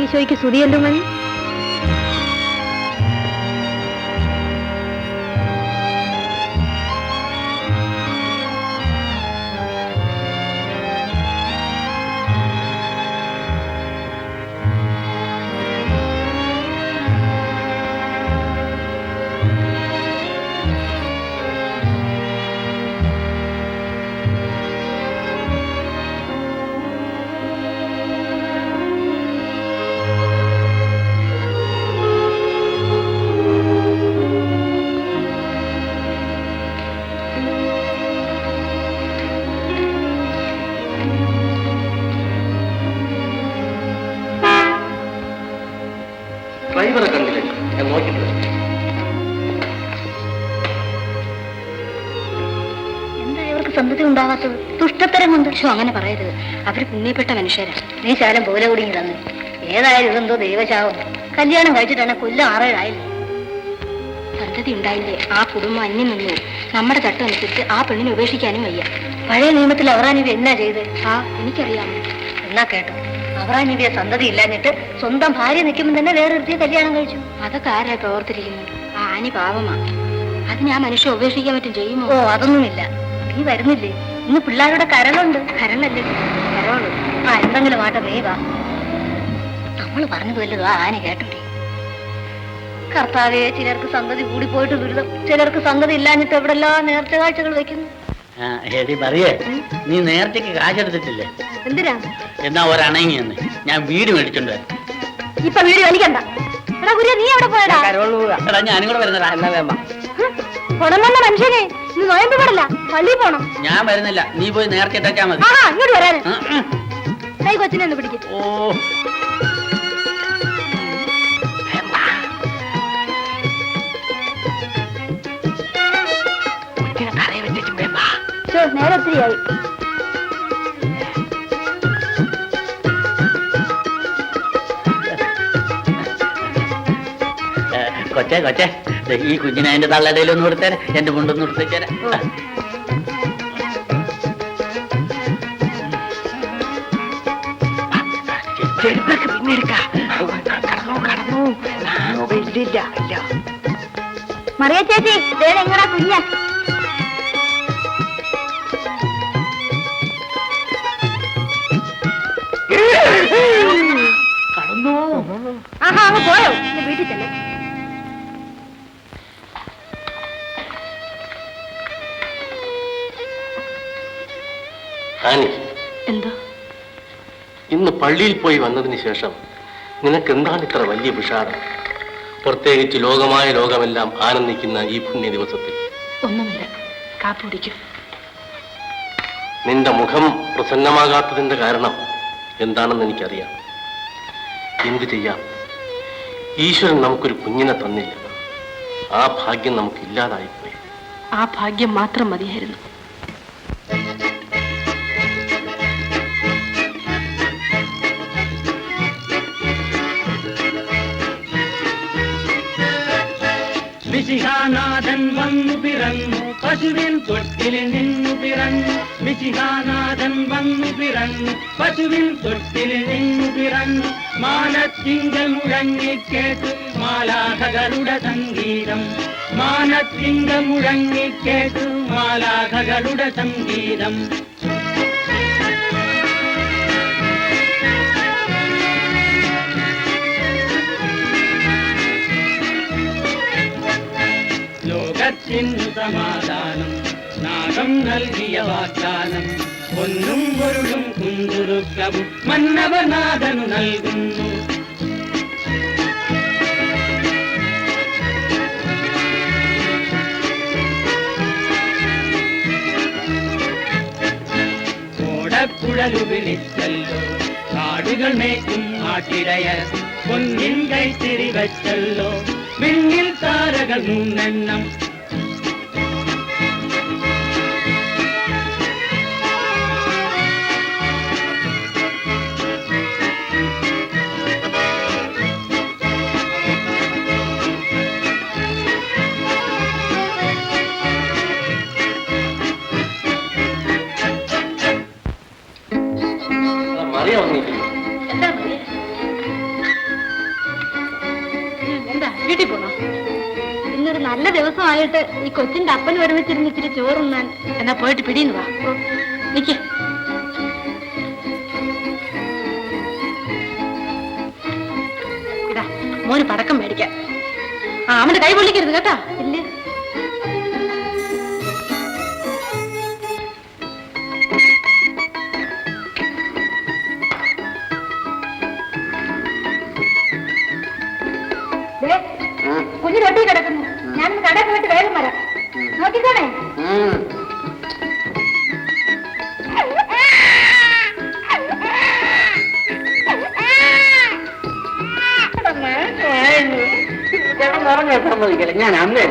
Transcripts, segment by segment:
ഈശോയ്ക്ക് സ്തുതിയല്ലോ മണി. ഡ്രൈവറെ കണ്ടില്ലേ? ഞാൻ നോക്കിയിട്ടില്ല. എന്താ ഇവർക്ക് സന്തതി ഉണ്ടാകാത്തത്? ദുഷ്ടത്തരം കൊണ്ട്. അങ്ങനെ പറയരുത്, അവര് പുണ്യപ്പെട്ട മനുഷ്യരാണ്. നീ ശാലം പോലെ കുടുങ്ങി തന്നു. ഏതായാലും ഇതെന്തോ ദൈവശാപം. കല്യാണം കഴിച്ചിട്ടാണ് കൊല്ലം 6-7 ആയില്ലേ. സന്തതി ഉണ്ടായില്ലേ ആ കുടുംബം അന്യം നിന്നു. നമ്മുടെ ചട്ടം അനുസരിച്ച് ആ പെണ്ണിനെ ഉപേക്ഷിക്കാനും വയ്യ. പഴയ നിയമത്തിൽ അവറാനിവി എന്നാ ചെയ്ത്? എനിക്കറിയാം. എന്നാ കേട്ടോ, അവറാനിവിയെ സന്തതി ഇല്ലാഞ്ഞിട്ട് സ്വന്തം ഭാര്യ നിൽക്കുമ്പോൾ തന്നെ വേറൊരുത്തിയെ കല്യാണം കഴിച്ചു. അതൊക്കെ ആരാ പ്രവർത്തിരിക്കുന്നത്? ആ ആനി പാവമാ. അതിന് ആ മനുഷ്യ ഉപേക്ഷിക്കാൻ പറ്റും ചെയ്യുമോ? ഓ, അതൊന്നുമില്ല. നീ വരുന്നില്ലേ? ഇന്ന് പിള്ളേരുടെ കരളുണ്ട്. കരളല്ലേ? കരളുള്ളൂ. എന്തെങ്കിലും ആട്ടെ, നീ വാ. നമ്മൾ പറഞ്ഞത് വല്ലതും ആ ആന കേട്ടോടി. കർത്താവേ, ചിലർക്ക് സന്തതി കൂടിപ്പോയിട്ട് ദുരിതം, ചിലർക്ക് സന്തതി ഇല്ലാഞ്ഞിട്ട് എവിടെല്ലാം നേർച്ച കാഴ്ചകൾ വെക്കുന്നു. നീ നേരത്തേക്ക് കാശെടുത്തിട്ടില്ലേ? എന്തിനാ? എന്നാ ഒരണങ്ങി എന്ന് ഞാൻ വീട് മേടിച്ചോണ്ട് വരാം. ഇപ്പൊ വീട് വലിക്കണ്ട. എടാ കുര്യ, നീ എവിടെ പോയടാ? എടാ ഞാനും കൂടെ വരുന്നടാ. കൊണമല്ല മനുഷ്യനെ, നീ നോയമ്പ് പാടില്ല, പള്ളിയിൽ പോണം. ഞാൻ വരുന്നില്ല, നീ പോയി നേരത്തെ ഇട്ടാ മതി. ഇങ്ങോട്ട് വരാൻ കൈ കൊച്ചിനെ ഒന്ന് പിടിക്കും. ഓ, നേരെ ഒത്തിരിയായി. കൊച്ചേ കൊച്ചേ, ഈ കുഞ്ഞിനെ എന്റെ തള്ളടയിലൊന്ന് കൊടുത്തേരെ, എന്റെ മുണ്ടൊന്ന് കൊടുത്തേരെ. പിന്നെ എടുക്കാം. മറിയ ചേച്ചി, എങ്ങടാ കുഞ്ഞ? അങ്ങ് പോയോ? വീട്ടിൽ തന്നെ. എന്താ ഇന്ന് പള്ളിയിൽ പോയി വന്നതിന് ശേഷം നിനക്ക് എന്താണ് ഇത്ര വലിയ വിഷാദം? പ്രത്യേകിച്ച് ലോകമായ ലോകമെല്ലാം ആനന്ദിക്കുന്ന ഈ പുണ്യ ദിവസത്തിൽ. ഒന്നുമില്ല, കാപ്പി കുടിക്കും. നിന്റെ മുഖം പ്രസന്നമാകാത്തതിന്റെ കാരണം എന്താണെന്ന് എനിക്കറിയാം. എന്ത് ചെയ്യാം? ഈശ്വരൻ നമുക്കൊരു കുഞ്ഞിനെ തന്നില്ല. ആ ഭാഗ്യം നമുക്ക് ഇല്ലാതായിപ്പോയി. ആ ഭാഗ്യം മാത്രം മതിയായിരുന്നു. മിശിഹാനാഥൻ വന്നു പിറന്നു, പശുവിൻ തൊട്ടിൽ നിന്നു പിറന്നു. മിശിഹാനാഥൻ വന്നു പിറന്നു, പശുവിൻ തൊട്ടിൽ നിന്നു പിറന്നു. മാനത്തിങ്കൽ മുഴങ്ങിക്കേട്ടു മാലാഖകളുടെ സംഗീതം. മാനത്തിങ്കൽ മുഴങ്ങിക്കേട്ടു മാലാഖകളുടെ സംഗീതം. ലോകത്തിനു സമാധാനം നാഗം നൽകിയ വാഗ്ദാനം. പൊന്നും പൊരുളും കുന്തുരുക്കവും മന്നവനാഥനു നൽകുന്നു. ഓടക്കുഴലു വിളിച്ചല്ലോ കാടുകൾ മേക്കും ആട്ടിടയർ. പൊന്നിൻ കൈത്തിരി വച്ചല്ലോ വിണ്ണിൽ താരകൾ 3 എണ്ണം. മറിയ വന്നിട്ടില്ല. നല്ല ദിവസമായിട്ട് ഈ കൊച്ചിന്റെ അപ്പൻ ഒരുമിച്ചിരുന്ന് ഇച്ചിരി ചോറുണ്ണാൻ. എന്നാ പോയിട്ട് പിടിയുന്നു വാ. നിക്ക്. ഇതാ മോന് പടക്കം മേടിക്കാൻ. അവന്റെ കൈ പൊള്ളിക്കരുത് കേട്ടാ. ഇല്ല. കുഞ്ഞു തൊട്ടി കിടക്കുന്നു. ഞാനൊന്ന് കടയിൽ പോയിട്ട് വേഗം വരാം. നോക്കിക്കോണേ. ഞാൻ അന്നേ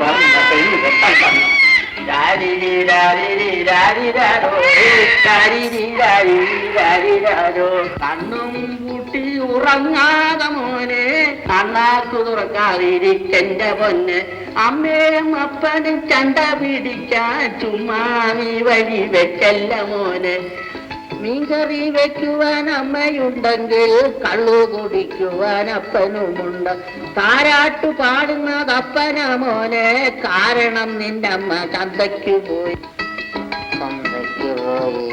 കണ്ണും കൂട്ടി ഉറങ്ങാതെ മോനെ കണ്ണാക്കു തുറക്കാതിരിക്കെന്റെ പൊന്ന് അമ്മയും അപ്പനും ചണ്ട പിടിക്കാൻ ചുമ്മാ നീ വഴി വെക്കല്ല മോനെ. മീൻകറി വെക്കുവാൻ അമ്മയുണ്ടെങ്കിൽ കള്ളു കുടിക്കുവാൻ അപ്പനുമുണ്ട്. താരാട്ടു പാടുന്നത് അപ്പന മോനെ, കാരണം നിന്റെ അമ്മ ചന്തയ്ക്ക് പോയി. ചന്തയ്ക്ക് പോയി.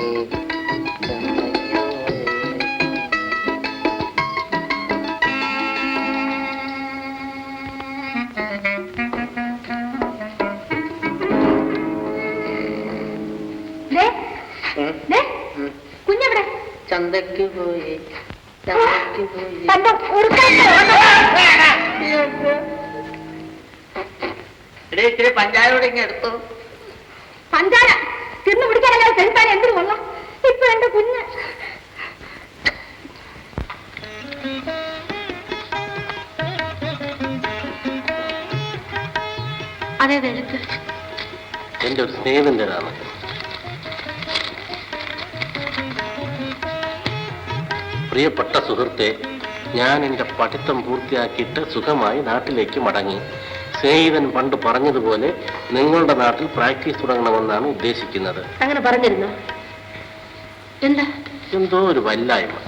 കുഞ്ഞെവിടെ? ചന്തയ്ക്ക് പോയി. ഇച്ചിരി പഞ്ചായത്തോടെ ഇങ്ങനെ എടുത്തു. പഞ്ചാര തിന്നു പിടിക്കാനല്ലാതെ ചെലുത്താൻ എന്തിനു കൊള്ളാം. ഇപ്പൊ എന്റെ കുഞ്ഞ് അതേത് എഴുത്ത്? എന്റെ ഒരു സ്നേഹിതൻ്റെതാണ്. പ്രിയപ്പെട്ട സുഹൃത്തെ, ഞാൻ എൻ്റെ പഠിത്തം പൂർത്തിയാക്കിയിട്ട് സുഖമായി നാട്ടിലേക്ക് മടങ്ങി. സ്നേഹിതൻ പണ്ട് പറഞ്ഞതുപോലെ നിങ്ങളുടെ നാട്ടിൽ പ്രാക്ടീസ് തുടങ്ങണമെന്നാണ് ഉദ്ദേശിക്കുന്നത്. അങ്ങനെ പറഞ്ഞിരുന്നു. എന്താ? എന്തോ ഒരു വല്ലായ്മ.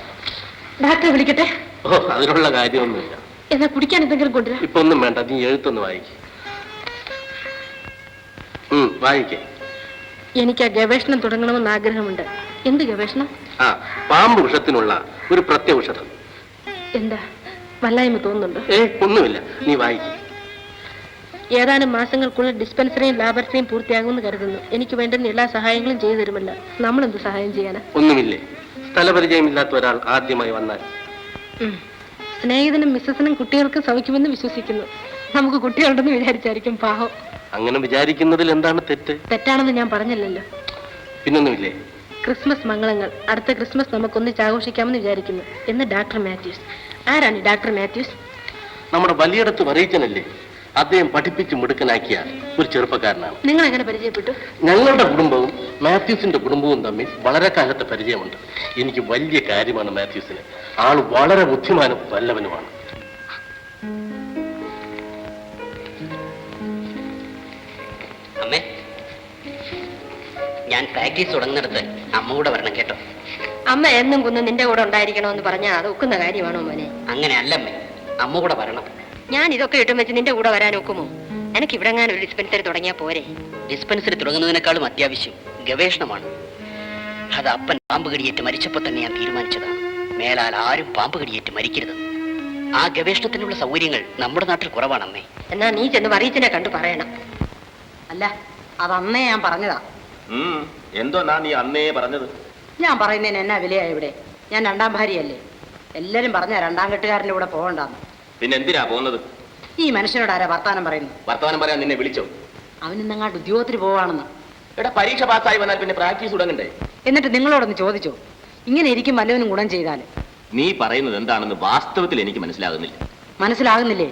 ഡാക്ടറെ വിളിക്കട്ടെ? ഓ, അതിനുള്ള കാര്യമൊന്നുമില്ല. എന്നാ കുടിക്കാൻ എന്തെങ്കിലും കൊണ്ടുവരാം. ഇപ്പൊ ഒന്നും വേണ്ട, നീ എഴുത്തൊന്ന് വായിക്കേ. വായിക്കേ. എനിക്ക് ആ ഗവേഷണം തുടങ്ങണമെന്ന് ആഗ്രഹമുണ്ട്. എന്ത് ഗവേഷണം? പാമ്പ് വിഷത്തിനുള്ള ഒരു പ്രത്യൗഷധം. എന്താ വല്ലായ്മ തോന്നുന്നുണ്ടോ? ഒന്നുമില്ല, നീ വായിക്കേ. ഏതാനും മാസങ്ങൾക്കുള്ളിൽ ഡിസ്പെൻസറിയും ലാബറട്ടറിയും പൂർത്തിയാകുമെന്ന് കരുതുന്നു. എനിക്ക് വേണ്ടുന്ന എല്ലാ സഹായങ്ങളും ചെയ്തു തരുമല്ലോ. നമ്മളെന്ത് സഹായം ചെയ്യാനാ? ഒന്നുമില്ലേ. സ്ഥലപരിചയമില്ലാത്ത ഒരാൾ ആദ്യമായി വന്നാൽ സ്നേഹിതനും മിസ്സസിനും കുട്ടികൾക്ക് സൗഖ്യമെന്ന് വിശ്വസിക്കുന്നു. നമുക്ക് കുട്ടികളുണ്ടെന്ന് വിചാരിച്ചായിരിക്കും പാവം. അങ്ങനെ വിചാരിക്കുന്നതിൽ എന്താണ് തെറ്റ്? തെറ്റാണെന്ന് ഞാൻ പറഞ്ഞില്ലല്ലോ. പിന്നൊന്നുമില്ലേ? ക്രിസ്മസ് മംഗളങ്ങൾ. അടുത്ത ക്രിസ്മസ് നമുക്കൊന്നിച്ച് ആഘോഷിക്കാമെന്ന് വിചാരിക്കുന്നു എന്ന് ഡോക്ടർ മാത്യൂസ്. ആരാണ് ഡോക്ടർ മാത്യൂസ്? നമ്മുടെ വലിയടത്ത് വരയിച്ചനല്ലേ. അദ്ദേഹം പഠിപ്പിച്ച് മിടുക്കനാക്കിയ ഒരു ചെറുപ്പക്കാരനാണ്. നിങ്ങൾ എങ്ങനെ പരിചയപ്പെട്ടു? ഞങ്ങളുടെ കുടുംബവും മാത്യൂസിന്റെ കുടുംബവും തമ്മിൽ വളരെ കാലത്തെ പരിചയമുണ്ട്. എനിക്ക് വലിയ കാര്യമാണ് മാത്യൂസിന്. ആള് വളരെ ബുദ്ധിമാനും വല്ലവനുമാണ്. അമ്മേ, ഞാൻ പ്രാക്ടീസ് തുടങ്ങുന്നിടത്ത് അമ്മ കൂടെ വരണം കേട്ടോ. അമ്മ എന്നും കുന്ന് നിന്റെ കൂടെ ഉണ്ടായിരിക്കണമെന്ന് പറഞ്ഞാൽ അത് ഒക്കുന്ന കാര്യമാണോ മോനെ? അങ്ങനെ അല്ലമ്മേ, അമ്മ കൂടെ വരണം. ഞാൻ ഇതൊക്കെ ഇട്ടും വെച്ച് നിന്റെ കൂടെ വരാൻ ഒക്കുമോ? എനിക്ക് ഇവിടെ ഒരു ഡിസ്പെൻസറി തുടങ്ങിയാ പോരെ? ഡിസ്പെൻസറി തുടങ്ങുന്നതിനേക്കാളും അത്യാവശ്യം ഗവേഷണമാണ്. അത് അപ്പൻ പാമ്പ് കടിയേറ്റ് മരിച്ചപ്പോൾ തന്നെ ഞാൻ തീരുമാനിച്ചതാണ്. മേലാൽ ആരും പാമ്പ് കടിയേറ്റ് മരിക്കരുത്. ആ ഗവേഷണത്തിനുള്ള സൗകര്യങ്ങൾ നമ്മുടെ നാട്ടിൽ കുറവാണമ്മേ. എന്നാ നീ ചെന്ന് വറീച്ചിനെ കണ്ടു പറയണം. അല്ല, അതന്നേ ഞാൻ പറഞ്ഞതാ. എന്തോ നീ അന്നേ പറഞ്ഞത്? ഞാൻ പറയുന്നതിന് എന്നാ വിലയാ ഇവിടെ? ഞാൻ രണ്ടാം ഭാര്യയല്ലേ. എല്ലാരും പറഞ്ഞ രണ്ടാം കെട്ടുകാരൻ്റെ കൂടെ പോകണ്ടെന്ന്. പിന്നെ എന്തിനാ പോകുന്നത്? ഈ മനുഷ്യനോട് ആരാ വർത്താനം പറയുന്നു? വർത്തമാനം പറയാൻ നിന്നെ വിളിച്ചോ? അവൻ ഇന്നങ്ങാട്ട് ഉദ്യോഗത്തിന് പോവാണെന്ന്. എടാ, പരീക്ഷ പാസ്സായി വന്നാൽ പിന്നെ പ്രാക്ടീസ് തുടങ്ങണ്ടേ? എന്നിട്ട് നിങ്ങളോടൊന്ന് ചോദിച്ചോ, ഇങ്ങനെ ഇരിക്കും വല്ലവനും ഗുണം ചെയ്താൽ? നീ പറയുന്നത് എന്താണെന്ന് വാസ്തവത്തിൽ എനിക്ക് മനസ്സിലാകുന്നില്ല. മനസ്സിലാകുന്നില്ലേ?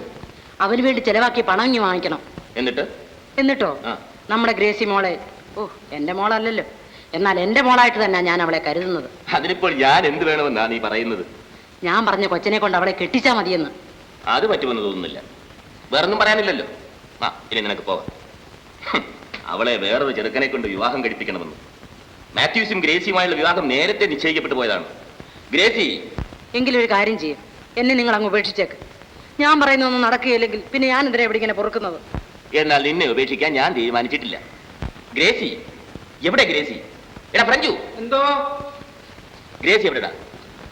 അവന് വേണ്ടി ചെലവാക്കി പണം ഇങ്ങി വാങ്ങിക്കണം. എന്നിട്ടോ നമ്മുടെ ഗ്രേസി മോളെ, എന്റെ മോളല്ലല്ലോ, എന്നാൽ എന്റെ മോളായിട്ട് തന്നെ ഞാൻ അവളെ കരുതുന്നത്. അതിനിപ്പോൾ ഞാൻ എന്ത് വേണമെന്നാ നീ പറയുന്നത്? ഞാൻ പറഞ്ഞ കൊച്ചനെ കൊണ്ട് അവളെ കെട്ടിച്ചാ മതിയെന്ന്. അത് പറ്റുമെന്ന് തോന്നുന്നില്ല. വേറൊന്നും പറയാനില്ലല്ലോ. ഇനി നിനക്ക് പോകാം. അവളെ വേറൊരു ചെറുക്കനെ കൊണ്ട് വിവാഹം കഴിപ്പിക്കണമെന്ന്. മാത്യൂസും ഗ്രേസിയുമായുള്ള വിവാഹം നേരത്തെ നിശ്ചയിക്കപ്പെട്ടു പോയതാണ്. ഗ്രേസി, എങ്കിലും ഒരു കാര്യം ചെയ്യും, എന്നെ നിങ്ങൾ അങ്ങ് ഉപേക്ഷിച്ചേക്ക്. ഞാൻ പറയുന്നൊന്നും നടക്കുകയില്ലെങ്കിൽ പിന്നെ ഞാൻ എന്തിനാ ഇവിടെ ഇങ്ങനെ പൊറുക്കുന്നത്? എന്നാൽ നിന്നെ ഉപേക്ഷിക്കാൻ ഞാൻ തീരുമാനിച്ചിട്ടില്ല. ഗ്രേസി എവിടെ? ഗ്രേസി എടാ ഫ്രഞ്ചു, എന്തോ ഗ്രേസി എവിടെടാ?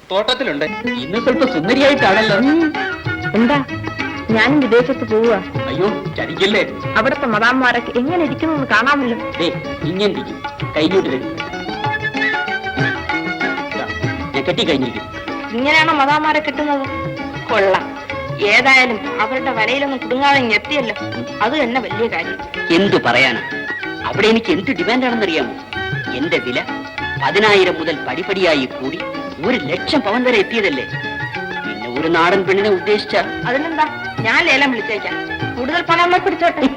തോട്ടത്തിലുണ്ട്. ഇന്ന് സ്വല്പ സുന്ദരിയായിട്ടാണല്ലോ. എന്താ? ഞാനും വിദേശത്ത് പോവുക. അയ്യോ ചതിക്കല്ലേ. അവിടുത്തെ മദാമ്മമാരൊക്കെ എങ്ങനെ ഇരിക്കുന്നു കാണാമല്ലോ. ഇങ്ങനെ ഇരിക്കും. കൈഞ്ഞോട്ട് തരും. ഞാൻ കെട്ടി കഴിഞ്ഞിരിക്കും. ഇങ്ങനെയാണോ മദാമ്മമാരെ കിട്ടുന്നത്? കൊള്ളാം. ഏതായാലും അവരുടെ വലയിലൊന്നും കുടുങ്ങാതെ എത്തിയല്ലോ, അത് തന്നെ വലിയ കാര്യം. എന്തു പറയാനാ, അവിടെ എനിക്ക് എന്ത് ഡിമാൻഡാണെന്നറിയാമോ? എന്റെ വില 10,000 മുതൽ പടിപടിയായി കൂടി 1,00,000 പവൻ വരെ എത്തിയതല്ലേ. പിന്നെ ഒരു നാടൻ പെണ്ണിനെ ഉദ്ദേശിച്ച അതിനെന്താ, ഞാൻ ലേലം വിളിച്ചേക്കാം. കൂടുതൽ പണം നമ്മൾ പിടിച്ചോട്ടെ.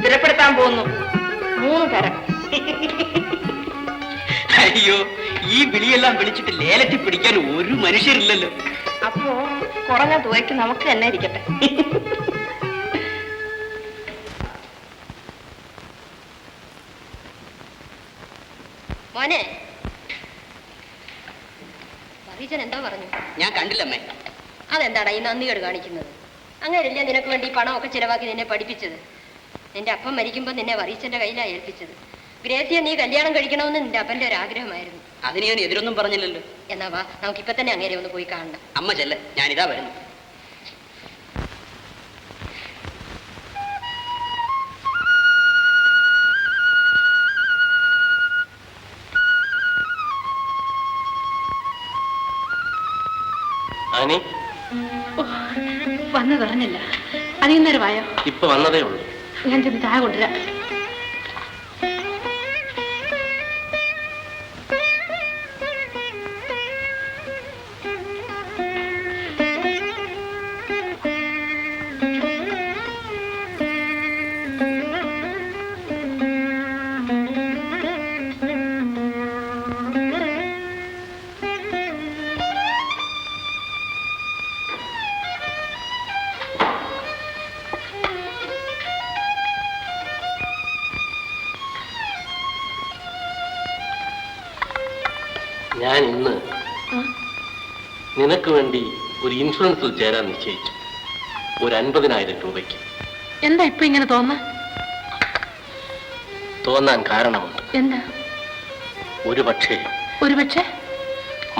സ്ഥിരപ്പെടുത്താൻ പോകുന്നു 3 തരം. അയ്യോ, ഈ വിളിയെല്ലാം വിളിച്ചിട്ട് ലേലത്തിൽ പിടിക്കാൻ ഒരു മനുഷ്യരില്ലല്ലോ. അപ്പോ കുറഞ്ഞ തുകയ്ക്ക് നമുക്ക് തന്നെ ഇരിക്കട്ടെ. മോനെ, പറീച്ചൻ എന്താ പറഞ്ഞു? ഞാൻ കണ്ടില്ലമ്മേ. അതെന്താടാ ഈ നന്ദികേട് കാണിക്കുന്നത്? അങ്ങനെയല്ലേ നിനക്ക് വേണ്ടി പണമൊക്കെ ചിലവാക്കി നിന്നെ പഠിപ്പിച്ചത്? നിന്റെ അപ്പം മരിക്കുമ്പോൾ നിന്നെ വറീച്ചന്റെ കയ്യിലാണ് ഏൽപ്പിച്ചത്. ഗ്രേസിയെ നീ കല്യാണം കഴിക്കണമെന്ന് നിന്റെ അപ്പന്റെ ഒരു ആഗ്രഹമായിരുന്നു. അതിന് ഞാൻ എതിരൊന്നും പറഞ്ഞില്ലല്ലോ. എന്നാ വാ, നമുക്കിപ്പൊ തന്നെ അങ്ങേരെ ഒന്ന് പോയി കാണണം. അമ്മ ചെല്ല, ഞാനിതാ വരുന്നു. വന്നു പറഞ്ഞല്ല, അധികം വായോ? ഇപ്പൊ വന്നതേ ഉള്ളൂ. ഞാൻ ചെന്ന് ചായ കൊണ്ടുവരാം. ഞാൻ ഇന്ന് നിനക്ക് വേണ്ടി ഒരു ഇൻഷുറൻസിൽ ചേരാൻ നിശ്ചയിച്ചു. ഒരു 50,000 രൂപയ്ക്ക്. എന്താ ഇപ്പൊ ഇങ്ങനെ തോന്നാൻ കാരണമുണ്ട്. എന്താ? ഒരു പക്ഷേ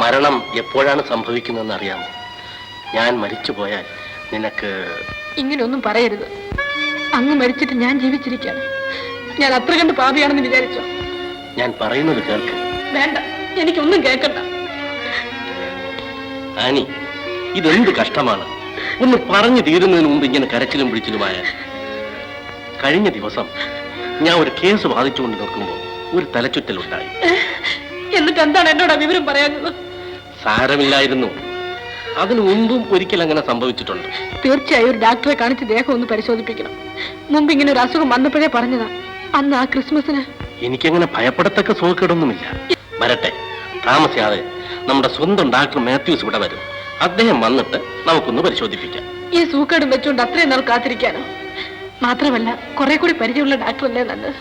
മരണം എപ്പോഴാണ് സംഭവിക്കുന്നതെന്ന് അറിയാമോ? ഞാൻ മരിച്ചു പോയാൽ നിനക്ക്... ഇങ്ങനെയൊന്നും പറയരുത്. അങ്ങ് മരിച്ചിട്ട് ഞാൻ ജീവിച്ചിരിക്കുകയാണ്. ഞാൻ അത്ര കണ്ട് പാപിയാണെന്ന് വിചാരിച്ചോ? ഞാൻ പറയുന്നത് കേൾക്ക്. വേണ്ട, എനിക്കൊന്നും കേൾക്കണ്ട. ആനി, ഇതെന്ത് കഷ്ടമാണ്. ഒന്ന് പറഞ്ഞു തീരുന്നതിന് മുമ്പ് ഇങ്ങനെ കരച്ചിലും പിടിച്ചിലുമായാൽ. കഴിഞ്ഞ ദിവസം ഞാൻ ഒരു കേസ് വാദിച്ചുകൊണ്ട് നിൽക്കുമ്പോൾ ഒരു തലച്ചുറ്റലുണ്ടായി. എന്നിട്ട് എന്താണ് എന്നോട് വിവരം പറയാഞ്ഞത്? സാരമില്ലായിരുന്നു. അതിനു മുമ്പും ഒരിക്കൽ അങ്ങനെ സംഭവിച്ചിട്ടുണ്ട്. തീർച്ചയായും ഒരു ഡോക്ടറെ കാണിച്ച് ദേഹം ഒന്ന് പരിശോധിപ്പിക്കണം. മുമ്പ് ഇങ്ങനെ ഒരു അസുഖം വന്നപ്പോഴേ പറഞ്ഞതാ. അന്ന് ആ ക്രിസ്മസിന്. എനിക്കങ്ങനെ ഭയപ്പെടത്തക്ക സുഖക്കേടൊന്നുമില്ല. വരട്ടെ, താമസിയാതെ നമ്മുടെ സ്വന്തം ഡോക്ടർ മാത്യൂസ് ഇവിടെ വരും. അദ്ദേഹം വന്നിട്ട് നമുക്കൊന്ന് പരിശോധിപ്പിക്കാം. ഈ സൂക്കേടും വെച്ചുകൊണ്ട് അത്രയും നാൾ കാത്തിരിക്കാനോ? മാത്രമല്ല കുറെ കൂടി പരിചയമുള്ള ഡോക്ടറല്ലേ നല്ലത്.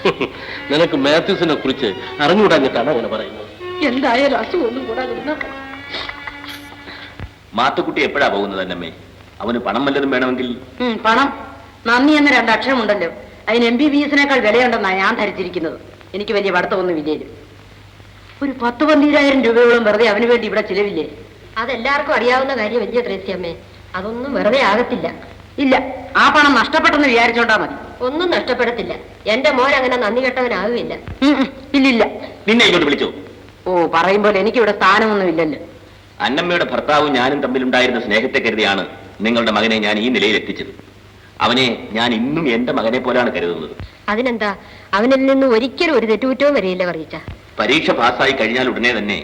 നിനക്ക് മാത്യൂസിനെ കുറിച്ച് അറിഞ്ഞുകൂടാഞ്ഞിട്ടാണ് അങ്ങനെ പറയുന്നത്. എന്തായാലും അസുഖമൊന്നും കൂടാതിരുന്ന മാത്തുക്കുട്ടി എപ്പോഴാ പോകുന്നത് അന്നമ്മേ? അവന് പണം വല്ലതും വേണമെങ്കിൽ... പണം നന്ദി എന്ന 2 അക്ഷരമുണ്ടല്ലോ, അതിന് MBBS-നേക്കാൾ വിലയുണ്ടെന്നാ ഞാൻ ധരിച്ചിരിക്കുന്നത്. എനിക്ക് വലിയ പഠിത്തമൊന്നും ഇല്ലേലും ഒരു 10-12,000 രൂപയോളം വെറുതെ അവന് വേണ്ടി ഇവിടെ ചിലവില്ലേ? അതെല്ലാവർക്കും അറിയാവുന്ന കാര്യമല്ലേ ത്രേസ്യമ്മേ. അതൊന്നും വെറുതെ ആകത്തില്ല. ഇല്ല, ആ പണം നഷ്ടപ്പെട്ടെന്ന് വിചാരിച്ചോണ്ടാ മതി. ഒന്നും നഷ്ടപ്പെടത്തില്ല. എന്റെ മോൻ അങ്ങനെ നന്ദി കെട്ടവനാകുകയില്ല. ഇല്ലില്ല. നിന്നെ ഇങ്ങോട്ട് വിളിച്ചോ? ഓ, പറയുമ്പോൾ എനിക്കിവിടെ സ്ഥാനമൊന്നും ഇല്ലല്ലോ. അന്നമ്മയുടെ ഭർത്താവും ഞാനും തമ്മിലുണ്ടായിരുന്ന സ്നേഹത്തെ കരുതിയാണ് നിങ്ങളുടെ മകനെ ഞാൻ ഈ നിലയിൽ എത്തിച്ചത്. അവനെ ഞാൻ ഇന്നും എന്റെ മകനെ പോലാണ് കരുതുന്നത്. അതിനെന്താ, അവനിൽ നിന്ന് ഒരിക്കലും ഒരു തെറ്റുകുറ്റവും വരില്ല പറയിച്ച. പരീക്ഷ പാസ്സായി കഴിഞ്ഞാൽ ഉടനെ തന്നെ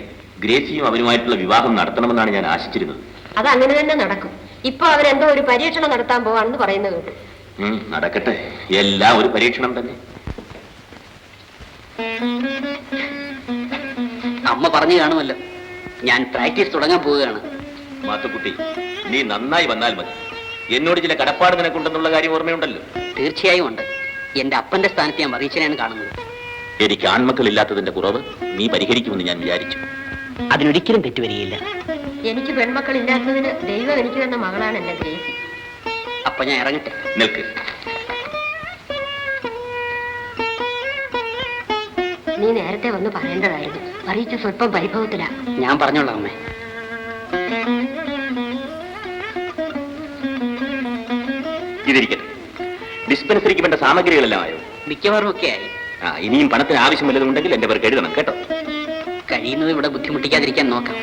ഗ്രേസിയും അവനുമായിട്ടുള്ള വിവാഹം നടത്തണമെന്നാണ് ഞാൻ ആശിച്ചിരുന്നത്. അത് അങ്ങനെ തന്നെ നടക്കും. ഇപ്പൊ അവരെന്തോ ഒരു പരീക്ഷണം നടത്താൻ പോവാണെന്ന് പറയുന്നത് കേട്ടു. നടക്കട്ടെ, എല്ലാം ഒരു പരീക്ഷണം തന്നെ. അമ്മ പറഞ്ഞു കാണുമല്ലോ, ഞാൻ പ്രാക്ടീസ് തുടങ്ങാൻ പോവുകയാണ്. മാത്തുക്കുട്ടി, നീ നന്നായി വന്നാൽ മതി. എന്നോട് ചില കടപ്പാട് നിനക്കുണ്ടെന്നുള്ള കാര്യം ഓർമ്മയുണ്ടല്ലോ? തീർച്ചയായും ഉണ്ട്. എന്റെ അപ്പന്റെ സ്ഥാനത്ത് ഞാൻ മറിയിച്ചനെയാണ് കാണുന്നത്. എനിക്ക് ആൺമക്കളില്ലാത്തതിന്റെ കുറവ് നീ പരിഹരിക്കുമെന്ന് ഞാൻ വിചാരിച്ചു. അതിനൊരിക്കലും തെറ്റുവരികയില്ല. എനിക്ക് പെൺമക്കളില്ലാത്തതിന് ദൈവം എനിക്ക് തന്ന മകളാണ് എന്റെ ഗ്രേസി. അപ്പൊ ഞാൻ ഇറങ്ങട്ടെ. നിൽക്ക്. നീ നേരത്തെ വന്ന് പറയേണ്ടതായിരുന്നു. പറയിച്ച സ്വല്പം പരിഭവത്തിലാ. ഞാൻ പറഞ്ഞോളാം അമ്മേ. ഇതിരിക്കട്ടെ. ഡിസ്പെൻസറിക്ക് വേണ്ട സാമഗ്രികളെല്ലാം ആയോ? മിക്കവാറും ഒക്കെ ആയി. ഇനിയും പണത്തിന് ആവശ്യം വല്ലതുണ്ടെങ്കിൽ എന്റെ പേർക്ക് എഴുതണം കേട്ടോ. കഴിയുന്നത് ഇവിടെ ബുദ്ധിമുട്ടിക്കാതിരിക്കാൻ നോക്കാം.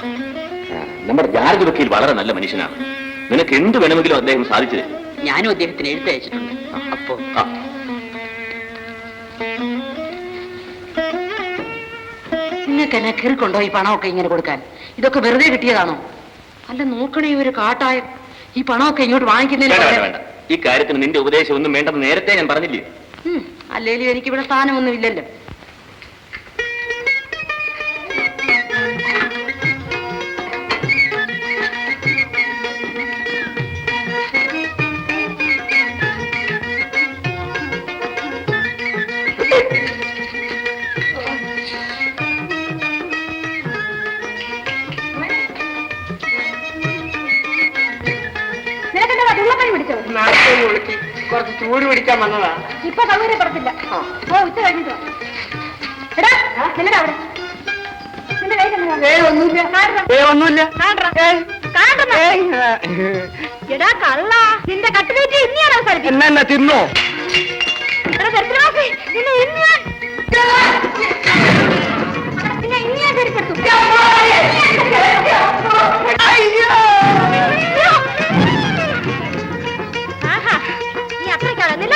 നമ്മുടെ ജാർജ് വക്കീൽ വളരെ നല്ല മനുഷ്യനാണ്. നിനക്ക് എന്ത് വേണമെങ്കിലും അദ്ദേഹം സാധിച്ചു തരും. ഞാനും അദ്ദേഹത്തിന് എഴുത്ത് അയച്ചിട്ടുണ്ട്. അപ്പോ നിങ്ങൾക്ക് എന്നെ കീറിക്കൊണ്ടോ ഈ പണമൊക്കെ ഇങ്ങനെ കൊടുക്കാൻ? ഇതൊക്കെ വെറുതെ കിട്ടിയതാണോ? അല്ല, നോക്കണേ, ഒരു കാട്ടായ ഈ പണമൊക്കെ ഇങ്ങോട്ട് വാങ്ങിക്കുന്നതിന് വേണ്ട. ഈ കാര്യത്തിന് നിന്റെ ഉപദേശം ഒന്നും വേണ്ടെന്ന് നേരത്തെ ഞാൻ പറഞ്ഞില്ലേ? അല്ലേലും എനിക്കിവിടെ സ്ഥാനമൊന്നും ഇല്ലല്ലോ. കുറച്ച് ചൂട് പിടിക്കാൻ വന്നതാ. ഇപ്പൊ സൗകര്യപ്പെടത്തില്ല. ഉച്ച കഴിഞ്ഞിട്ട് എടാ കള്ള, നിന്റെ കട്ടിലേറ്റ് ഇനിയാണ് അവസാനിപ്പിക്കും. എന്നാ തിന്നോ? നിന്നെ ഇനിയാ ശരിപ്പെടുത്തും. നീ അത്രയ്ക്കാണോ? നില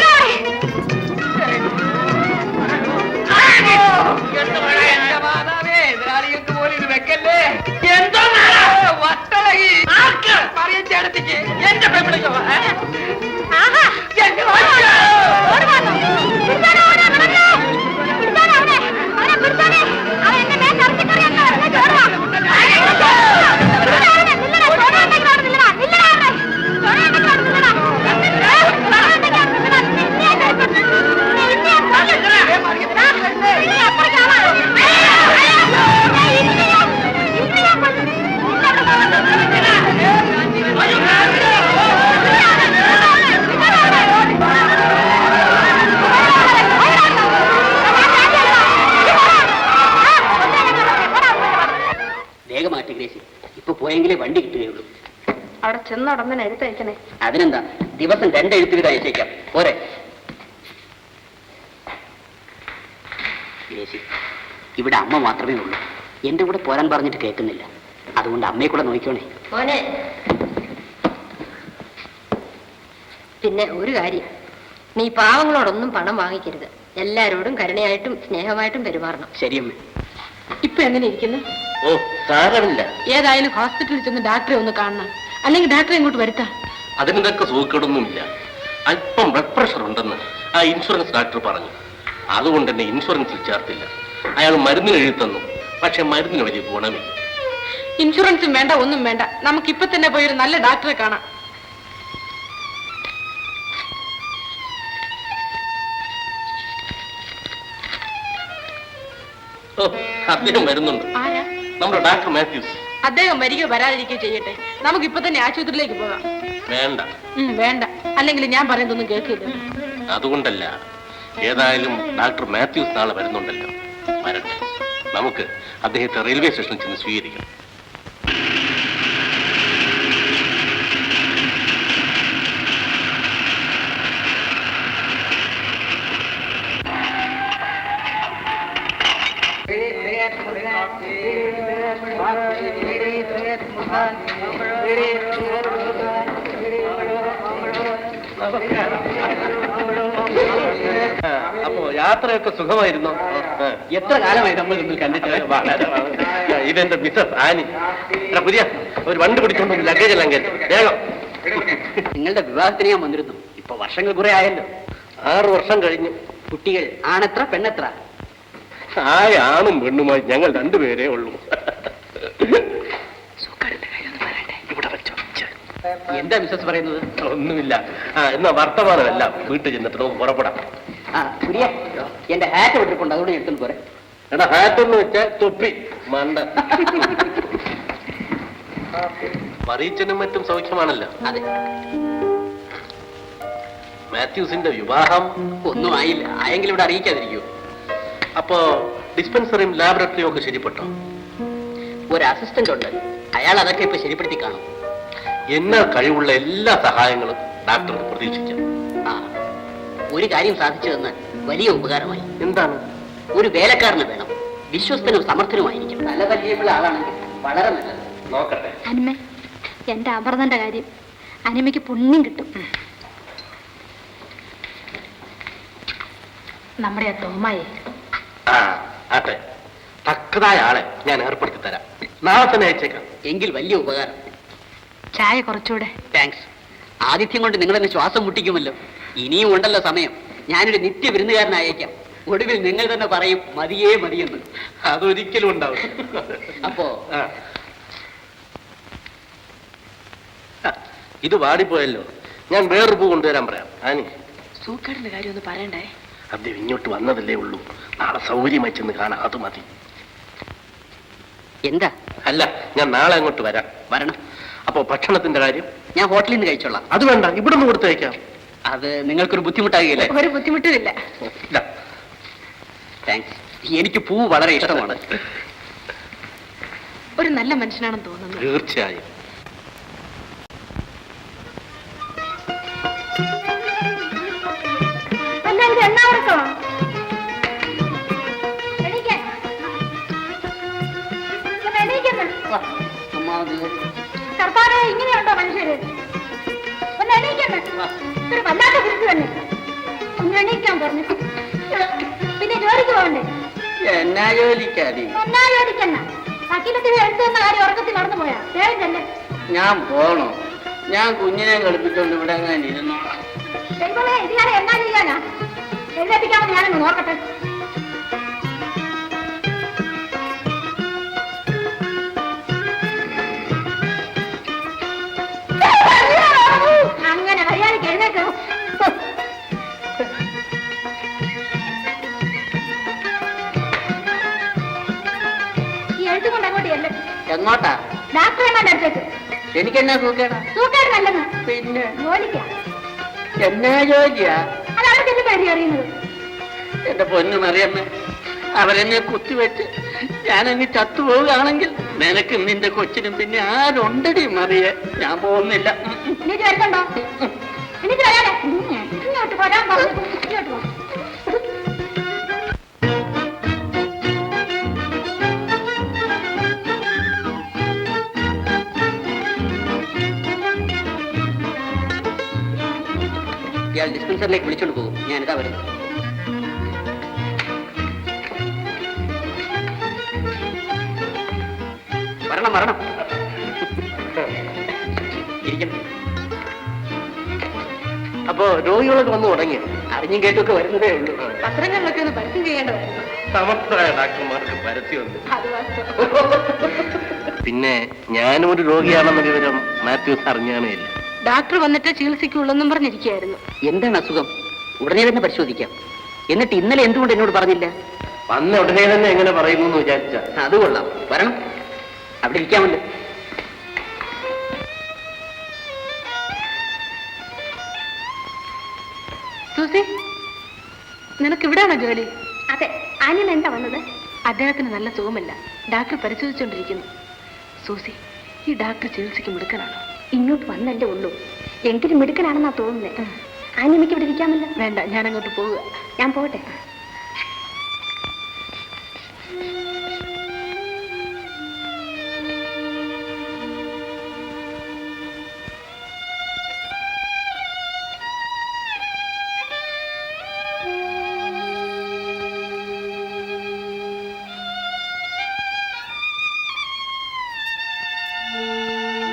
ഗ്രേസി. ഇപ്പൊ പോയെങ്കിലേ വണ്ടി കിട്ടുകയുള്ളൂ. അവിടെ ചെന്നടന്നെ എഴുത്തയക്കണേ. അതിനെന്താ, ദിവസം 2 എഴുത്ത് വീതം അയച്ചേക്കാം, പോരെ? ഗ്രേസി, ഇവിടെ അമ്മ മാത്രമേ ഉള്ളൂ. എന്റെ കൂടെ പോരാൻ പറഞ്ഞിട്ട് കേൾക്കുന്നില്ല. അതുകൊണ്ട് അമ്മയെ കൂടെ നോക്കിക്കോണേ. മോനെ, പിന്നെ ഒരു കാര്യം, നീ പാവങ്ങളോടൊന്നും പണം വാങ്ങിക്കരുത്. എല്ലാരോടും കരുണയായിട്ടും സ്നേഹമായിട്ടും പെരുമാറണം. ശരിയമ്മ. ഇപ്പൊ എങ്ങനെ ഇരിക്കുന്നു? ഓ, സാരമില്ല. ഏതായാലും ഹോസ്പിറ്റലിൽ ചെന്ന് ഡോക്ടറെ ഒന്ന് കാണണം, അല്ലെങ്കിൽ ഡോക്ടറെ ഇങ്ങോട്ട് വരുത്താം. അതിനൊക്കെ സൂക്കേടൊന്നുമില്ല. അല്പം ബ്ലഡ് പ്രഷർ ഉണ്ടെന്ന് ആ ഇൻഷുറൻസ് ഡോക്ടർ പറഞ്ഞു. അതുകൊണ്ട് തന്നെ ഇൻഷുറൻസിൽ ചേർത്തില്ല. അയാൾ മരുന്നിന് എഴുതി തന്നു. പക്ഷെ മരുന്നിന് വലിയ ഗുണമില്ല. ഇൻഷുറൻസും വേണ്ട, ഒന്നും വേണ്ട. നമുക്കിപ്പൊ തന്നെ പോയി ഒരു നല്ല ഡോക്ടറെ കാണാം. ഓ, അദ്ദേഹം വരുന്നുണ്ട്. ആരാ? നമ്മുടെ ഡോക്ടർ മാത്യൂസ്. അദ്ദേഹം വരികയോ വരാതിരിക്കുകയോ ചെയ്യട്ടെ. നമുക്കിപ്പൊ തന്നെ ആശുപത്രിയിലേക്ക് പോകാം. വേണ്ട. വേണ്ട, അല്ലെങ്കിൽ ഞാൻ പറയുന്നതൊന്നും കേൾക്കില്ല. അതുകൊണ്ടല്ല, ഏതായാലും ഡോക്ടർ മാത്യൂസ് നാളെ വരുന്നുണ്ടല്ലോ. വരട്ടെ. നമുക്ക് അദ്ദേഹത്തെ റെയിൽവേ സ്റ്റേഷനിൽ ചെന്ന് സ്വീകരിക്കാം. അപ്പോ യാത്രയൊക്കെ സുഖമായിരുന്നോ? എത്ര കാലമായി നമ്മൾ തമ്മിൽ കണ്ടിട്ട്? ഇതെന്റെ മിസ്സസ് ആനി. പുതിയ ഒരു വണ്ടി പിടിച്ചോണ്ട് ലഗേജ് എല്ലാം കയറ്റി വേഗം. നിങ്ങളുടെ വിവാഹത്തിന് ഞാൻ വന്നിരുന്നു. ഇപ്പൊ വർഷങ്ങൾ കുറെ ആയല്ലോ. 6 വർഷം കഴിഞ്ഞു. കുട്ടികൾ ആണെത്ര പെണ്ണെത്ര? ആണും പെണ്ണുമായി ഞങ്ങൾ 2 പേരേ ഉള്ളൂ. ഇവിടെ വെച്ചോ. എന്താ മിസ്സസ് പറയുന്നത്? ഒന്നുമില്ല. എന്നാ വർത്തമാനമല്ല, വീട്ടിൽ ചെന്നിട്ട് നമുക്ക് പുറപ്പെടാം. കുടിയ, എന്റെ ഹാറ്റ് വിട്ടിട്ടുണ്ട്, അതുകൊണ്ട് എടുത്തു പോരെ. എടാ, ഹാറ്റ് എന്ന് വെച്ചാൽ തൊപ്പി മണ്ട. മറിയച്ചനും മറ്റും സൗഖ്യമാണല്ലോ. അതെ. മാത്യൂസിന്റെ വിവാഹം ഒന്നും ആയില്ല. ആയെങ്കിലും ഇവിടെ അറിയിക്കാതിരിക്കൂ. അപ്പോ ഡിസ്പെൻസറിയും ലാബറട്ടറിയും ഒക്കെ ശരിപ്പെട്ടോ? ഒരു അസിസ്റ്റന്റ് ഉണ്ട്, അയാൾ അതൊക്കെ ഇപ്പൊ ശരിപ്പെടുത്തി കാണും. എന്നാൽ കഴിവുള്ള എല്ലാ സഹായങ്ങളും ഡോക്ടർക്ക് പ്രതീക്ഷിക്കാം. ഒരു കാര്യം സാധിച്ചു തന്നാൽ വലിയ ഉപകാരമായി. എന്താണ്? ഒരു വേലക്കാരന് വേണം, വിശ്വസ്തനും സമർത്ഥനുമായിരിക്കും. നല്ല പരിചയമുള്ള ആളാണെങ്കിൽ വളരെ നല്ലത്. നോക്കട്ടെ. അനിമ, എന്റെ അമൃതന്റെ കാര്യം, അനിമയ്ക്ക് പുണ്യം കിട്ടും. നമ്മുടെ ആ തോമായെ അതെ, തക്കതായ ആളെ ഞാൻ ഏർപ്പെടുത്തി തരാം. നാളെ തന്നെ അയച്ചേക്കാം. എങ്കിൽ വലിയ ഉപകാരം. ചായ കുറച്ചുകൂടെ. താങ്ക്സ്. ആതിഥ്യം കൊണ്ട് നിങ്ങൾ എന്നെ ശ്വാസം മുട്ടിക്കുമല്ലോ. ഇനിയും ഉണ്ടല്ലോ സമയം. ഞാനൊരു നിത്യ വിരുന്നുകാരനായേക്കാം. ഒടുവിൽ നിങ്ങൾ തന്നെ പറയും മതിയേ മതിയെന്ന്. അതൊരിക്കലും ഉണ്ടാവും. അപ്പോ ഇത് വാടിപ്പോയല്ലോ. ഞാൻ വേറൊരു പൂ കൊണ്ടുവരാൻ പറയാം. ആനി, സൂക്കേടിന്റെ കാര്യം ഒന്ന് പറയണ്ടേ? അദ്ദേഹം ഇങ്ങോട്ട് വന്നതല്ലേ ഉള്ളൂ. നാളെ സൗകര്യമായി ചെന്ന് കാണാം, അത് മതി. എന്താ? അല്ല, ഞാൻ നാളെ അങ്ങോട്ട് വരാം. വരണം. അപ്പോ ഭക്ഷണത്തിന്റെ കാര്യം ഞാൻ ഹോട്ടലിൽ നിന്ന് കഴിച്ചോളാം. അത് വേണ്ട, ഇവിടെ നിന്ന് കൊടുത്തയക്കാം. അത് നിങ്ങൾക്കൊരു ബുദ്ധിമുട്ടാകില്ലേ? ഒരു ബുദ്ധിമുട്ടുമില്ല. താങ്ക്സ്. എനിക്ക് പൂ വളരെ ഇഷ്ടമാണ്. ഒരു നല്ല മനുഷ്യനാണെന്ന് തോന്നുന്നു. തീർച്ചയായും. ഇങ്ങനെയുണ്ടോ മനുഷ്യര്? ഒന്ന് എണീക്കണ്ട. ഒരു വല്ലാത്ത കുറിച്ച് തന്നെ. ഒന്ന് എണീക്കാൻ പറഞ്ഞു. പിന്നെ ജോലിക്ക് പോകണ്ടേ? എന്നാ ജോലിക്കാതി? എന്നാ ജോലിക്കല്ല. വക്കീലത്തിന് എടുത്തു വന്ന കാര്യം ഉറക്കത്തിൽ മറന്നു പോയാ വേഗം തന്നെ. ഞാൻ പോണോ? ഞാൻ കുഞ്ഞിനെ കളിപ്പിച്ചോണ്ട് ഇവിടെ അങ്ങനെ ഇരുന്നോളാം. ദൈവമേ, ഇത് ഞാൻ എന്നാ ചെയ്യാനാ? എഴുന്നേപ്പിക്കാമെന്ന് ഞാനൊന്ന് നോക്കട്ടെ. അങ്ങനെ മര്യാദയ്ക്ക് എഴുന്നേക്കണം. ഈ എഴുത്തുകൊണ്ട് അങ്ങോട്ട് ചെല്ലും. എങ്ങോട്ടാ? ഡാക്ടർമാരുടെ അടുത്തേക്ക്. എനിക്കെന്നാ സൂക്കേടാ? സൂക്കേടിനല്ലെന്ന്, പിന്നെ ജോലിക്കാ. എന്നാ ജോലിയാ? അത് അവിടെ ചെല്ലുമ്പോഴേ അറിയുന്നത്. എന്റെ പൊന്നു മറിയമ്മ, അവരെന്നെ കുത്തിവെച്ച് ഞാനങ്ങ് ചത്തുപോവുകയാണെങ്കിൽ നിനക്കും നിന്റെ കൊച്ചിനും പിന്നെ ആരുണ്ടടി മറിയെ. ഞാൻ പോകുന്നില്ല. ഇനി ചേർക്കണ്ടോ? ഇനി ചേരാതെ ഇങ്ങോട്ട് വരാൻ പറഞ്ഞു. ഇങ്ങോട്ട് പോ. ഇയാൾ ഡിസ്പെൻസറിലേക്ക് വിളിച്ചോണ്ട് പോകും. ഞാനിതാ വരുന്നത്. വരണം വരണം. ഇരിക്കണം. അപ്പോ രോഗികളൊക്കെ വന്നു തുടങ്ങി. അറിഞ്ഞും കേട്ടൊക്കെ വരുന്നതേ ഉള്ളൂ. പത്രങ്ങളിലൊക്കെ ഒന്ന് പരസ്യം ചെയ്യേണ്ടതായിരുന്നു. സമർത്ഥമായ ഡാക്ടർമാർക്ക് പരസ്യമുണ്ട്. അത് വാസ്തവം. പിന്നെ ഞാനും ഒരു രോഗിയാണെന്ന വിവരം മാത്യൂസ് അറിഞ്ഞാണേയില്ല. ഡോക്ടർ വന്നിട്ട് ചികിത്സിക്കുള്ളെന്നും പറഞ്ഞിരിക്കുകയായിരുന്നു. എന്താണ് അസുഖം? ഉടനെ തന്നെ പരിശോധിക്കാം. എന്നിട്ട് ഇന്നലെ എന്തുകൊണ്ട് എന്നോട് പറഞ്ഞില്ല? വന്ന ഉടനെ തന്നെ എങ്ങനെ പറയുന്നു എന്ന് വിചാരിച്ച. അത് കൊള്ളാം. വരണം. അവിടെ ഇരിക്കാമല്ലോ. സൂസി, നിനക്ക് ഇവിടെയാണോ ജോലി? അതെ. ആന്യം എന്താ വന്നത്? അദ്ദേഹത്തിന് നല്ല സുഖമില്ല. ഡോക്ടർ പരിശോധിച്ചുകൊണ്ടിരിക്കുന്നു. സൂസി, ഈ ഡോക്ടർ ചികിത്സയ്ക്ക് മിടുക്കനാണോ? ഇങ്ങോട്ട് വന്നല്ലേ ഉള്ളൂ. എങ്കിലും മിടുക്കനാണെന്നാ തോന്നുന്നത്. ആന്യമ്മയ്ക്ക് ഇവിടെ ഇരിക്കാമല്ലോ. വേണ്ട, ഞാൻ അങ്ങോട്ട് പോവുക. ഞാൻ പോട്ടെ.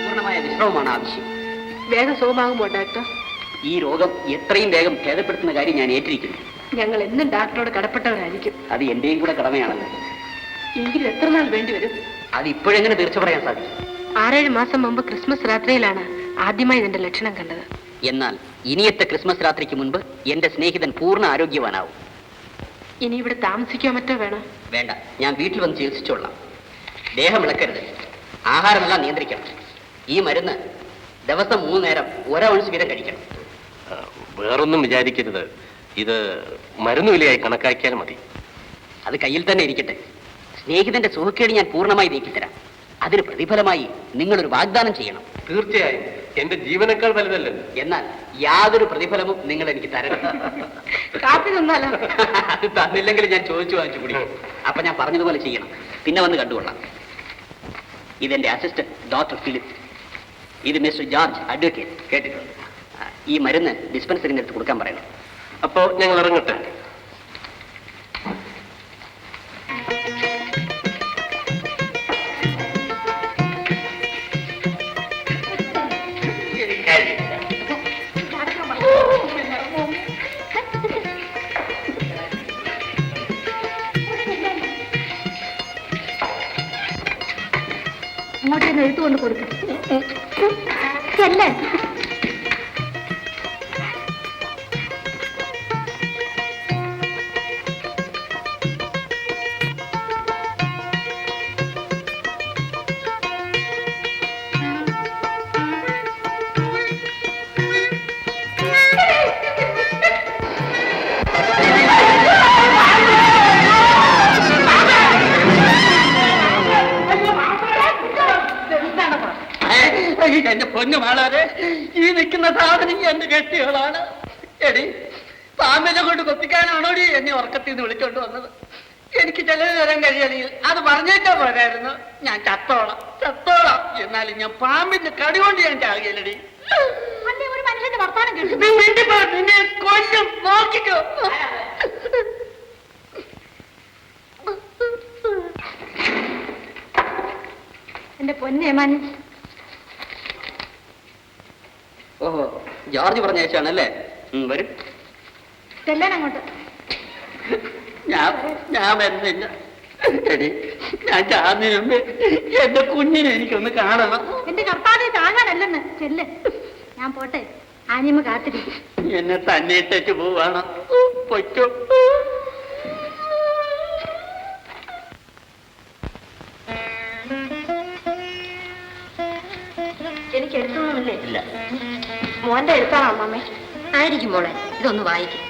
പൂർണ്ണമായ വിശ്രമമാണ് ആവശ്യം. വേഗം സുഖമാകുമോ ഡോക്ടർ? ഈ രോഗം എത്രയും വേഗം ഭേദപ്പെടുത്തുന്ന കാര്യം ഞാൻ ഏറ്റിരിക്കുന്നു. ഞങ്ങൾ എന്നും ഡോക്ടറോട് കടപ്പെട്ടവരായിരിക്കും. അത് എന്റെയും കൂടെ കടമയാണല്ലോ. എങ്കിലും എത്ര നാൾ വേണ്ടി വരും? അത് ഇപ്പോഴെങ്ങനെ തീർച്ച പറയാൻ സാധിക്കും? 6-7 മാസം മുമ്പ് ക്രിസ്മസ് രാത്രിയിലാണ് ആദ്യമായി ഇതിന്റെ ലക്ഷണം കണ്ടത്. എന്നാൽ ഇനിയത്തെ ക്രിസ്മസ് രാത്രിക്ക് മുൻപ് എന്റെ സ്നേഹിതൻ പൂർണ്ണ ആരോഗ്യവാനാവും. ഇനി ഇവിടെ താമസിക്കോ മറ്റോ വേണം? വേണ്ട, ഞാൻ വീട്ടിൽ വന്ന് ചികിത്സിച്ചോളാം. ദേഹം ഇളക്കരുത്. ആഹാരമെല്ലാം നിയന്ത്രിക്കണം. ഈ മരുന്ന് ദിവസം 3 നേരം 1 ഔൺസ് വീതം കഴിക്കണം. വേറൊന്നും വിചാരിക്കരുത്. ഇത് മരുന്ന് വിലയായി കണക്കാക്കിയാൽ മതി. അത് കയ്യിൽ തന്നെ ഇരിക്കട്ടെ. സ്നേഹിതന്റെ സുഖക്കേട് ഞാൻ പൂർണ്ണമായി നീക്കിത്തരാം. അതിന് പ്രതിഫലമായി നിങ്ങളൊരു വാഗ്ദാനം ചെയ്യണം. തീർച്ചയായും. എന്റെ ജീവനേക്കാൾ വലുതല്ലേ. എന്നാൽ യാതൊരു പ്രതിഫലവും നിങ്ങൾ എനിക്ക് തരണം. കാപ്പി തന്നാലോ? അത് തന്നില്ലെങ്കിൽ ഞാൻ ചോദിച്ചു വാങ്ങിച്ചു കുടിക്കും. അപ്പൊ ഞാൻ പറഞ്ഞതുപോലെ ചെയ്യണം. പിന്നെ വന്ന് കണ്ടുകൊള്ളാം. ഇതെന്റെ അസിസ്റ്റന്റ് ഡോക്ടർ ഫിലിപ്പ്. ഇത് മിസ്റ്റർ ജോർജ്, അഡ്വക്കേറ്റ്. കേട്ടിട്ടുണ്ട്. ഈ മരുന്ന് ഡിസ്പെൻസറിന് എടുത്ത് കൊടുക്കാൻ പറയണം. അപ്പോ ഞങ്ങൾ ഇറങ്ങട്ടെ. അങ്ങോട്ട് എഴുത്തുകൊണ്ട് കൊടുക്കും. ചെല്ലേ. എന്റെ പൊന്നു മാളാരെ, ഈ നിൽക്കുന്ന സാധനം എന്റെ കെട്ടികളാണ്. എടി, പാമ്പിനെ കൊണ്ട് കൊത്തിക്കാനാണോടി എന്നെ ഉറക്കത്തിൽ നിന്ന് വിളിച്ചോണ്ട് വന്നത്? എനിക്ക് ചെലവ് തരാൻ കഴിയണെങ്കിൽ അത് പറഞ്ഞേച്ചാ പോരായിരുന്നു. ഞാൻ ചത്തോളാം. എന്നാലും ഞാൻ പാമ്പിന്റെ കടി കൊണ്ട് ഞാൻ ചാകിയല്ലടി. ഒരു മനുഷ്യന്റെ വർത്താനം കേട്ടു. നിന്നെ കൊല്ലും, നോക്കിക്കോ. എന്റെ പൊന്നേമാൻ. ഓഹോ, ജോർജ് പറഞ്ഞ അയച്ചാണല്ലേ? വരും. ചെല്ലാൻ അങ്ങോട്ട്. ഞാൻ വരുന്നില്ല. എടി, ഞാൻ ചാകുന്നതിന് മുമ്പ് എന്റെ കുഞ്ഞിനെ എനിക്കൊന്ന് കാണണം. എന്റെ കർത്താവിനെ താങ്ങാനല്ലെന്ന്. ചെല്ല്. ഞാൻ പോട്ടെ. ആനിയമ്മ കാത്തിരിക്കും. എന്നെ തന്നെ ഇട്ടു പോവാണ്. പൊയ്ക്കോ. എനിക്ക് എഴുത്തൊന്നുമില്ലേ? ഇല്ല. മോന്റെ എഴുത്താണോ അമ്മമ്മേ? ആയിരിക്കും മോളെ. ഇതൊന്ന് വായിക്കും.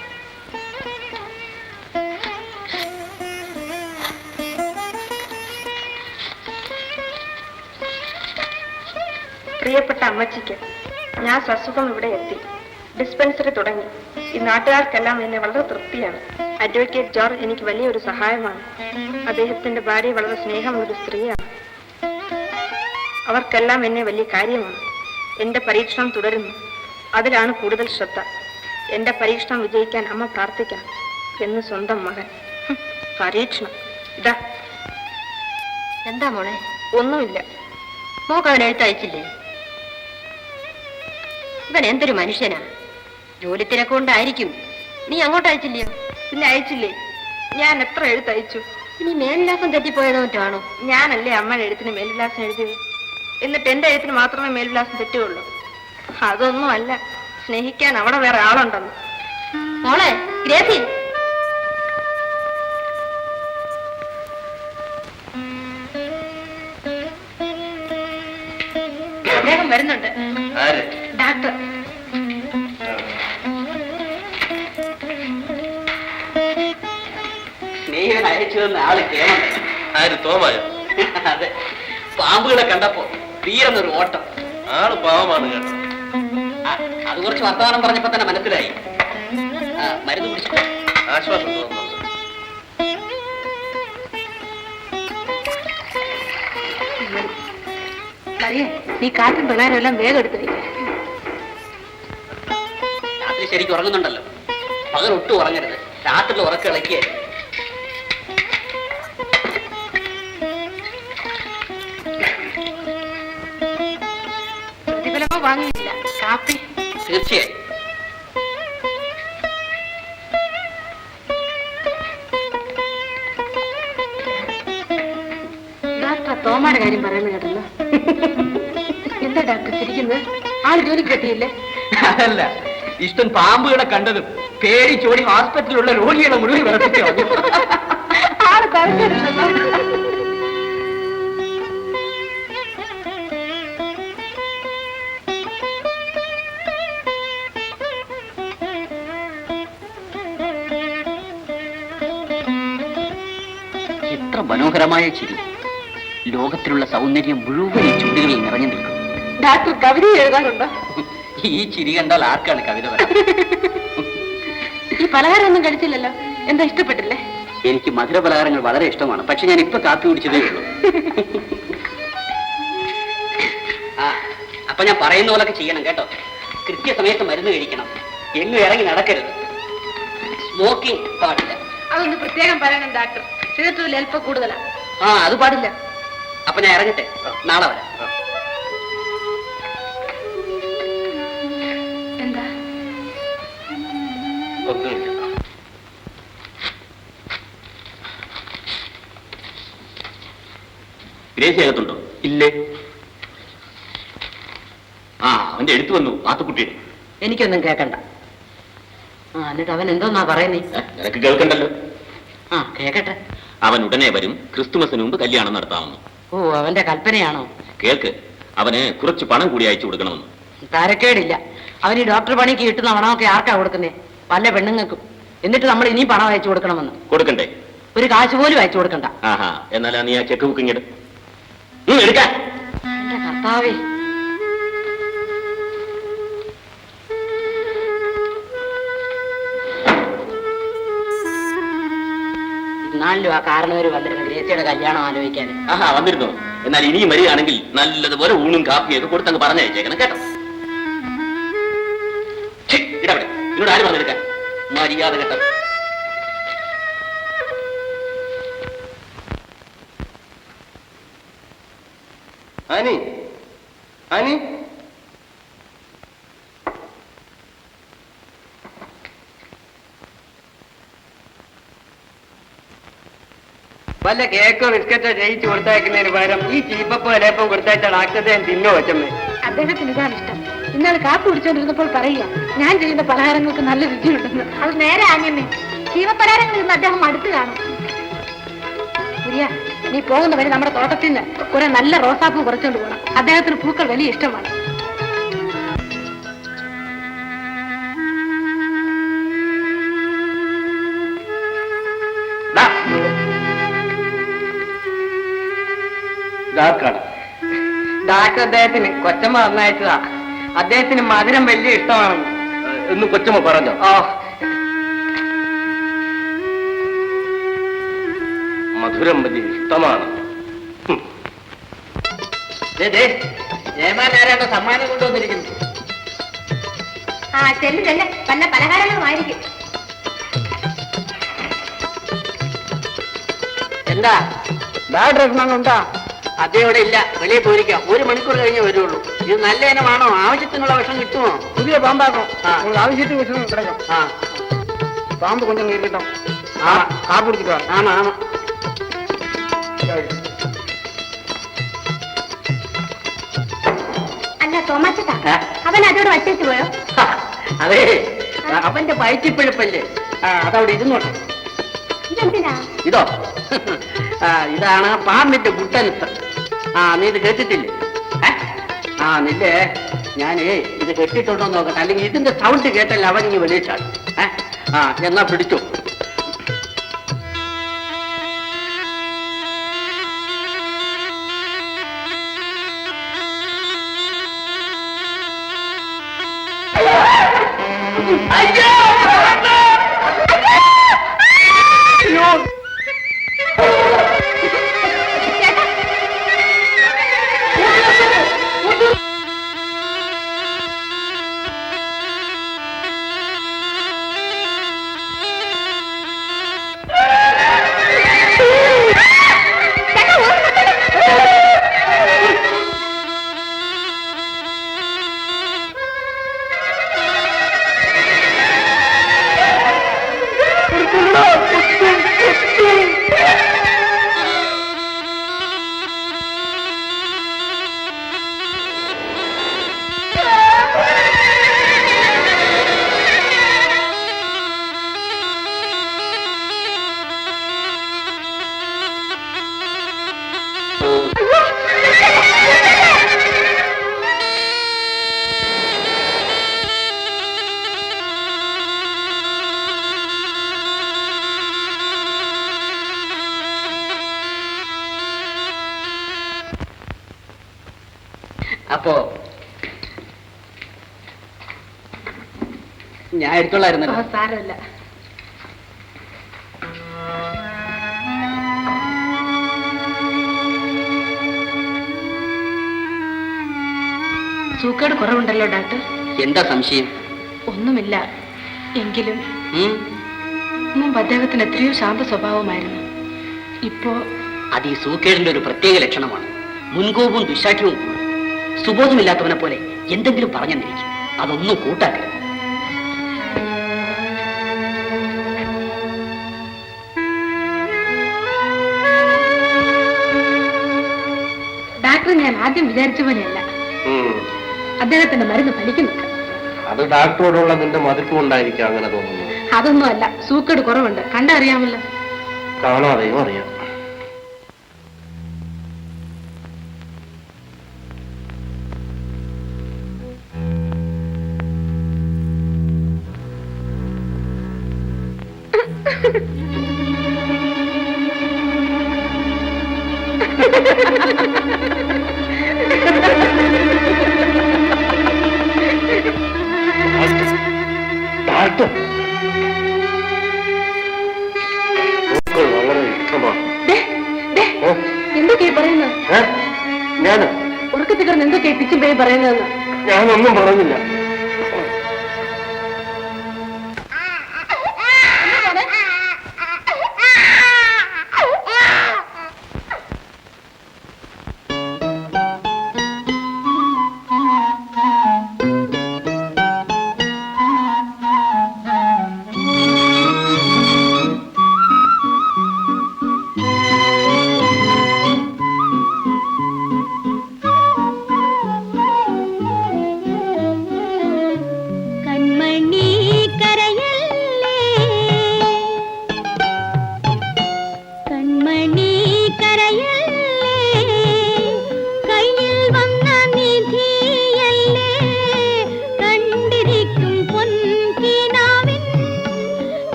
പ്രിയപ്പെട്ട അമ്മച്ചിക്ക്, ഞാൻ സസുഖം ഇവിടെ എത്തി. ഡിസ്പെൻസറി തുടങ്ങി. ഈ നാട്ടുകാർക്കെല്ലാം എന്നെ വളരെ തൃപ്തിയാണ്. അഡ്വക്കേറ്റ് ജോർജ് എനിക്ക് വലിയൊരു സഹായമാണ്. അദ്ദേഹത്തിന്റെ ഭാര്യ വളരെ സ്നേഹമുള്ളൊരു സ്ത്രീയാണ്. അവർക്കെല്ലാം എന്നെ വലിയ കാര്യമാണ്. എന്റെ പരീക്ഷണം തുടരുന്നു. അതിലാണ് കൂടുതൽ ശ്രദ്ധ. എന്റെ പരീക്ഷണം വിജയിക്കാൻ അമ്മ പ്രാർത്ഥിക്കണം എന്ന് സ്വന്തം മകൻ. പരീക്ഷണം ഇതാ. എന്താ മോളെ? ഒന്നുമില്ല. മോക്ക് അവൻ എഴുത്തയച്ചില്ലേ? ഇവൻ എന്തൊരു മനുഷ്യനാ. ജോലി തിരക്കൊണ്ടായിരിക്കും. നീ അങ്ങോട്ട് അയച്ചില്ലയോ? പിന്നെ അയച്ചില്ലേ? ഞാൻ എത്ര എഴുത്തയച്ചു. ഇനി മേൽവിലാസം തെറ്റിപ്പോയതോ മറ്റാണോ? ഞാനല്ലേ അമ്മയുടെ എഴുത്തിന് മേൽവിലാസം എഴുതിയത്. എന്നിട്ട് എന്റെ എഴുത്തിന് മാത്രമേ മേൽവിലാസം തെറ്റുകയുള്ളൂ. അതൊന്നും അല്ല, സ്നേഹിക്കാൻ അവിടെ വേറെ ആളുണ്ടെന്ന്. മോളെ ഗ്രേസി, അദ്ദേഹം വരുന്നുണ്ട്. ഡാക്ടർ. സ്നേഹിതൻ അയച്ചു തന്ന ആള് കേമൻ. ആര്? തോമായോ? അതെ, പാമ്പുകളെ കണ്ടപ്പോ തീർന്നൊരു ഓട്ടം. ആള് പാവമാണ് കേട്ടോ. അത് കുറച്ച് വർത്തമാനം പറഞ്ഞപ്പോ തന്നെ മനസ്സിലായി. മരുന്ന് കുടിച്ചു ആശ്വാസം തോന്നുന്നുണ്ട്. നീ കാറ്റും പിള്ളേരും എല്ലാം വേഗം എടുത്തു വയ്ക്കും. രാത്രി ശരിക്കും ഉറങ്ങുന്നുണ്ടല്ലോ. പകൽ ഒട്ടും ഉറങ്ങരുത്. രാത്രിയിൽ ഉറക്കം ഇളക്കിയേ. പ്രതിഫലമോ വാങ്ങിയില്ല. കാപ്പി തീർച്ചയായും. ഡോക്ടർ തോമയുടെ കാര്യം പറയുന്നത് കേട്ടല്ലോ. എന്താ ഡോക്ടർ ചിരിക്കുന്നത്? ആള് ജോലിക്ക് പറ്റിയില്ലേ? അതല്ല, ഇഷ്ടം പാമ്പുകളെ കണ്ടതും പേടിച്ചോടി ഹോസ്പിറ്റലിലുള്ള രോഗികളെ മുഴുവൻ വിറപ്പിച്ചു. ആള് തരച്ചിരുന്നല്ലോ. എത്ര മനോഹരമായ ചിരി. ലോകത്തിലുള്ള സൗന്ദര്യം മുഴുവൻ ഈ ചുണ്ടുകളിൽ നിറഞ്ഞു നിൽക്കും. ഡോക്ടർ കവിത എഴുതാറുണ്ടോ? ഈ ചിരി കണ്ടാൽ ആർക്കാണ് കവിത വരാൻ? ഈ പലഹാരം ഒന്നും കഴിച്ചില്ലല്ലോ. എന്താ ഇഷ്ടപ്പെട്ടില്ലേ? എനിക്ക് മധുര പലഹാരങ്ങൾ വളരെ ഇഷ്ടമാണ്. പക്ഷെ ഞാൻ ഇപ്പൊ കാപ്പി കുടിച്ചതേ ഉള്ളൂ. അപ്പൊ ഞാൻ പറയുന്ന പോലൊക്കെ ചെയ്യണം കേട്ടോ. കൃത്യസമയത്ത് മരുന്ന് കഴിക്കണം. എങ്ങും ഇറങ്ങി നടക്കരുത്. സ്മോക്കിംഗ് പാടില്ല. അതൊന്ന് പ്രത്യേകം പറയണം ഡോക്ടർ. ക്ഷീണത്തിൽ അല്പം കൂടുതലാ. അത് പാടില്ല. അപ്പൊ ഞാൻ ഇറങ്ങട്ടെ. നാളെ വരാം. എന്താ? ഒന്നുമില്ല. ഗ്രേസി അകത്തുണ്ടോ? ഇല്ലേ. അവന്റെ എഴുത്ത് വന്നു. ആത്തുക്കുട്ടിയുടെ. എനിക്കൊന്നും കേക്കണ്ട. എന്നിട്ട് അവൻ എന്തോന്നാ പറയുന്നേ? നിനക്ക് കേൾക്കണ്ടല്ലോ. കേക്കട്ടെ. അവൻ ഉടനെ വരും. ക്രിസ്തുമസിന് മുമ്പ് കല്യാണം നടത്താമെന്ന്. ഓ, അവന്റെ കൽപ്പനയാണോ? കേൾക്ക്, അവന് കുറച്ച് പണം കൂടി അയച്ചു കൊടുക്കണമെന്ന്. തരക്കേടില്ല. അവൻ ഈ ഡോക്ടർ പണിക്ക് കിട്ടുന്ന പണമൊക്കെ ആർക്കാ കൊടുക്കുന്നേ? പല പെണ്ണുങ്ങൾക്കും. എന്നിട്ട് നമ്മൾ ഇനിയും പണം അയച്ചു കൊടുക്കണമെന്ന്. കൊടുക്കണ്ടേ? ഒരു കാശ് പോലും അയച്ചു കൊടുക്കണ്ട. എന്നാലാ നീ ആ ചെക്ക് ബുക്ക് എടുക്കാൻ. എന്റെ കർത്താവേ, ഇന്നാളിലും ആ കാരണവര് വന്നിരുന്നു ഗ്രേസിയുടെ കല്യാണം ആലോചിക്കാൻ. വന്നിരുന്നു. എന്നാൽ ഇനിയും വരികയാണെങ്കിൽ നല്ലതുപോലെ ഊണും കാപ്പിയൊക്കെ കൊടുത്തങ്ങ് പറഞ്ഞയച്ചേക്കണം കേട്ടോ. ഇടപെടെ എന്നോട് ആര് പറഞ്ഞെടുക്കാൻ? മര്യാദ കേട്ടോ. ആനി, ആനി, വല്ല കേക്കോ ബിസ്ക്കറ്റോ ജയിച്ചു കൊടുത്തയക്കുന്നതിന് പകരം ഈ ചീപ്പപ്പോ ലേപ്പം കൊടുത്തയച്ചാൽ ആക്ഷത്തെ തിന്നോ വെച്ചമ്മേ? അദ്ദേഹത്തിന് ഇതാണ് ഇഷ്ടം. ഇന്നാൾ കാപ്പി കുടിച്ചോണ്ടിരുന്നപ്പോൾ പറയുക, ഞാൻ ചെയ്യുന്ന പലഹാരങ്ങൾക്ക് നല്ല രുചിയുണ്ടെന്ന്. അത് നേരെ ആഞ്ഞമ്മേ. ജീവപലഹാരങ്ങളിൽ നിന്ന് അദ്ദേഹം അടുത്ത് കാണും. പുരിയ, നീ പോകുന്ന വഴി നമ്മുടെ തോട്ടത്തിൽ നിന്ന് കുറെ നല്ല റോസാപ്പൂ കുറച്ചുകൊണ്ട് പോകണം. അദ്ദേഹത്തിന് പൂക്കൾ വലിയ ഇഷ്ടമാണ്. ഇതാർക്കാണ്? ഡാക്ടർ അദ്ദേഹത്തിന് കൊച്ചമ്മ തന്നയച്ചതാ. അദ്ദേഹത്തിന് മധുരം വലിയ ഇഷ്ടമാണെന്ന്. എന്ന് കൊച്ചമ്മ പറഞ്ഞോ? ഓ, മധുരം വലിയ ഇഷ്ടമാണ്. ജയമാനാരാണ് സമ്മാനം കൊണ്ടുവന്നിരിക്കുന്നു. ആ ചെല്ലു ചെല്ല്, പല പലഹാരങ്ങളുമായിരിക്കും. എന്താ ഡാക്ടർ ഉണ്ടാ? അതേവിടെ ഇല്ല, വെളിയിൽ പോയിരിക്കാം. 1 മണിക്കൂർ കഴിഞ്ഞേ വരുള്ളൂ. ഇത് നല്ല ഇനമാണോ? ആവശ്യത്തിനുള്ള വിഷം കിട്ടുമോ? പുതിയ പാമ്പാക്കും. ആവശ്യത്തിന് വിഷം കിടക്കും. ആ, പാമ്പ് കൊഞ്ചം കയറിട്ടോ. ആ, കാർ പിടിച്ചിട്ടോ. ആണോ ആണോ. അല്ല തോമാച്ചേട്ടാ, അവൻ അതോട് വച്ചേച്ച് പോയോ? അതെ, അവന്റെ പയറ്റിപ്പിഴപ്പല്ലേ. അതവിടെ ഇരുന്നോട്ടെ. ഇതെന്തിനാ? ഇതോ? ഇതാണ് പാമ്പിന്റെ ഗുട്ടൻസ്. നീ ഇത് കേട്ടിട്ടില്ലേ? നില്ലേ, ഞാനേ ഇത് കെട്ടിട്ടുണ്ടോ നോക്കട്ടെ. അല്ലെങ്കിൽ ഇതിന്റെ സൗണ്ട് കേട്ടല്ലേ അവൻ ഇനി വെളിയിച്ചാണ്. എന്നാ പിടിച്ചു. അപ്പോ ഞാൻ എടുത്തോളായിരുന്നല്ലോ. സാരമില്ല. സൂക്കേട് കുറവുണ്ടല്ലോ ഡോക്ടർ? എന്താ സംശയം? ഒന്നുമില്ല. എങ്കിലും മുമ്പ് അദ്ദേഹത്തിന് എത്രയോ ശാന്ത സ്വഭാവമായിരുന്നു. ഇപ്പോ അത് ഈ സൂക്കേടിന്റെ ഒരു പ്രത്യേക ലക്ഷണമാണ്. മുൻകോപവും ദുശാഠ്യവും കൂടും. സുബോധമില്ലാത്തവനെ പോലെ എന്തെങ്കിലും പറഞ്ഞെന്നിരിക്കും. അതൊന്നും കൂട്ടാക്കരുത്. ഡോക്ടർ ഞാൻ ആദ്യം വിചാരിച്ച പോലെയല്ല. അദ്ദേഹത്തിന്റെ മരുന്ന് ഫലിക്കുന്നുണ്ട്. അത് ഡാക്ടറോടുള്ള നിന്റെ മതിപ്പ് കൊണ്ടായിരിക്കും അങ്ങനെ തോന്നുന്നു. അതൊന്നുമല്ല, സൂക്കേട് കുറവുണ്ട്. കണ്ടറിയാമല്ലോ. കാണാതെയും അറിയാം. വളരെ ഇഷ്ടമാണ്. എന്തൊക്കെയാ പറയുന്നത്? ഞാന് ഉറക്കത്തിൽ കിടന്ന് എന്തൊക്കെയാ പിച്ചും പേയും പറയുന്നതെന്ന്? ഞാനൊന്നും പറഞ്ഞില്ല.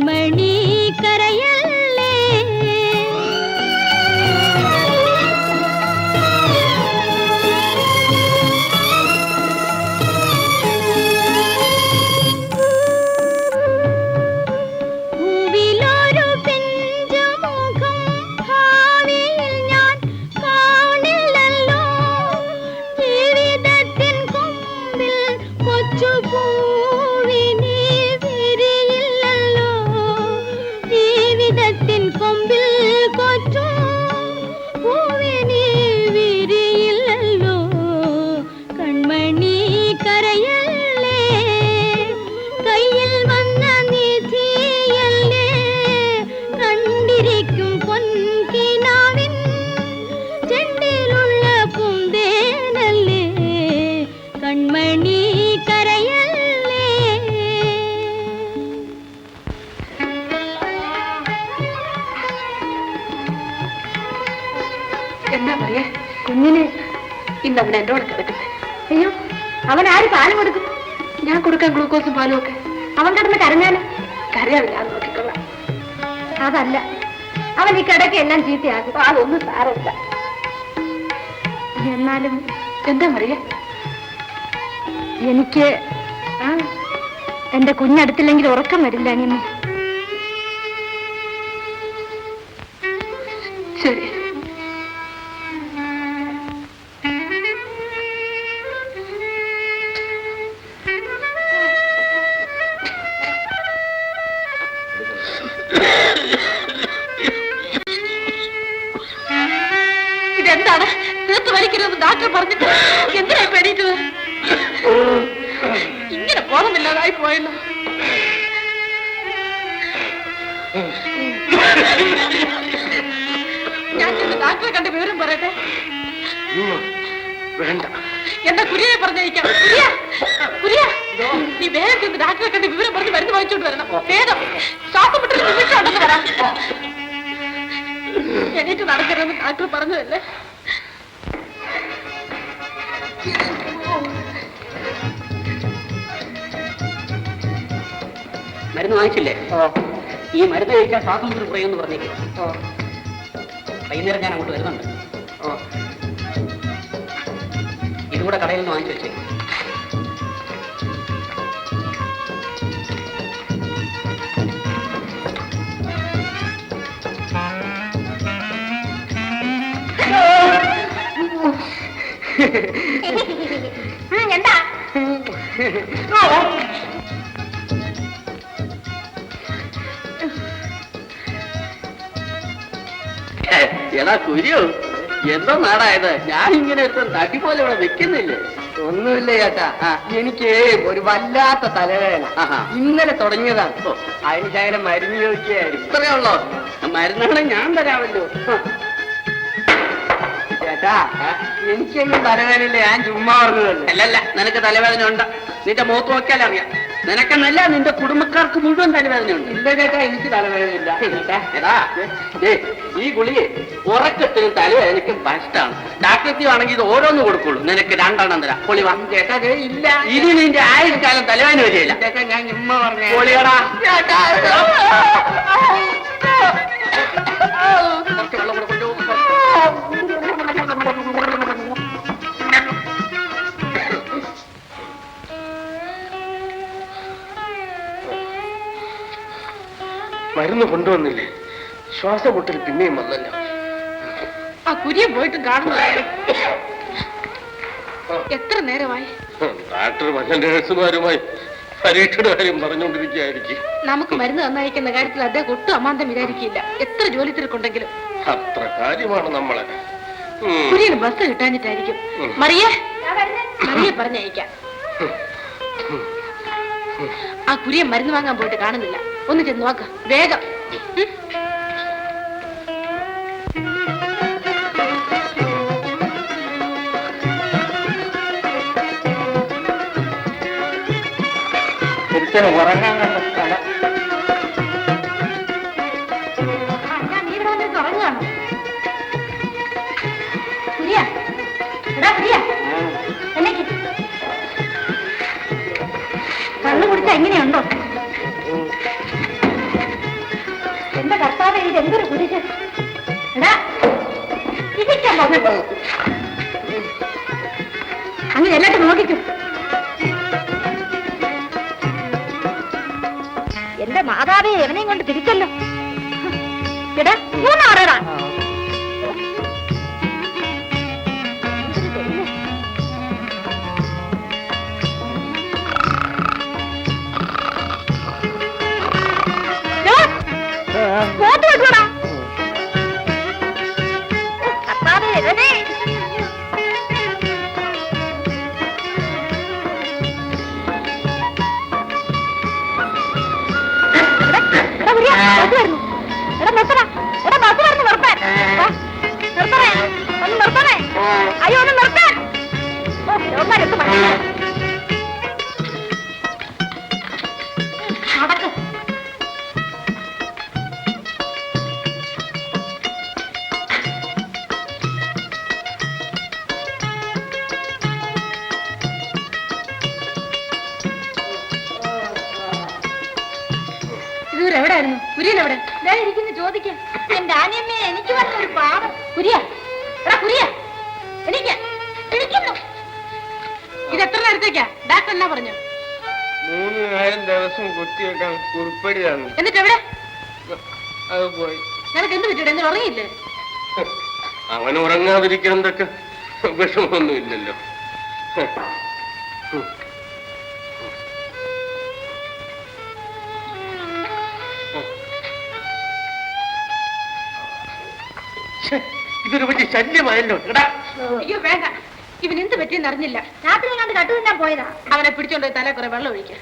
കൺമണി കരയല്ലേ ഭൂവിലൊരു പിഞ്ചുമുഖം ഭാവിയിൽ ഞാൻ കാണില്ലല്ലോ ജീവിതത്തിൻ കൊമ്പിൽ കൊച്ചു പൂവിനി വിരിയില്ലല്ലോ ജീവിതത്തിൻ കൊമ്പിൽ കൊച്ചു പൂവിനി വിരിയില്ലല്ലോ കൺമണി കരയല്ലേ കയ്യിൽ വന്ന നിധിയല്ലേ കണ്ടിരിക്കും പൊൻകിനാവിൻ ചെണ്ടിലുള്ള പൂന്തേനല്ലേ കൺമണി കരയല്ലേ എന്താ പറയാ കുഞ്ഞിന് ഇന്ന് അവൻ എന്നോട് കിടക്കുന്നത്. അയ്യോ, അവൻ ആര് പാല് കൊടുക്കും? ഞാൻ കൊടുക്കാൻ ഗ്ലൂക്കോസും പാലും ഒക്കെ. അവൻ കിടന്ന് കരഞ്ഞാലും കരയാവില്ല, നോക്കിക്കൊള്ളാം. അതല്ല, അവൻ ഈ കിടക്ക് എല്ലാം ചീത്തയാക്കും. അതൊന്നും സാരമില്ല. എന്നാലും എന്താ പറയാ, എനിക്ക് എന്റെ കുഞ്ഞടുത്തില്ലെങ്കിൽ ഉറക്കം വരില്ല. അങ്ങനെ ശരി. ഇതെന്താണ് തീർത്ത് വലിക്കരുതെന്ന് ഡോക്ടർ പറഞ്ഞിട്ട് എന്തിനാ പേടിയിട്ടത്? ഇങ്ങനെ ബോധമില്ലാതായി പോയല്ലോ. ഞാൻ ഡോക്ടറെ കണ്ട് വിവരം പറയട്ടെ. വേണ്ട, എന്താ കുരിയെ പറഞ്ഞയക്കാം. നീ വേഗം ചെന്ന് ഡോക്ടറെ കണ്ട് വിവരം പറഞ്ഞ് മരുന്ന് വാങ്ങിച്ചോണ്ട് വരണം. വേഗം. ശ്വാസം വിട്ടൊരു നിമിഷം ഉണ്ടെന്ന് വരാം. എണീറ്റ് നടക്കരുതെന്ന് ഡോക്ടർ പറഞ്ഞതല്ലേ. മരുന്ന് വാങ്ങിച്ചില്ലേ? ഈ മരുന്ന് കഴിക്കാൻ ശ്വാസം മുട്ടൽ കുറയുമെന്ന് പറഞ്ഞേക്കും. വൈകുന്നേരം ഞാൻ അങ്ങോട്ട് വരുന്നുണ്ട്. ഇതുകൂടെ കടയിൽ നിന്ന് വാങ്ങിച്ചു വെച്ചേ. എന്താ എടാ കുരിയോ, എന്തോ നാടായത്? ഞാൻ ഇങ്ങനെ തട്ടി പോലെ ഇവിടെ നിൽക്കുന്നില്ലേ? ഒന്നുമില്ല ചേട്ടാ, എനിക്ക് ഒരു വല്ലാത്ത തലവേദന ഇന്നലെ തുടങ്ങിയതാണ്. അതിന് ശകലം മരുന്ന് ചോദിക്കുകയായിരുന്നു. ഇത്രയേ ഉള്ളോ? മരുന്നാണ് ഞാൻ തരാമല്ലോ. ചേട്ടാ, എനിക്കെങ്കിലും തലവേദനയില്ല, ഞാൻ ചുമ്മാ പറഞ്ഞതല്ലേ. അല്ലല്ല, നിനക്ക് തലവേദന ഉണ്ട്. നിന്റെ മുഖത്ത് നോക്കിയാൽ അറിയാം. നിനക്കെന്നല്ല, നിന്റെ കുടുംബക്കാർക്ക് മുഴുവൻ തലവേദനയുണ്ട്. ഇല്ല ചേട്ടാ, എനിക്ക് തലവേദനയില്ല. എടാ, ഈ ഗുളിയെ ഉറക്കത്തിനും തലവേദനയ്ക്കും ബെസ്റ്റാണ്. ഡാക്ടർ ആണെങ്കിൽ ഇത് ഓരോന്ന് കൊടുക്കുള്ളൂ. നിനക്ക് 2 എണ്ണം തരാം. പൊളി വാ. ചേട്ടാ ഇല്ല, ഇനി നിന്റെ ആയുഷ്കാലം തലവേദന വരികയില്ല. ചേട്ടാ, ഞാൻ ചുമ്മാ പറഞ്ഞു. പൊളിയടാ. മരുന്ന് കൊണ്ടുവന്നില്ലേ? ശ്വാസം മുട്ടൽ പിന്നെയും വന്നല്ലോ. ആ കുര്യൻ പോയിട്ടും കാണുന്നില്ല. എത്ര നേരമായി? ഡോക്ടർ മറ്റേ നഴ്സുമാരുമായി പരീക്ഷയുടെ കാര്യം പറഞ്ഞുകൊണ്ടിരിക്കുകയായിരിക്കും. നമുക്ക് മരുന്ന് തന്നയക്കുന്ന കാര്യത്തിൽ അദ്ദേഹം ഒട്ടും അമാന്തം വിചാരിക്കില്ല, എത്ര ജോലി തിരക്കുണ്ടെങ്കിലും. അത്ര കാര്യമാണ് നമ്മളെ. കുര്യന് ബസ് കിട്ടാഞ്ഞിട്ടായിരിക്കും. മറിയെ പറഞ്ഞയക്കാം. ആ കുര്യൻ മരുന്ന് വാങ്ങാൻ പോയിട്ട് കാണുന്നില്ല. ഒന്ന് ചെന്ന് നോക്ക വേഗം. ഉറങ്ങാൻ കണ്ട സ്ഥലം. ഉറങ്ങാണോ? കണ്ണു കുടിച്ച എങ്ങനെയുണ്ടോ? എന്തൊരു കുടിച്ച് എടാ ഇരിക്കാൻ നോക്കൂ. അങ്ങനെ എല്ലാട്ടും നോക്കിക്കും. എന്റെ മാതാവേ, എവനെയും കൊണ്ട് തിരിച്ചല്ലോ. എടാ മൂന്നാറടാ. അയ്യോ ഒന്ന് നിർത്താൻ. നടക്ക്. ഇതുവരെ എവിടെയായിരുന്നു? കുര്യൻ എവിടെ? ഇരിക്കുന്നു ചോദിക്കാം. എന്റെ ആനിയമ്മയെ എനിക്ക് വന്നൊരു പാവം. കുര്യ, എടാ കുര്യ, എനിക്കുന്നു. ഇത് എത്ര നേരത്തേക്കാ? ഡാക്ടർ എന്നാ പറഞ്ഞു? 3000 ദിവസം കുത്തിവെക്കാൻ കുറിപ്പടി തന്നു. എന്നിട്ട് എവിടെ? അത് പോയി. നിനക്ക് എന്ത് പറ്റിയിട്ട്? എന്തിനും ഉറങ്ങിയില്ലേ? അവൻ ഉറങ്ങാതിരിക്കുന്നതൊക്കെ വിഷമമൊന്നുമില്ലല്ലോ. ഇതൊരു വലിയ ശല്യമായല്ലോ. അയ്യോ വേണ്ട, ഇവൻ എന്ത് പറ്റിയെന്ന് അറിഞ്ഞില്ല. രാത്രി കണ്ട് കട്ടു തിന്നാൻ പോയതാ. അവനെ പിടിച്ചോണ്ട് തല കുറെ വെള്ളം ഒഴിക്കാം.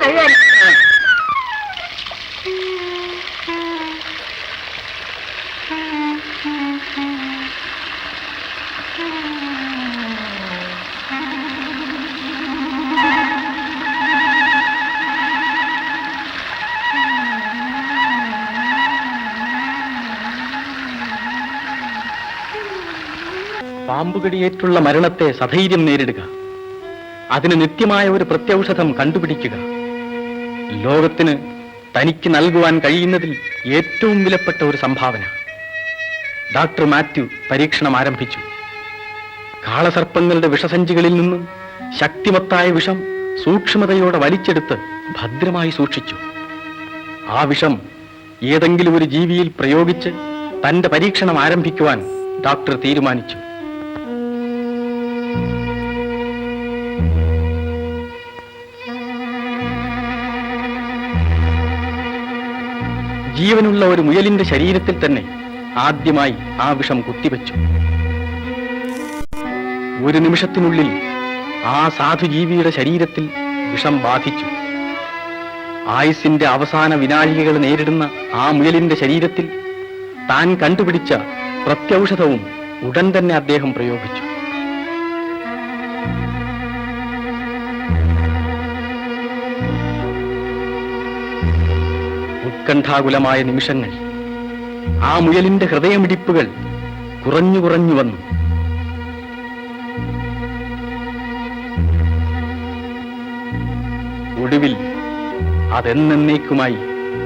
കഴിയാൻ പാമ്പുകടിയേറ്റുള്ള മരണത്തെ സധൈര്യം നേരിടുക, അതിന് നിത്യമായ ഒരു പ്രത്യൗഷധം കണ്ടുപിടിക്കുക, ലോകത്തിന് തനിക്ക് നൽകുവാൻ കഴിയുന്നതിൽ ഏറ്റവും വിലപ്പെട്ട ഒരു സംഭാവന. ഡോക്ടർ മാത്യു പരീക്ഷണം ആരംഭിച്ചു. കാളസർപ്പങ്ങളുടെ വിഷസഞ്ചികളിൽ നിന്നും ശക്തിമത്തായ വിഷം സൂക്ഷ്മതയോടെ വലിച്ചെടുത്ത് ഭദ്രമായി സൂക്ഷിച്ചു. ആ വിഷം ഏതെങ്കിലും ഒരു ജീവിയിൽ പ്രയോഗിച്ച് തന്റെ പരീക്ഷണം ആരംഭിക്കുവാൻ ഡോക്ടർ തീരുമാനിച്ചു. ജീവനുള്ള ഒരു മുയലിന്റെ ശരീരത്തിൽ തന്നെ ആദ്യമായി ആ വിഷം കുത്തിവെച്ചു. ഒരു നിമിഷത്തിനുള്ളിൽ ആ സാധുജീവിയുടെ ശരീരത്തിൽ വിഷം ബാധിച്ചു. ആയുസിന്റെ അവസാന വിനാഴികകൾ നേരിടുന്ന ആ മുയലിന്റെ ശരീരത്തിൽ താൻ കണ്ടുപിടിച്ച പ്രത്യൗഷധവും ഉടൻ തന്നെ അദ്ദേഹം പ്രയോഗിച്ചു. ഉത്കണ്ഠാകുലമായ നിമിഷങ്ങൾ. ആ മുയലിന്റെ ഹൃദയമിടിപ്പുകൾ കുറഞ്ഞു കുറഞ്ഞു വന്നു. ഒടുവിൽ അതെന്നേക്കുമായി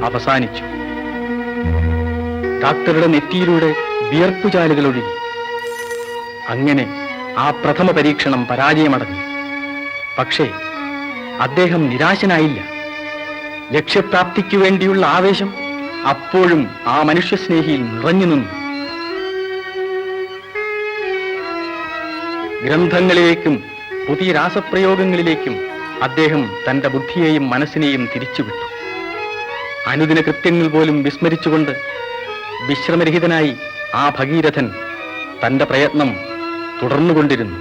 അവസാനിച്ചു. ഡോക്ടറുടെ നെറ്റിയിലൂടെ വിയർപ്പുചാലുകൾ ഒഴുകി. അങ്ങനെ ആ പ്രഥമ പരീക്ഷണം പരാജയമടഞ്ഞു. പക്ഷേ അദ്ദേഹം നിരാശനായില്ല. ലക്ഷ്യപ്രാപ്തിക്കു വേണ്ടിയുള്ള ആവേശം അപ്പോഴും ആ മനുഷ്യസ്നേഹിയിൽ നിറഞ്ഞു നിന്നു. ഗ്രന്ഥങ്ങളിലേക്കും പുതിയ രാസപ്രയോഗങ്ങളിലേക്കും അദ്ദേഹം തന്റെ ബുദ്ധിയെയും മനസ്സിനെയും തിരിച്ചുവിട്ടു. അനുദിന കൃത്യങ്ങൾ പോലും വിസ്മരിച്ചുകൊണ്ട് വിശ്രമരഹിതനായി ആ ഭഗീരഥൻ തന്റെ പ്രയത്നം തുടർന്നുകൊണ്ടിരുന്നു.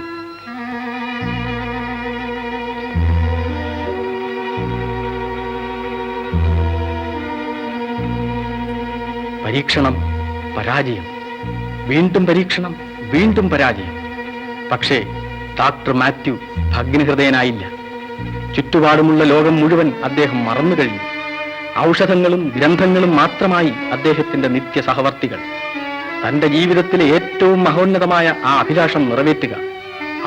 പരീക്ഷണം, പരാജയം, വീണ്ടും പരീക്ഷണം, വീണ്ടും പരാജയം. പക്ഷേ ഡോക്ടർ മാത്യു ഭഗ്നഹൃദയനായില്ല. ചുറ്റുപാടുമുള്ള ലോകം മുഴുവൻ അദ്ദേഹം മറന്നു കഴിഞ്ഞു. ഔഷധങ്ങളും ഗ്രന്ഥങ്ങളും മാത്രമായി അദ്ദേഹത്തിന്റെ നിത്യ സഹവർത്തികൾ. തന്റെ ജീവിതത്തിലെ ഏറ്റവും മഹോന്നതമായ ആ അഭിലാഷം നിറവേറ്റുക,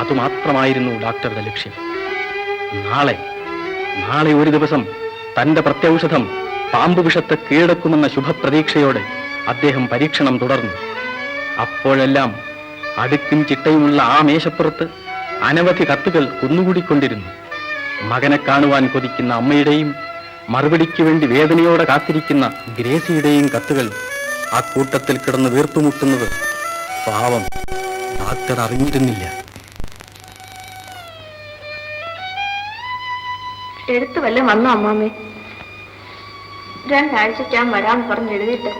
അതുമാത്രമായിരുന്നു ഡോക്ടറുടെ ലക്ഷ്യം. നാളെ ഒരു ദിവസം തന്റെ പ്രത്യൗഷധം പാമ്പ് വിഷത്തെ കീഴടക്കുമെന്ന ശുഭപ്രതീക്ഷയോടെ അദ്ദേഹം പരീക്ഷണം തുടർന്നു. അപ്പോഴെല്ലാം അടുക്കും ചിട്ടയുമുള്ള ആ മേശപ്പുറത്ത് അനവധി കത്തുകൾ കുന്നുകൂടിക്കൊണ്ടിരുന്നു. മകനെ കാണുവാൻ കൊതിക്കുന്ന അമ്മയുടെയും മറുപടിക്ക് വേണ്ടി വേദനയോടെ കാത്തിരിക്കുന്ന ഗ്രേസിയുടെയും കത്തുകൾ ആ കൂട്ടത്തിൽ കിടന്ന് വീർപ്പുമുട്ടുന്നത് പാവം ഡോക്ടർ അറിഞ്ഞിരുന്നില്ല. എഴുത്ത് വല്ലതും വന്നോ അമ്മാമ്മേ? 2 ആഴ്ചയ്ക്കാൻ വരാന്ന് പറഞ്ഞ് എഴുതിയിട്ട്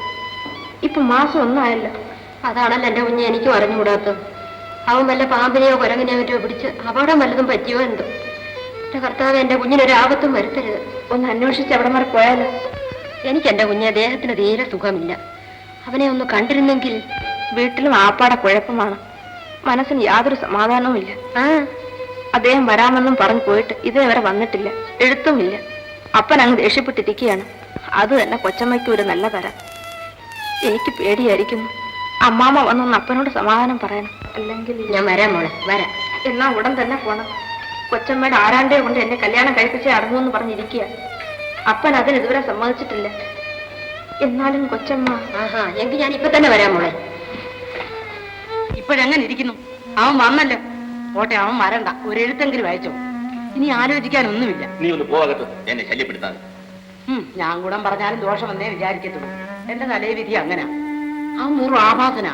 ഇപ്പൊ മാസം 1 ആയല്ലോ. അതാണല്ലോ എന്റെ കുഞ്ഞ് എനിക്കും അറിഞ്ഞുകൂടാത്തത്. അവൻ വല്ല പാമ്പിനെയോ കുരങ്ങിനെയോ മറ്റോ പിടിച്ച് അപകടം വല്ലതും പറ്റിയോ എന്തോ. എന്റെ കർത്താവ് എന്റെ കുഞ്ഞിനൊരാപത്തും വരുത്തരുത്. ഒന്ന് അന്വേഷിച്ച് അവിടെ വരെ പോയാലോ? എനിക്ക് എന്റെ കുഞ്ഞ് ദേഹത്തിന് തീരെ സുഖമില്ല. അവനെ ഒന്ന് കണ്ടിരുന്നെങ്കിൽ. വീട്ടിലും ആപ്പാടെ കുഴപ്പമാണ്. മനസ്സിന് യാതൊരു സമാധാനവും ഇല്ല. അദ്ദേഹം വരാമെന്നും പറഞ്ഞു പോയിട്ട് ഇതേവരെ വന്നിട്ടില്ല, എഴുത്തുമില്ല. അപ്പൻ അങ്ങ് ദേഷ്യപ്പെട്ടിരിക്കുകയാണ്. അത് തന്നെ കൊച്ചമ്മയ്ക്ക് ഒരു നല്ല തരം. എനിക്ക് പേടിയായിരിക്കുന്നു. അമ്മാമ്മ വന്നൊന്ന് അപ്പനോട് സമാധാനം പറയണം. അല്ലെങ്കിൽ ഞാൻ വരാം മോളെ, വരാം. എന്നാ ഉടൻ തന്നെ പോണം. കൊച്ചമ്മയുടെ ആരാണ്ടേ കൊണ്ട് എന്നെ കല്യാണം കഴിപ്പിച്ചേ അടങ്ങുമെന്ന് പറഞ്ഞിരിക്കുക. അപ്പൻ അതിന് ഇതുവരെ സമ്മതിച്ചിട്ടില്ല. എന്നാലും കൊച്ചമ്മ. എങ്കിൽ ഞാൻ ഇപ്പൊ തന്നെ വരാം മോളെ. ഇപ്പോഴെങ്ങനെ ഇരിക്കുന്നു? അവൻ വന്നല്ലോ, പോട്ടെ, അവൻ വരണ്ട. ഒരു എഴുത്തെങ്കിലും അയച്ചോ. ഇനി ആലോചിക്കാനൊന്നുമില്ല. നീ ഒന്ന് പോകത്ത്, എന്നെ ശല്യപ്പെടുത്താതെ. ഞാൻ കൂടെ പറഞ്ഞാലും ദോഷമെന്നേ വിചാരിക്കത്തുള്ളൂ. എന്റെ തലേ വിധി അങ്ങനെ. ആ മുറു ആഭാസന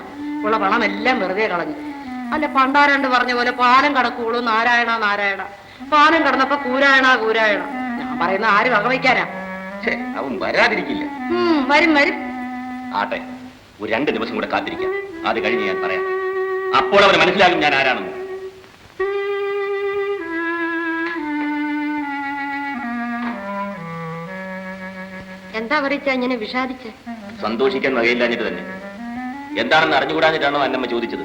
ഉള്ള പണമെല്ലാം വെറുതെ കളഞ്ഞു. അല്ല, പണ്ടാരണ്ട് പറഞ്ഞ പോലെ പാലം കടക്കുള്ളൂ നാരായണ നാരായണ. പാലം കടന്നപ്പോ കൂരായണ കൂരായണ. ഞാൻ പറയുന്ന ആര് വകവയ്ക്കാനാ? അവൻ വരാതിരിക്കില്ല. വരും വരും. ആട്ടെ, ഒരു 2 ദിവസം കൂടെ കാത്തിരിക്കാം. അത് കഴിഞ്ഞ് ഞാൻ പറയാം. അപ്പോൾ അവന് മനസ്സിലാകും ഞാൻ ആരാണെന്ന്. എന്താ പറയിച്ച ഇങ്ങനെ വിഷാദിച്ച്? സന്തോഷിക്കാൻ വകയില്ലാഞ്ഞിട്ട് തന്നെ. എന്താണെന്ന് അറിഞ്ഞുകൂടാഞ്ഞിട്ടാണോ അന്നമ്മ ചോദിച്ചത്?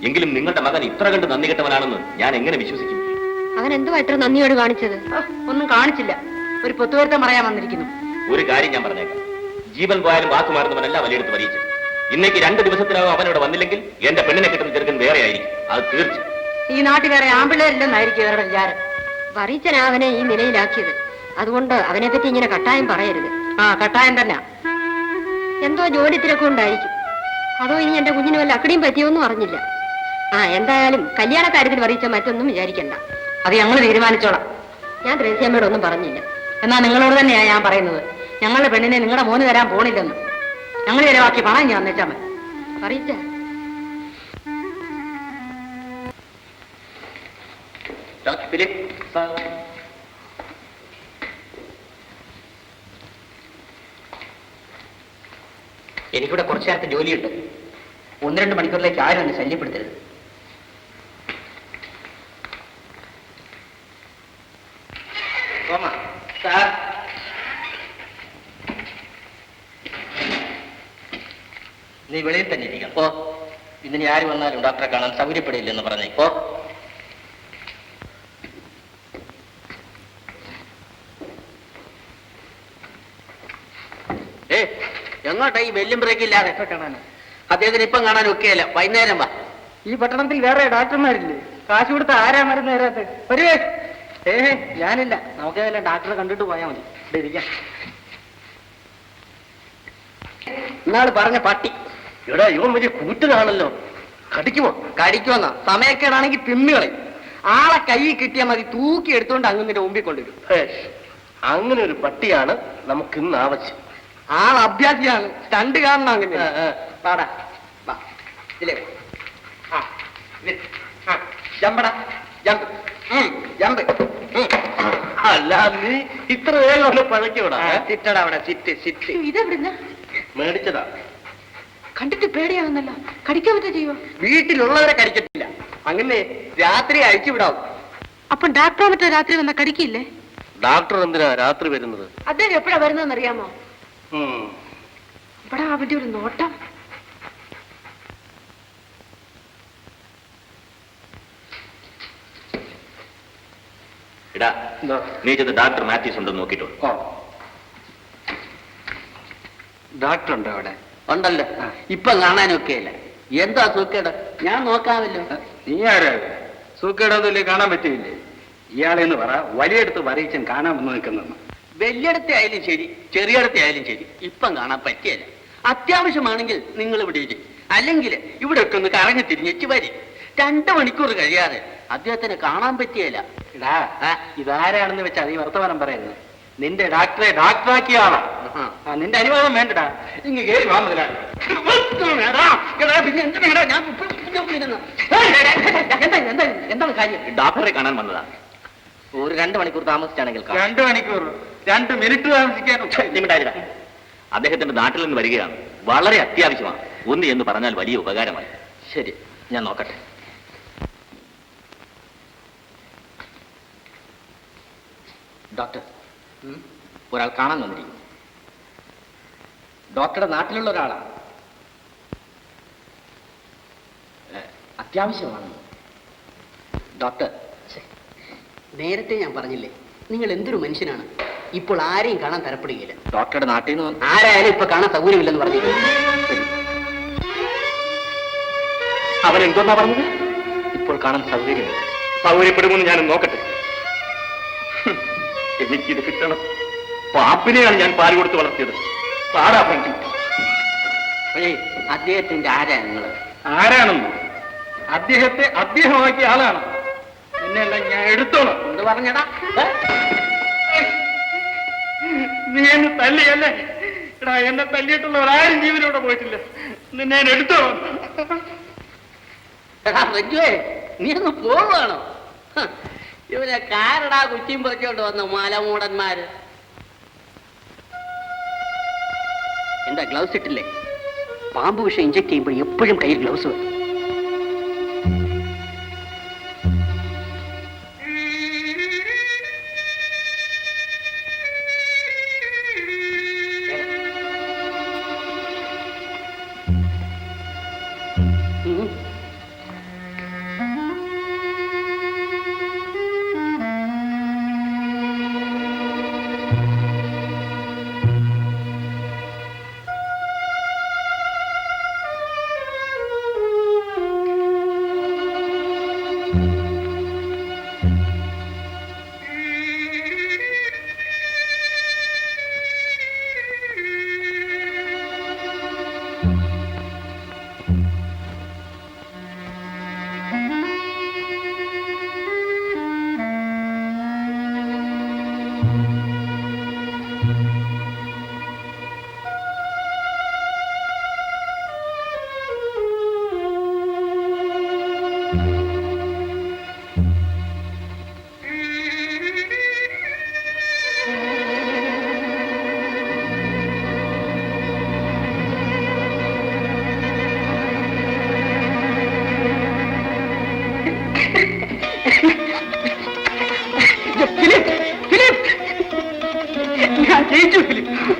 എങ്കിലും നിങ്ങളുടെ മകൻ ഇത്ര കണ്ട് നന്ദി കെട്ടവനാണെന്ന് ഞാൻ എങ്ങനെ വിശ്വസിക്കും? അവൻ എന്തുവാ ഇത്ര നന്ദിയോട് കാണിച്ചത്? ഒന്നും കാണിച്ചില്ല. ഒരു പൊത്തുവരുത്തം പറയാൻ വന്നിരിക്കുന്നു. ഒരു കാര്യം ഞാൻ പറഞ്ഞേക്കാം. ജീവൻ പോയാലും വാക്ക് മാറുന്നവനല്ല വലിയെടുത്ത് പരീക്ഷ. ഇന്നേക്ക് 2 ദിവസത്തിനകം അവനോട് വന്നില്ലെങ്കിൽ എന്റെ പെണ്ണിനെ കിട്ടുന്ന ചെറുക്കൻ വേറെ ആയിരിക്കും. അത് തീർച്ച. ഈ നാട്ടിൽ വേറെ ആമ്പിള്ളേരില്ലെന്നായിരിക്കും ഇവരുടെ വിചാരം. പറയിച്ചനാ അവനെ ഈ നിലയിലാക്കിയത്. അതുകൊണ്ട് അവനെ പറ്റി ഇങ്ങനെ കട്ടായം പറയരുത്. കട്ടായം തന്നെ. എന്തോ ജോലി തിരക്കും ഉണ്ടായിരിക്കും. അതോ ഇനി എന്റെ കുഞ്ഞിന് വല്ല അക്കടിയും പറ്റിയോന്നും അറിഞ്ഞില്ല. എന്തായാലും കല്യാണ കാര്യത്തിൽ പറയിച്ച മറ്റൊന്നും വിചാരിക്കണ്ട. അത് ഞങ്ങൾ തീരുമാനിച്ചോളാം. ഞാൻ ത്രേസ്യമ്മയോട് ഒന്നും പറഞ്ഞില്ല. എന്നാ നിങ്ങളോട് തന്നെയാ ഞാൻ പറയുന്നത്. ഞങ്ങളുടെ പെണ്ണിനെ നിങ്ങളുടെ മോന് തരാൻ പോണില്ലെന്ന്. ഞങ്ങൾ ചിലവാക്കി പണം ഞാൻ വന്നേച്ചാ മതി. പറയിച്ച എനിക്കിവിടെ കുറച്ചു നേരത്തെ ജോലിയുണ്ട്. 1-2 മണിക്കൂറിലേക്ക് ആരും എന്നെ ശല്യപ്പെടുത്തരുത്. നീ വെളിയിൽ തന്നെ ഇരിക്കണം. ഇന്നിനി ആര് വന്നാലും ഡോക്ടറെ കാണാൻ സൗകര്യപ്പെടില്ലെന്ന് പറഞ്ഞേക്കോ. എങ്ങോട്ടാ ഈ ബെല്ലും ബ്രേക്ക് ഇല്ലാതെ കാണാൻ? അദ്ദേഹത്തിന് ഇപ്പം കാണാൻ ഒക്കെയല്ല, വൈകുന്നേരം വാ. ഈ പട്ടണത്തിൽ വേറെ ഡോക്ടർമാരില്ലേ? കാശ് കൊടുത്ത ആരാ മരുന്ന് തരാത്ത? വരുവേ. ഞാനില്ല, നമുക്കേതല്ല ഡോക്ടറെ കണ്ടിട്ട് പോയാൽ മതി. ഇവിടെ ഇരിക്കാം. ഇന്നാള് പറഞ്ഞ പട്ടി. എടാ, ഇവൻ വലിയ കൂറ്റനാണല്ലോ. കടിക്കുമോ? കടിക്കുമെന്നാ? സമയക്കേടാണെങ്കിൽ തിന്നുകളെ. ആളെ കൈ കിട്ടിയാൽ മതി, തൂക്കി എടുത്തുകൊണ്ട് അങ്ങ് മുമ്പിൽ കൊണ്ടുവരും. അങ്ങനെ ഒരു പട്ടിയാണ് നമുക്ക് ഇന്ന് ആവശ്യം. ആൾ അഭ്യാസിയാണ്, സ്റ്റണ്ട് കാണണം. അങ്ങനെ പാടാ ഇതിലേ ജമ്പടാ ജമ്പ് ജമ്പ്. അല്ല, നീ ഇത്ര വേഗം പഴക്കോടാ? ചിറ്റടാ അവിടെ, ചിറ്റ് ചിറ്റ്. ഇതെവിടുന്ന മേടിച്ചതാ. കണ്ടിട്ട് പേടിയാവുന്നല്ലോ. കടിക്കാൻ പറ്റാ ചെയ്യുവോ? വീട്ടിലുള്ളവരെ കടിക്കത്തില്ല. അങ്ങനെ രാത്രി അഴിച്ചു വിടാവും. അപ്പൊ ഡോക്ടറെ മറ്റോ രാത്രി വന്ന കടിക്കില്ലേ? ഡോക്ടർ എന്തിനാ രാത്രി വരുന്നത്? അദ്ദേഹം എപ്പോഴാ വരുന്നതെന്ന് അറിയാമോ? ഇവിടെ അവന്റെ ഒരു നോട്ടം. ഇടാ, നീ ചെന്ന് ഡോക്ടർ മാത്യൂസ് ഉണ്ടെന്ന് നോക്കിയിട്ടുണ്ടോ? ഡോക്ടർ ഉണ്ടോ അവിടെ? ഉണ്ടല്ലോ, ഇപ്പൊ കാണാനൊക്കെ ഇല്ല. എന്താ സൂക്കേട്? ഞാൻ നോക്കാമല്ലോ. നീ ആരാ? സൂക്കേടൊന്നുമില്ലേ, കാണാൻ പറ്റില്ലേ? ഇയാളെന്ന് പറ, വലിയടുത്ത് വരയിച്ചൻ കാണാൻ വന്ന് നിൽക്കുന്നു. വലിയടത്തെ ആയാലും ശരി, ചെറിയടത്തെ ആയാലും ശരി, ഇപ്പം കാണാൻ പറ്റിയല്ല. അത്യാവശ്യമാണെങ്കിൽ നിങ്ങൾ ഇവിടെ ഇരി, അല്ലെങ്കിൽ ഇവിടെ ഒക്കെ ഒന്ന് കറങ്ങി തിരിഞ്ഞിട്ട് വരും. 2 മണിക്കൂർ കഴിയാതെ അദ്ദേഹത്തിന് കാണാൻ പറ്റിയല്ല. എടാ, ഇതാരാണെന്ന് വെച്ചാ നീ വർത്തമാനം പറയുന്നത്? നിന്റെ ഡോക്ടറെ ഡോക്ടറാക്കിയ ആളാ. നിന്റെ അനുവാദം വേണ്ടടാ. ഇങ്ങ് കേറി വാ മുതലാളി. എന്താണ് കാര്യം? ഡോക്ടറെ കാണാൻ വന്നതാ. ഒരു 2 മണിക്കൂർ താമസിച്ചാണെങ്കിൽ 2 മണിക്കൂർ, 2 മിനിറ്റ് താമസിക്കാനോ? അദ്ദേഹത്തിന്റെ നാട്ടിൽ നിന്ന് വരികയാണ്. വളരെ അത്യാവശ്യമാണ്. ഒന്ന് എന്ന് പറഞ്ഞാൽ വലിയ ഉപകാരമായി. ശരി, ഞാൻ നോക്കട്ടെ. ഡോക്ടർ, ഒരാൾ കാണാൻ വന്നിരിക്കുന്നു. ഡോക്ടറുടെ നാട്ടിലുള്ള ഒരാളാണ്. അത്യാവശ്യമാണ്. ഡോക്ടർ, നേരത്തെ ഞാൻ പറഞ്ഞില്ലേ, നിങ്ങൾ എന്തൊരു മനുഷ്യനാണ്. ഇപ്പോൾ ആരെയും കാണാൻ തരപ്പെടുകയില്ല. ഡോക്ടറുടെ നാട്ടിൽ നിന്ന് ആരായാലും ഇപ്പൊ കാണാൻ സൗകര്യമില്ലെന്ന് പറഞ്ഞില്ല. അവൻ എന്തോന്നാ പറഞ്ഞത്? ഇപ്പോൾ കാണാൻ സൗകര്യമില്ല. സൗകര്യപ്പെടുമെന്ന് ഞാനും നോക്കട്ടെ. എനിക്കിത് കിട്ടണം. പാപ്പിനെയാണ് ഞാൻ പാല് കൊടുത്ത് വളർത്തിയത്. പാടാ ഫ്രണ്ട്. അദ്ദേഹത്തിന്റെ ആരാ നിങ്ങൾ? ആരാണെന്ന്? അദ്ദേഹത്തെ അദ്ദേഹമാക്കിയ ആളാണ്. എന്നെല്ലാം ഞാൻ എടുത്തോളാം. എന്ത് പറഞ്ഞടാ? നീ എന്നെ തല്ലിയല്ലേ? എടാ, എന്നെ തല്ലിയിട്ടുള്ളവരാരും ജീവനോടെ പോയിട്ടില്ല. നിന്നെ ഞാൻ എടുത്തോളാം. റജുവേ, നീ ഒന്ന് പോവുകയാണോ? ഇവരെ കാരടാ കുറ്റിയും പറിച്ചോണ്ട് വന്ന മലമൂടന്മാര്. എന്താ ഗ്ലൗസ് ഇട്ടില്ലേ? പാമ്പ് വിഷം ഇഞ്ചക്ട് ചെയ്യുമ്പോൾ എപ്പോഴും കയ്യിൽ ഗ്ലൗസ് വേണം.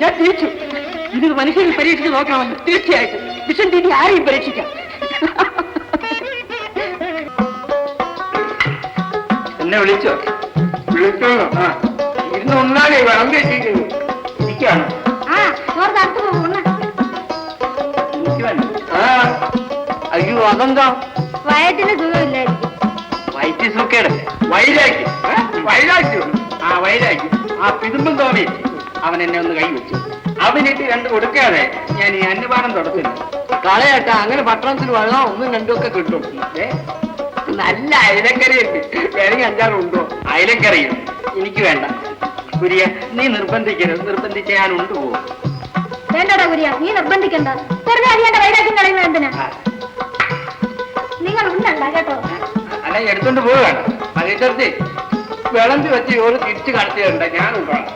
ഞാൻ ജയിച്ചു. ഇത് മനുഷ്യരിൽ പരീക്ഷിച്ച് നോക്കാമല്ലോ. തീർച്ചയായിട്ടും വിഷം തീറ്റി ആരെയും പരീക്ഷിക്കാം. എന്നെ വിളിച്ചോ? വിളിച്ചോളൂ. ഇരുന്ന് ഒന്നാലേ വളം കഴിച്ചിരിക്കുന്നു. ഇരിക്കാണ്. അയ്യോ, അതെന്താ? വയറ്റിന് സുഖമില്ലായിരിക്കും. വയറ്റി സുഖേടല്ലേ? വൈരാഗ്യം. വൈരാഗ്യം. വൈരാഗ്യം. പിതുമ്പം തോന്നി അവൻ എന്നെ ഒന്ന് കൈ വെച്ചു. അവനിട്ട് 2 കൊടുക്കാതെ ഞാൻ ഈ അന്നപാനം തുടച്ചില്ല. കളയട്ട, അങ്ങനെ പട്ടണത്തിൽ വെള്ളം 1ഉം 2ഉം ഒക്കെ കിട്ടും. നല്ല അയലക്കറിയുണ്ട്. വേണമെങ്കിൽ 5-6 ഉണ്ടോ? അയലക്കറിയോ? എനിക്ക് വേണ്ട. കുരിയ, നീ നിർബന്ധിക്കരുത്. നിർബന്ധിച്ച ഞാൻ ഉണ്ടുപോകും. വേണ്ടടാ കുരിയ, നീ നിർബന്ധിക്കണ്ട. വെറുതെ അറിയാണ്ട വൈരാഗ്യം കളയുന്നത് എന്തിനാ? നിങ്ങൾ ഉണ്ടല്ല കേട്ടോ. അല്ല, എടുത്തോണ്ട് പോവുകയാണ്. അതേറ്റടുത്ത് വിളമ്പി വെച്ച് ഓരോ തിരിച്ചു കാണിച്ചിട്ടുണ്ട്. ഞാൻ ഉണ്ടോളാം.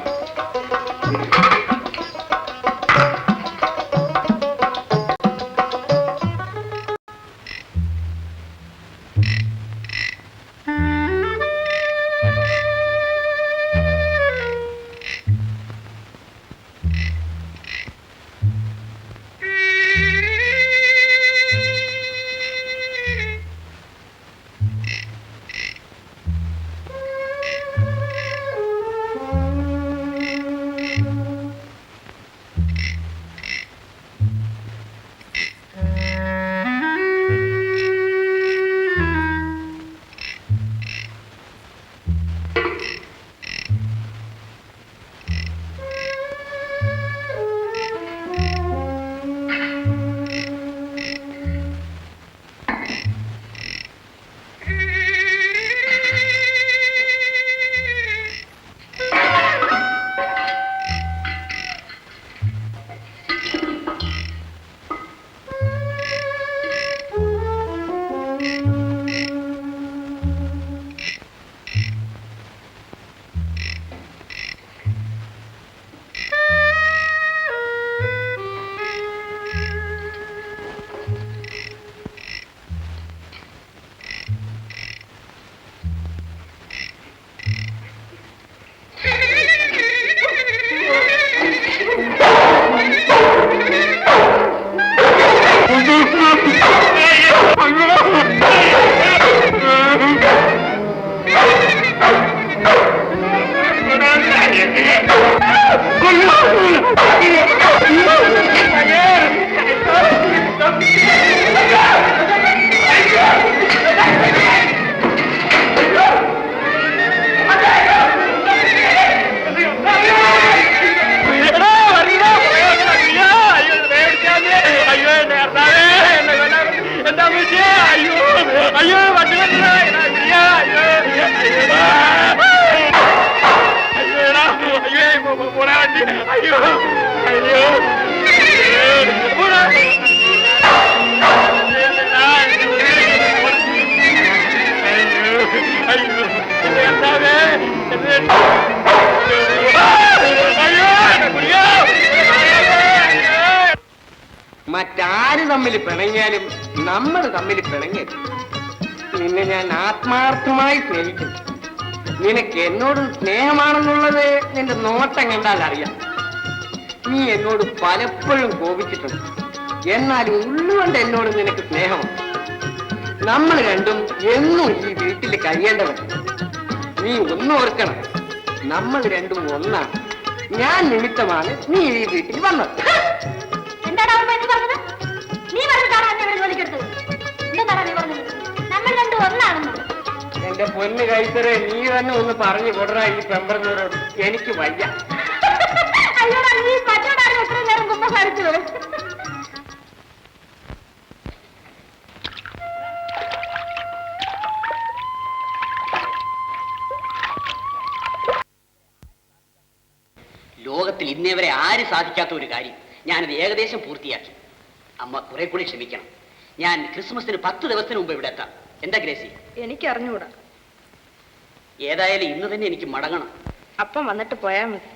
മറ്റാര് തമ്മിൽ പിണങ്ങിയാലും നമ്മൾ തമ്മിൽ പിണങ്ങരുത്. നിന്നെ ഞാൻ ആത്മാർത്ഥമായി സ്നേഹിക്കുന്നു. നിനക്ക് എന്നോട് സ്നേഹമാണെന്നുള്ളത് നിന്റെ നോട്ടം കണ്ടാൽ അറിയാം. നീ എന്നോട് പലപ്പോഴും കോപിച്ചിട്ടുണ്ട്, എന്നാലും ഉള്ളുകൊണ്ട് എന്നോട് നിനക്ക് സ്നേഹമാണ്. നമ്മൾ രണ്ടും എന്നും ഈ വീട്ടിൽ കഴിയേണ്ടവർ. നീ ഒന്നും ഓർക്കണം, നമ്മൾ രണ്ടും ഒന്നാണ്. ഞാൻ നിമിത്തമാണ് നീ ഈ വീട്ടിൽ വന്നത്. എന്താടാ പറഞ്ഞത്? നീ പറഞ്ഞിട്ടാണോ എന്നെ ഇവിടെ ജോലിക്കെടുത്തത്? എന്താ നീ പറഞ്ഞത്? നമ്മൾ രണ്ടും ഒന്നാണെന്ന്. എന്റെ പൊന്ന് കൈത്തരെ, നീ തന്നെ ഒന്ന് പറഞ്ഞു കൊടുറാ ഈ പെമ്പറന്നൂരോട്. എനിക്ക് വയ്യ. അയ്യോടാ, നീ പറ്റോടാണ് എത്ര നേരം കുമ്പസാരിച്ചത്? ലോകത്തിൽ ഇന്നേ വരെ ആര് സാധിക്കാത്ത ഒരു കാര്യം ഞാനത് ഏകദേശം പൂർത്തിയാക്കി. അമ്മ കുറെ കൂടി ക്ഷമിക്കണം. ഞാൻ ക്രിസ്മസിന് 10 ദിവസത്തിന് മുമ്പ് ഇവിടെ എത്താം. എന്താ ഗ്രേസി? എനിക്കറിഞ്ഞുകൂടാ. ഏതായാലും ഇന്ന് തന്നെ എനിക്ക് മടങ്ങണം. അപ്പം വന്നിട്ട് പോയാൽ മതി.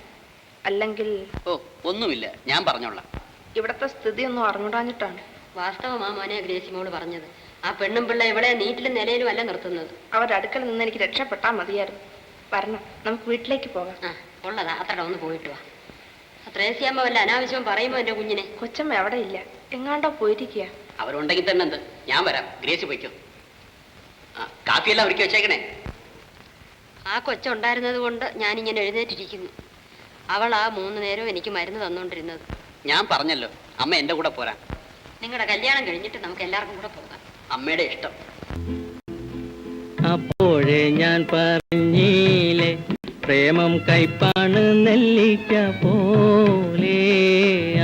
അല്ലെങ്കിൽ ഓ, ഒന്നുമില്ല, ഞാൻ പറഞ്ഞോളാം. ഇവിടത്തെ സ്ഥിതി ഒന്നും അറിഞ്ഞുടാഞ്ഞിട്ടാണ്. വാസ്തവമാ മോനെ ഗ്രേസിമോള് പറഞ്ഞത്. ആ പെണ്ണും പിള്ള ഇവിടെ നീട്ടിലും നിലയിലും അല്ല നിർത്തുന്നത്. അവരുടെ അടുക്കൽ നിന്ന് എനിക്ക് രക്ഷപ്പെട്ടാൽ മതിയായിരുന്നു. വരണം, നമുക്ക് വീട്ടിലേക്ക് പോകാം. ഉള്ളതാ, അത്ര ഒന്ന് പോയിട്ട് വാ. ത്രേസ്യാമ്മ വല്ല അനാവശ്യവും പറയുമ്പോ എന്റെ കുഞ്ഞിനെ. കൊച്ചമ്മ അവിടെ ഇല്ല, എങ്ങാണ്ടോ പോയിരിക്കുക. അവരുണ്ടെങ്കിൽ തന്നെ എന്ത്, ഞാൻ വരാം. ഗ്രേസി പോയിക്കോ. കാപ്പിയെല്ലാം ഒരുക്കി വെച്ചേക്കണേ. ആ കൊച്ചുണ്ടായിരുന്നത് കൊണ്ട് ഞാനിങ്ങനെ എഴുന്നേറ്റിരിക്കുന്നു. അവൾ ആ 3 നേരവും എനിക്ക് മരുന്ന് തന്നുകൊണ്ടിരുന്നത്. ഞാൻ പറഞ്ഞല്ലോ, അമ്മ എന്റെ കൂടെ പോരാ. നിങ്ങളുടെ കല്യാണം കഴിഞ്ഞിട്ട് നമുക്ക് എല്ലാവർക്കും കൂടെ പോകാം. അമ്മയുടെ ഇഷ്ടം. അപ്പോഴേ ഞാൻ പറഞ്ഞീലേ പ്രേമം കൈപ്പാണ് നെല്ലിക്ക പോലെ.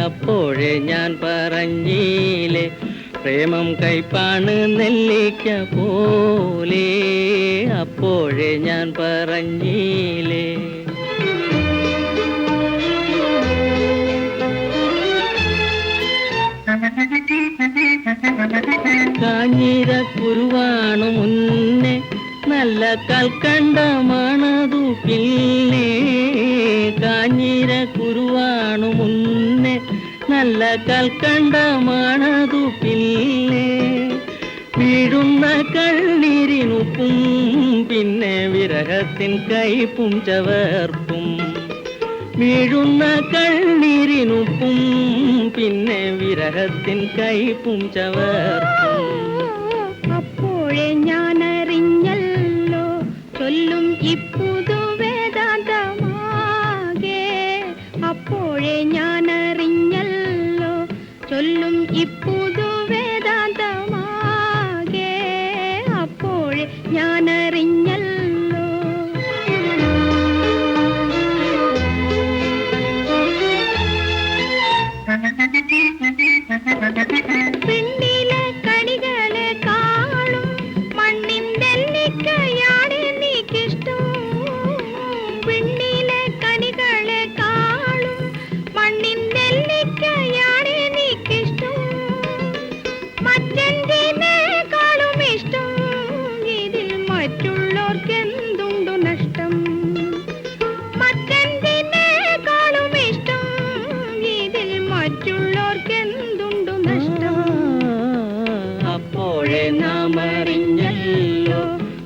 അപ്പോഴേ ഞാൻ പറഞ്ഞീലേ പ്രേമം കൈപ്പാണ് നെല്ലിക്ക പോലെ. അപ്പോഴേ ഞാൻ പറഞ്ഞീലേ. കാഞ്ഞിരക്കുരുവാണു മുന്നേ നല്ല കൽക്കണ്ടമാണതു പിന്നെ. കാഞ്ഞിരക്കുരുവാണു മുന്നേ നല്ല കൽക്കണ്ടമാണതു പിന്നെ. വീഴുന്ന കണ്ണീരിനുപ്പും പിന്നെ വിരഹത്തിൻ കൈപ്പും ചവർപ്പും. വീഴുന്ന കണ്ണീരിനുപ്പും പിന്നെ വിരഹത്തിൻ കൈപ്പും ചവർപ്പും. അപ്പോഴേ ഞാൻ അറിഞ്ഞല്ലോ ചൊല്ലും ഇപ്പുതു വേദാന്തമാകെ. അപ്പോഴേ ഞാൻ അറിഞ്ഞല്ലോ ചൊല്ലും ഇപ്പുതു വേദാന്തമാകെ. അപ്പോഴേ ഞാൻ അറിഞ്ഞല്ലോ. പെണ്ണിലെ കണികളെ കാണും മണ്ണിന്റെ നെല്ലിക്കയാണ് എനിക്കിഷ്ടം. പെണ്ണിലെ കണികളെ കാണും മണ്ണിന്റെ നെല്ലിക്കയാണ് എനിക്കിഷ്ടം. മറ്റെന്തിനേക്കാളും ഇഷ്ടം ഇതിൽ മറ്റുള്ളവർക്ക് എന്തുണ്ടു നഷ്ടം. മറ്റെന്തിനേക്കാളും ഇഷ്ടം ഇതിൽ മറ്റുള്ളവർക്ക് എന്തുണ്ടു നഷ്ടം. അപ്പോഴേ നാം അറിഞ്ഞല്ലോ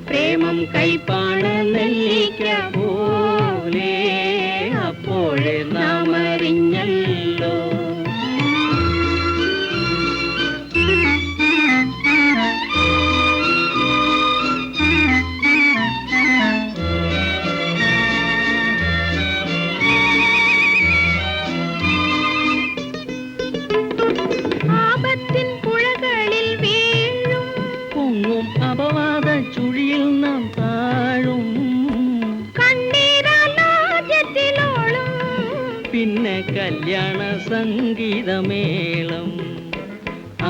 പ്രേമം കൈപ്പാണ് നെല്ലിക്ക പോലെ. അപ്പോഴേ നാം അറിഞ്ഞല്ലോ. ആപത്തിൻ പുഴകളിൽ വീഴും പൊങ്ങും അപവാദ ചുഴിയിൽ നാം താഴും. കണ്ണീരാലോചത്തിലോളും പിന്നെ കല്യാണ സംഗീതമേളം.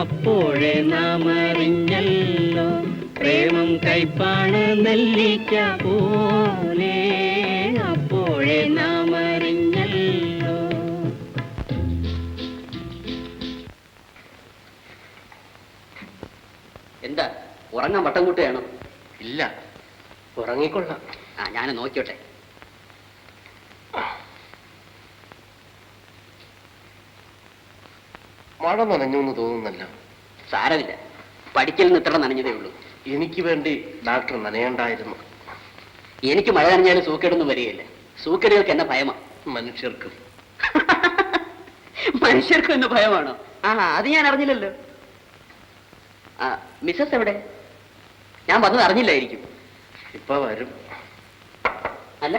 അപ്പോഴേ നാം അറിഞ്ഞല്ലോ പ്രേമം കൈപ്പാണ് നെല്ലിക്ക പോലെ. അപ്പോഴേ നാം അറിഞ്ഞല്ലോ. എന്താ ഉറങ്ങാൻ വട്ടം കൂട്ടുകയാണോ? ഇല്ല, ഉറങ്ങിക്കൊള്ളാം. ആ ഞാൻ നോക്കിയോട്ടെ. മഴ നനഞ്ഞു എന്ന് തോന്നുന്നല്ലോ. സാരമില്ല, പഠിക്കൽ നിന്ന് ഇത്ര നനഞ്ഞതേ ഉള്ളൂ. എനിക്ക് വേണ്ടി ഡാക്ടർ നനയണ്ടായിരുന്നു. എനിക്ക് മഴ നനഞ്ഞാലും സൂക്കേടൊന്നും വരികയില്ല. സൂക്കേടുകൾക്ക് എന്നെ ഭയമാ. മനുഷ്യർക്കും മനുഷ്യർക്കും എന്ന് ഭയമാണോ? ആ അത് ഞാൻ അറിഞ്ഞില്ലല്ലോ. ആ മിസ്സസ് എവിടെ? ഞാൻ വന്നത് അറിഞ്ഞില്ലായിരിക്കും. ഇപ്പൊ വരും. അല്ല,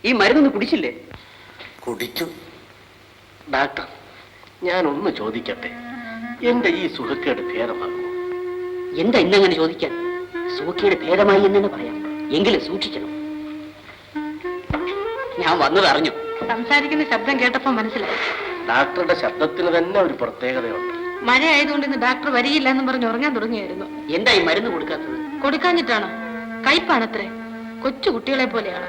ഈ മരുന്നൊന്ന് കുടിച്ചില്ലേ? കുടിച്ചു. ഡാക്ടർ, ഞാനൊന്ന് ചോദിക്കട്ടെ, എന്റെ ഈ സുഖക്കേട് ഭേദമാകുമോ? എന്താ ഇന്നങ്ങനെ ചോദിക്കാൻ? സൂക്കേട് ഭേദമായി എന്ന് തന്നെ പറയാം. എങ്കിലും സൂക്ഷിക്കണം. ഞാൻ വന്നത് അറിഞ്ഞു. സംസാരിക്കുന്ന ശബ്ദം കേട്ടപ്പോ മനസ്സിലായി. ഡാക്ടറുടെ ശബ്ദത്തിന് തന്നെ ഒരു പ്രത്യേകതയുണ്ട്. മഴ ആയതുകൊണ്ട് ഇന്ന് ഡോക്ടർ വരികയില്ല എന്ന് പറഞ്ഞ് ഉറങ്ങാൻ തുടങ്ങിയായിരുന്നു. എന്താ ഈ മരുന്ന് കൊടുക്കാത്തത്? കൊടുക്കാഞ്ഞിട്ടാണോ? കയ്പാണത്രേ. കൊച്ചു കുട്ടികളെ പോലെയാണ്.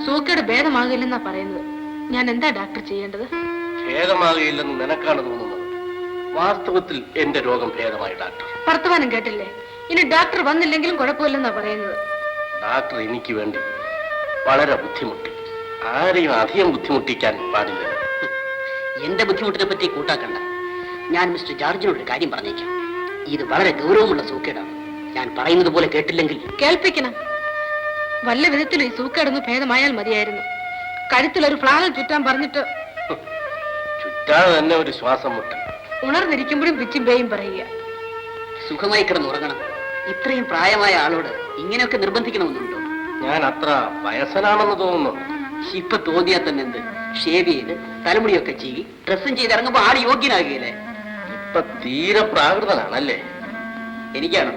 സൂക്കേട് ഭേദമാകില്ലെന്നാ പറയുന്നത്. ഞാൻ എന്താ ഡോക്ടർ ചെയ്യേണ്ടത്? ഭേദമാകുകയില്ലെന്ന് നിനക്കാണ് തോന്നുന്നത്. വാസ്തവത്തിൽ എന്റെ രോഗം ഭേദമായി ഡാക്ടർ. വർത്തമാനം കേട്ടില്ലേ? ഇനി ഡോക്ടർ വന്നില്ലെങ്കിലും കുഴപ്പമില്ലെന്നാ പറയുന്നത്. ഡാക്ടർ എനിക്ക് വേണ്ടി വളരെ ബുദ്ധിമുട്ടി. ആരെയും അധികം ബുദ്ധിമുട്ടിക്കാൻ പാടില്ല. എന്റെ ബുദ്ധിമുട്ടിനെ പറ്റി കൂട്ടാക്കണ്ട. ഞാൻ മിസ്റ്റർ ജോർജിനോട് ഒരു കാര്യം പറഞ്ഞേക്കാം. ഇത് വളരെ ഗൗരവമുള്ള സൂക്കേടാണ്. ഞാൻ പറയുന്നത് പോലെ കേട്ടില്ലെങ്കിൽ കേൾപ്പിക്കണം. വല്ല വിധത്തിലും ഈ സൂക്കേടൊന്ന് ഭേദമായാൽ മതിയായിരുന്നു. കഴുത്തിലൊരു ഫ്ലാനൽ ചുറ്റാൻ പറഞ്ഞിട്ട് ചുറ്റാതെ തന്നെ ഒരു ശ്വാസം മുട്ടൽ. ഉണർന്നിരിക്കുമ്പോഴും പിച്ചും പേയും പറയുക. സുഖമായി കിടന്നുറങ്ങണം. ഇത്രയും പ്രായമായ ആളോട് ഇങ്ങനെയൊക്കെ നിർബന്ധിക്കണമെന്നുണ്ടോ? ഞാൻ അത്ര വയസ്സനാണെന്ന് തോന്നുന്നു. ഇപ്പൊ തോന്നിയാ തന്നെ എന്ത്? ഷേവ് ചെയ്ത് തലമുടിയൊക്കെ ചെയ്യി ഡ്രസ്സും ചെയ്ത് ഇറങ്ങുമ്പോ ആൾ യോഗ്യനാകുകയല്ലേ? ഇപ്പൊ തീരെ പ്രാകൃതനാണല്ലേ? എനിക്കാണോ?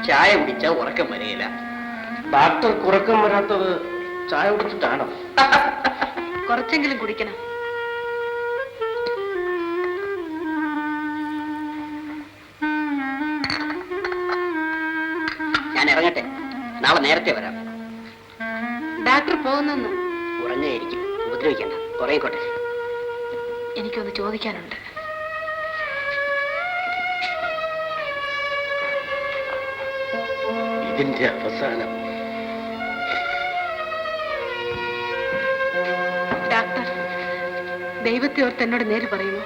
ചായ കുടിച്ചാ ഉറക്കം വരികയില്ല. ഡാക്ടർ ഉറക്കം വരാത്തത് ചായ കുടിച്ചിട്ടാണോ? കുറച്ചെങ്കിലും കുടിക്കണം. ഞാൻ ഇറങ്ങട്ടെ. നാളെ നേരത്തെ വരാം. ഡോക്ടർ പോകുന്നെന്ന് ഉറങ്ങായിരിക്കും. ഉപദ്രവിക്കണ്ട. ഉറങ്ങിക്കോട്ടെ. എനിക്കൊന്ന് ചോദിക്കാനുണ്ട്. ഇതിന്റെ അവസാനം. ഡോക്ടർ, ദൈവത്തെ ഓർത്ത് എന്നോട് നേര് പറയുമോ?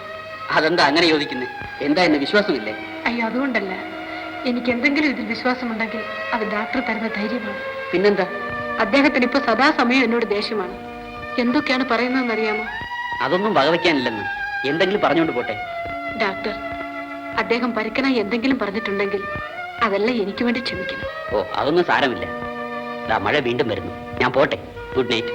അതെന്താ അങ്ങനെ ചോദിക്കുന്നത്? എന്താ എന്നെ വിശ്വാസമില്ലേ? അയ്യോ, അതുകൊണ്ടല്ല. എനിക്ക് എന്തെങ്കിലും ഇതിൽ വിശ്വാസമുണ്ടെങ്കിൽ അത് ഡോക്ടർ തരുന്ന ധൈര്യമാണ്. പിന്നെന്താ? അദ്ദേഹത്തിന് ഇപ്പൊ സദാസമയം എന്നോട് ദേഷ്യമാണ്. എന്തൊക്കെയാണ് പറയുന്നതെന്ന് അറിയാമോ? അതൊന്നും വകവയ്ക്കാനില്ലെന്ന്. എന്തെങ്കിലും പറഞ്ഞുകൊണ്ട് പോട്ടെ. ഡോക്ടർ, അദ്ദേഹം പരുക്കനായി എന്തെങ്കിലും പറഞ്ഞിട്ടുണ്ടെങ്കിൽ അതെല്ലാം എനിക്ക് വേണ്ടി ക്ഷമിക്കണം. ഓ, അതൊന്നും സാരമില്ല. ദാ മഴ വീണ്ടും വരുന്നു. ഞാൻ പോട്ടെ. Good night.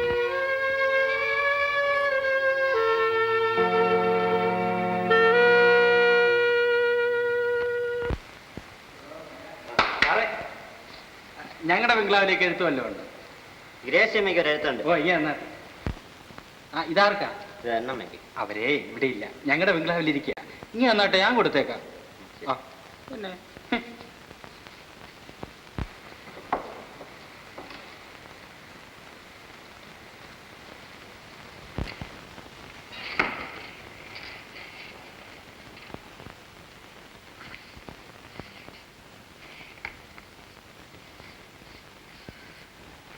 ഞങ്ങളുടെ ബംഗ്ലാവിലേക്ക് എഴുത്ത് വല്ലതും ഉണ്ട്? ഗ്രേസ്യമ്മയ്ക്ക് ഒരു എഴുത്തുണ്ട്. ഓ, ഈ എന്നാ ഇതാർക്കാ? എണ്ണമ്മയ്ക്ക്. അവരെ ഇവിടെ ഇല്ല, ഞങ്ങളുടെ ബംഗ്ലാവിൽ ഇരിക്കുക. ഇനി എന്നാട്ടെ, ഞാൻ കൊടുത്തേക്കാം. ആ പിന്നെ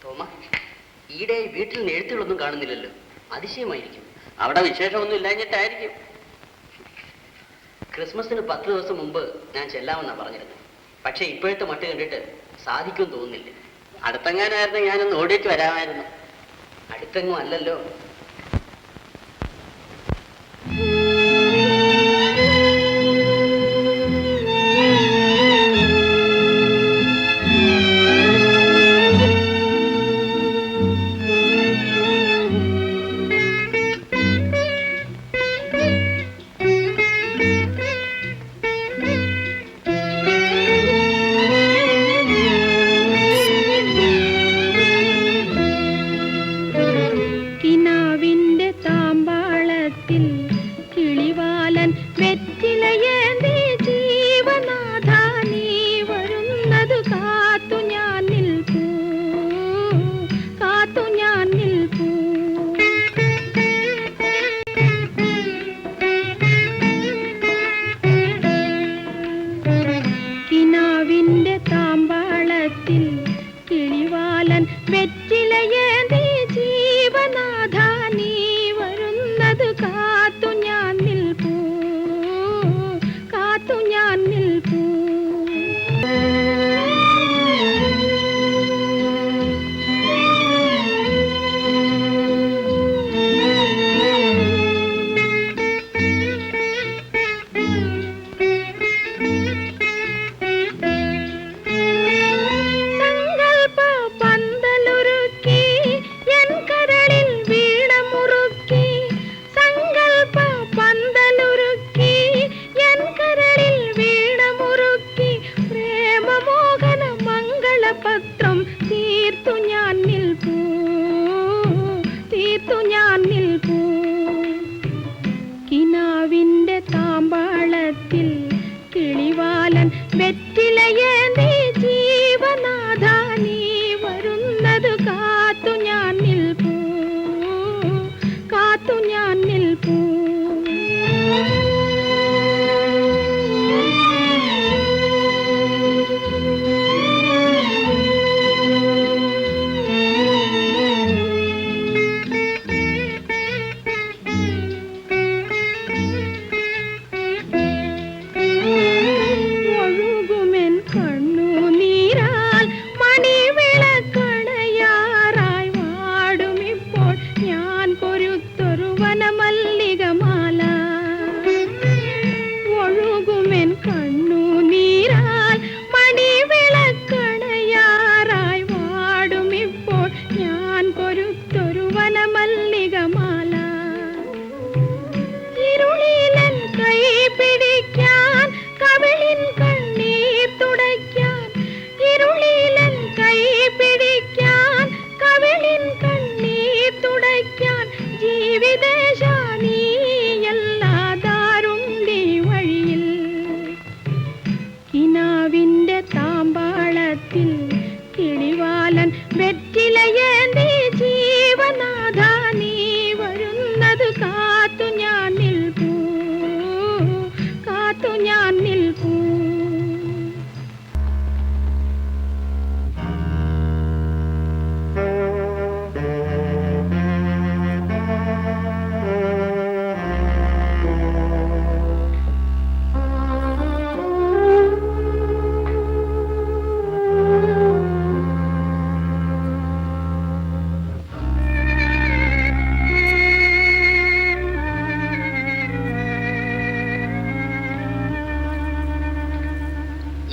തോമ, ഈയിടെ വീട്ടിൽ നിന്ന് എഴുത്തുകളൊന്നും കാണുന്നില്ലല്ലോ. അതിശയമായിരിക്കും. അവിടെ വിശേഷമൊന്നും ഇല്ലാഞ്ഞിട്ടായിരിക്കും. ക്രിസ്മസിന് 10 ദിവസം മുമ്പ് ഞാൻ ചെല്ലാമെന്നാ പറഞ്ഞിരുന്നത്. പക്ഷെ ഇപ്പോഴത്തെ മട്ട് കണ്ടിട്ട് സാധിക്കുമെന്ന് തോന്നുന്നില്ല. അടുത്തെങ്ങാനായിരുന്നു ഞാനൊന്ന് ഓടിയിട്ട് വരാമായിരുന്നു. അടുത്തെങ്ങും അല്ലല്ലോ. കിനാ വെറ്റിലയേന്തി ജീവനാഥ നീ വരുന്നത് കാത്തു ഞാൻ നിൽപ്പൂ, കാത്തു ഞാൻ നിൽപ്പൂ. വെറ്റിലയേന്തി ജീവനാഥ നീ വരുന്നത് കാത്തു ഞാൻ നിൽപ്പൂ, കാത്തു ഞാൻ നിൽപ്പൂ.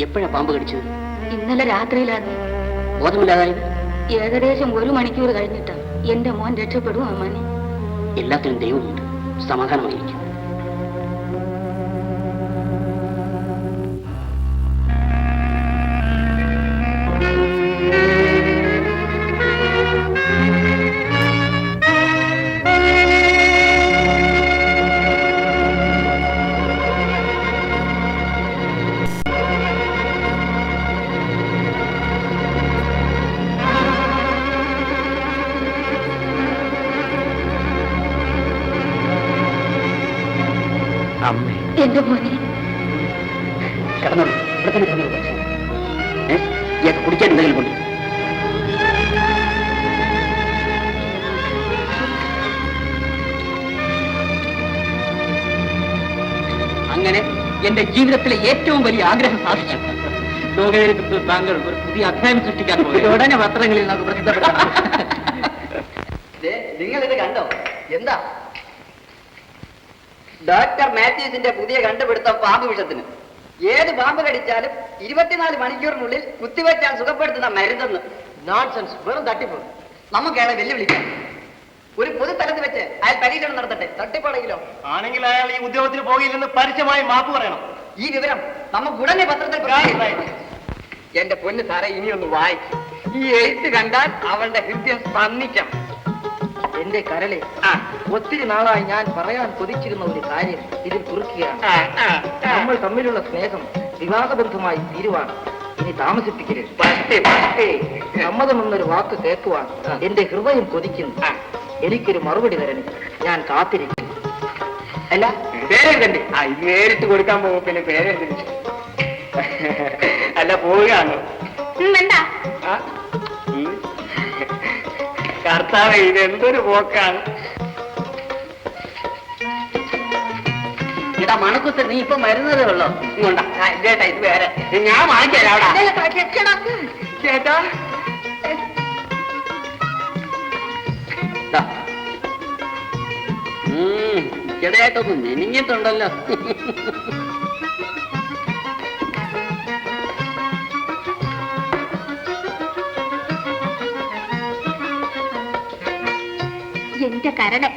എപ്പോഴാ പാമ്പ് കടിച്ചത്? ഇന്നലെ രാത്രിയിലാണ്. ബോധമില്ലാതായത്? ഏകദേശം 1 മണിക്കൂർ കഴിഞ്ഞിട്ടാ. എന്റെ മോൻ രക്ഷപ്പെടും അമ്മാനെ. എല്ലാത്തിനും ദൈവമുണ്ട്, സമാധാനമായിരിക്കും. എന്റെ മോനെ കിടന്നോളൂ, ഇവിടെ തന്നെ കിടന്നോളൂ. ഇയാൾക്ക് കുടിക്കാൻ എന്തെങ്കിലും കൊണ്ട് അങ്ങനെ എന്റെ ജീവിതത്തിലെ ഏറ്റവും വലിയ ആഗ്രഹം സാധിച്ചു. ലോകചരിത്രത്തിൽ താങ്കൾ ഒരു പുതിയ അധ്യായം സൃഷ്ടിക്കാൻ പോകും. ഉടനെ പത്രങ്ങളിൽ നമുക്ക് പ്രസിദ്ധപ്പെടാം. നിങ്ങൾ ഇത് കണ്ടോ? എന്താ ഡോക്ടർ മാത്യൂസിന്റെ പുതിയ കണ്ടുപിടുത്തം പാമ്പ് വിഷത്തിന്. ഏത് പാമ്പ് കടിച്ചാലും 24 മണിക്കൂറിനുള്ളിൽ കുത്തിവെച്ചാൽ സുഖപ്പെടുത്തുന്ന മരുന്നെന്ന്. നോൺസെൻസ്, വെറും തട്ടിപ്പ്. നമുക്കയാളെ വെല്ലുവിളിക്കാം. ഒരു പൊതുസ്ഥലത്ത് വെച്ച് അയാൾ പരീക്ഷണം നടത്തട്ടെ. തട്ടിപ്പാണെങ്കിലോ? ആണെങ്കിൽ അയാൾ ഈ ഉദ്യോഗത്തിന് പോകില്ലെന്ന് പരസ്യമായി മാപ്പ് പറയണം. ഈ വിവരം നമുക്ക് ഉടനെ പത്രത്തിൽ. എന്റെ പൊന്ന് സാറേ, ഇനിയൊന്ന് വായിക്കും. ഈ എഴുത്ത് കണ്ടാൽ അവളുടെ ഹൃദയം സ്പന്ദിക്കണം. എന്റെ കരളെ, ഒത്തിരി നാളായി ഞാൻ പറയാൻ കൊതിച്ചിരുന്ന ഒരു കാര്യം ഇതിൽ കുറിക്കുകയാണ്. നമ്മൾ തമ്മിലുള്ള സ്നേഹം വിവാഹബന്ധമായി തീരുവാണ്. ഇനി താമസിപ്പിക്കരുത്. സമ്മതമെന്നൊരു വാക്ക് കേൾക്കുവാൻ എന്റെ ഹൃദയം കൊതിക്കുന്നു. എനിക്കൊരു മറുപടി തരണം. ഞാൻ കാത്തിരിക്കുന്നു. അല്ല, പേരെഴുതണ്ടേ? ഇത് നേരിട്ട് കൊടുക്കാൻ പോകും. പിന്നെ പേരെഴുതി അല്ല, പോവുകയാണ്. കർത്താവേ, ഇതെന്തൊരു പോക്കാണ്. ഇതാ മണക്കുത്ത്, നീ ഇപ്പൊ വരുന്നതേ ഉള്ളോ? ഇങ്ങോട്ടാ ചേട്ടാ, ഇത് വേറെ ഞാൻ വാങ്ങിച്ചേരാ. ചേട്ടാ ചെറിയായിട്ടൊന്ന് നെനിങ്ങിട്ടുണ്ടല്ലോ. എന്റെ കരളെ,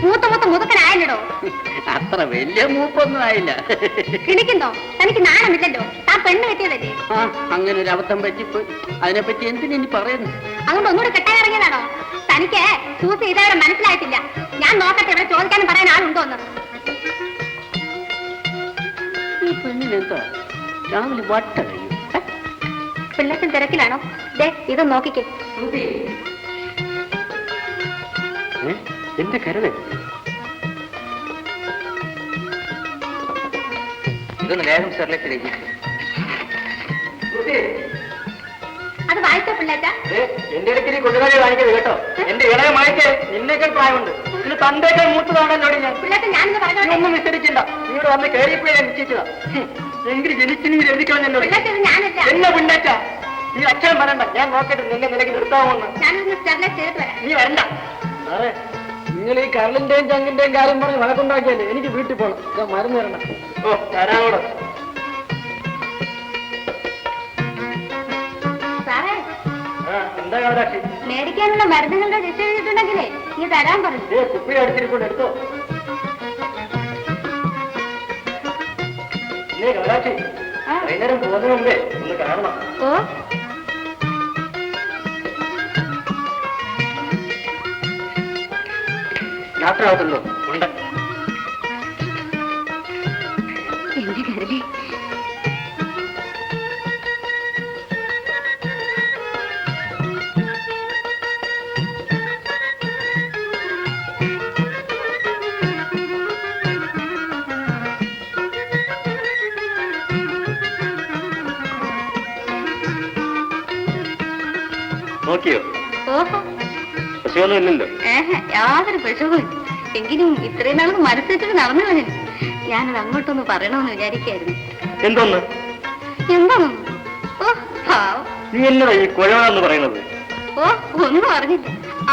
മൂത്ത മുതുക്കനായല്ലോ. അത്ര വലിയ മൂപ്പൊന്നും ആയില്ല. കിണിക്കുന്നോ? തനിക്ക് നാണമില്ലല്ലോ, താൻ പെണ്ണ് കെട്ടിയതല്ലേ? ആ, അങ്ങനെ ഒരു അബദ്ധം പറ്റിപ്പോയി. അതിനെപ്പറ്റി എന്തിനാ ഇനി പറയുന്നു? അതുകൊണ്ട് ഒന്നുകൂടെ കെട്ടാൻ ഇറങ്ങിയതാണോ? തനിക്ക് സൂസി ഇതവിടെ മനസ്സിലായിട്ടില്ല. ഞാൻ നോക്കട്ടെ, ഇവിടെ ചോദിക്കാനും പറയാൻ ആളുണ്ടോ എന്ന്. ഈ പെണ്ണിനെന്താ രാവിലെ വട്ടറിയും? പിള്ളേക്കും തിരക്കിലാണോ? ദേ ഇത് നോക്കിക്കേ. എന്റെ കരട് ഇതൊന്ന് വേഗം സെർലക്സിലേക്ക്. അത് വായിച്ചോ പിള്ളേച്ച? എന്റെ ഇടയ്ക്ക് കൊണ്ടുകാരി കാണിക്കരുത് കേട്ടോ. എന്റെ ഇളയ മഴയ്ക്ക് നിന്നേക്കാൾ പ്രായമുണ്ട്. ഇതിന് തന്തേക്കാൾ മൂത്തതാണല്ലോ ഞാൻ. പിള്ളേച്ച ഞാനിന്ന് പറഞ്ഞോട്ടെ. ഒന്നും വിസ്തരിച്ചില്ല. നീയോട് വന്ന് കയറിയപ്പോഴേ നിശ്ചയിച്ചതാ. എങ്കിലും ജനിച്ചു നീ എഴുതിക്കണം എന്നോട്. പിള്ളേച്ച ഇത് ഞാനല്ല. എന്നെ പിന്നേറ്റ നീ അക്ഷരം പറയണ്ട. ഞാൻ നോക്കട്ടെ നിന്നെ നിലയ്ക്ക് നിർത്താവുമെന്ന്. ഞാനൊന്ന് സ്റ്റെർലൈറ്റ് ചെയ്തിട്ട് വരാം. നീ വരണ്ട. സാറേ, നിങ്ങൾ ഈ കരളിന്റെയും ചങ്ങിന്റെയും കാര്യം പറഞ്ഞ് വഴക്കുണ്ടാക്കിയല്ലേ? എനിക്ക് വീട്ടിൽ പോകണം. ഞാൻ മരുന്ന് തരണം. ഓ തരാനോട്. സാറേ, എന്താ കമലാക്ഷി? മേടിക്കാനുള്ള മരുന്നുകളുടെ ലിസ്റ്റ് എഴുതിയിട്ടുണ്ടെങ്കിലേ നീ തരാൻ പറഞ്ഞു. കുപ്പി അടുത്തിരിക്കൊണ്ട് എടുത്തോ. ഇല്ലേ കമലാക്ഷി, വൈകുന്നേരം പോകുന്നതിന് മുമ്പേ ഒന്ന് കാണണം. ഓ, യാത്രയാകുന്നുണ്ടോ? ഉണ്ട്. എന്റെ കരളി. നോക്കിയോ? ഓഹോ, പശുവൊന്നും ഇല്ലല്ലോ. യാതൊരു പശുവും. എങ്കിലും ഇത്രയും നാൾ മനസ്സിച്ചിട്ട് നടന്നു കഴിഞ്ഞു. ഞാനത് അങ്ങോട്ടൊന്ന് പറയണമെന്ന് വിചാരിക്കായിരുന്നു. എന്തോന്ന്? എന്താണോ? ഓ പാവം. നീ എന്നതാ ഈ കുഴവെന്ന് പറയുന്നത്? ഓ, ഒന്നും അറിഞ്ഞില്ല.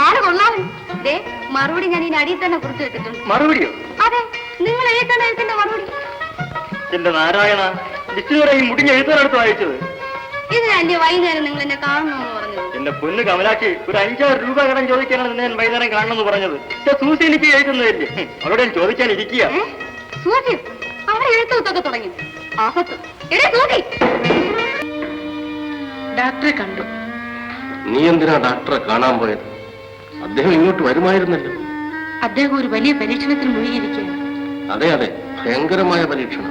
ആള് കൊള്ളാമൻ. ദേ മറുപടി ഞാൻ ഈ അടിയിൽ തന്നെ കുറിച്ച് വെച്ചിട്ടുണ്ട്. മറുപടിയോ? അതെ, നിങ്ങൾ എഴുതുന്ന എഴുത്തിന്റെ മറുപടി. എന്റെ നാരായണ, വിഷ്ണുവരെ ഈ മുടിഞ്ഞ എഴുത്താനടുത്ത് വായിച്ചത്. ഇതിനല്ലേ വൈകുന്നേരം നിങ്ങൾ എന്നെ കാണണമെന്ന് പറഞ്ഞത്? എന്റെ പൊന്ന് കമലാക്ഷി, ഒരു 5,000 രൂപ കടം ചോദിക്കാനാണ് ഞാൻ വൈകുന്നേരം കാണണമെന്ന് പറഞ്ഞത്. സൂസി എനിക്ക് എഴുതുന്നതല്ലേ, അവിടെ ചോദിക്കാൻ ഇരിക്കുക. സൂചി അവിടെ എഴുത്തൊക്കെ തുടങ്ങി. ആഹത്ത് എടേ സൂചി. ഡോക്ടറെ കണ്ടു. നീ എന്തിനാ ഡോക്ടറെ കാണാൻ പോയത്? അദ്ദേഹം ഇങ്ങോട്ട് വരുമായിരുന്നല്ലോ. അദ്ദേഹം ഒരു വലിയ പരീക്ഷണത്തിൽ മുഴുകിയിരിക്കുകയാണ്. അതെ അതെ, ഭയങ്കരമായ പരീക്ഷണം.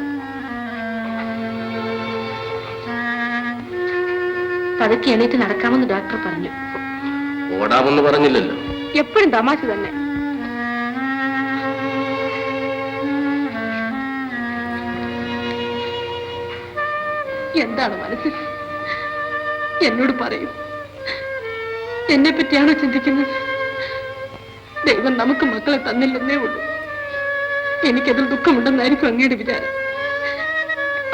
പതുക്കെ എണീറ്റ് നടക്കാമെന്ന് ഡോക്ടർ പറഞ്ഞു. ഓടാമെന്ന് പറഞ്ഞില്ലല്ലോ. എപ്പോഴും തമാശ തന്നെ. എന്താണ് മനസ്സിൽ? എന്നോട് പറയൂ. എന്നെ പറ്റിയാണോ ചിന്തിക്കുന്നത്? ദൈവം നമുക്ക് മക്കളെ തന്നില്ലെന്നേ ഉള്ളൂ. എനിക്കതിൽ ദുഃഖമുണ്ടെന്നായിരിക്കും അങ്ങയുടെ വിചാരം.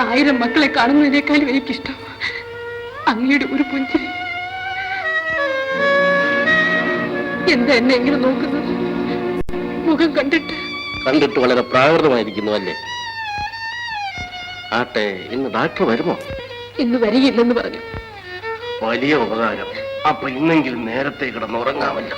1000 മക്കളെ കാണുന്നതിനേക്കാളും എനിക്കിഷ്ടം അങ്ങയുടെ ഒരു പുഞ്ചിരി. എന്താ എന്നെ എങ്ങനെ നോക്കുന്നത്? മുഖം കണ്ടിട്ട് വളരെ പ്രാകൃതമായിരിക്കുന്നു അല്ലേ? ആട്ടെ, ഇന്ന് ഡോക്ടർ വരുമോ? ഇന്ന് വരികയില്ലെന്ന് പറഞ്ഞു. വലിയ ഉപകാരം. അപ്പൊ ഇന്നെങ്കിലും നേരത്തെ കിടന്നുറങ്ങാമല്ലോ.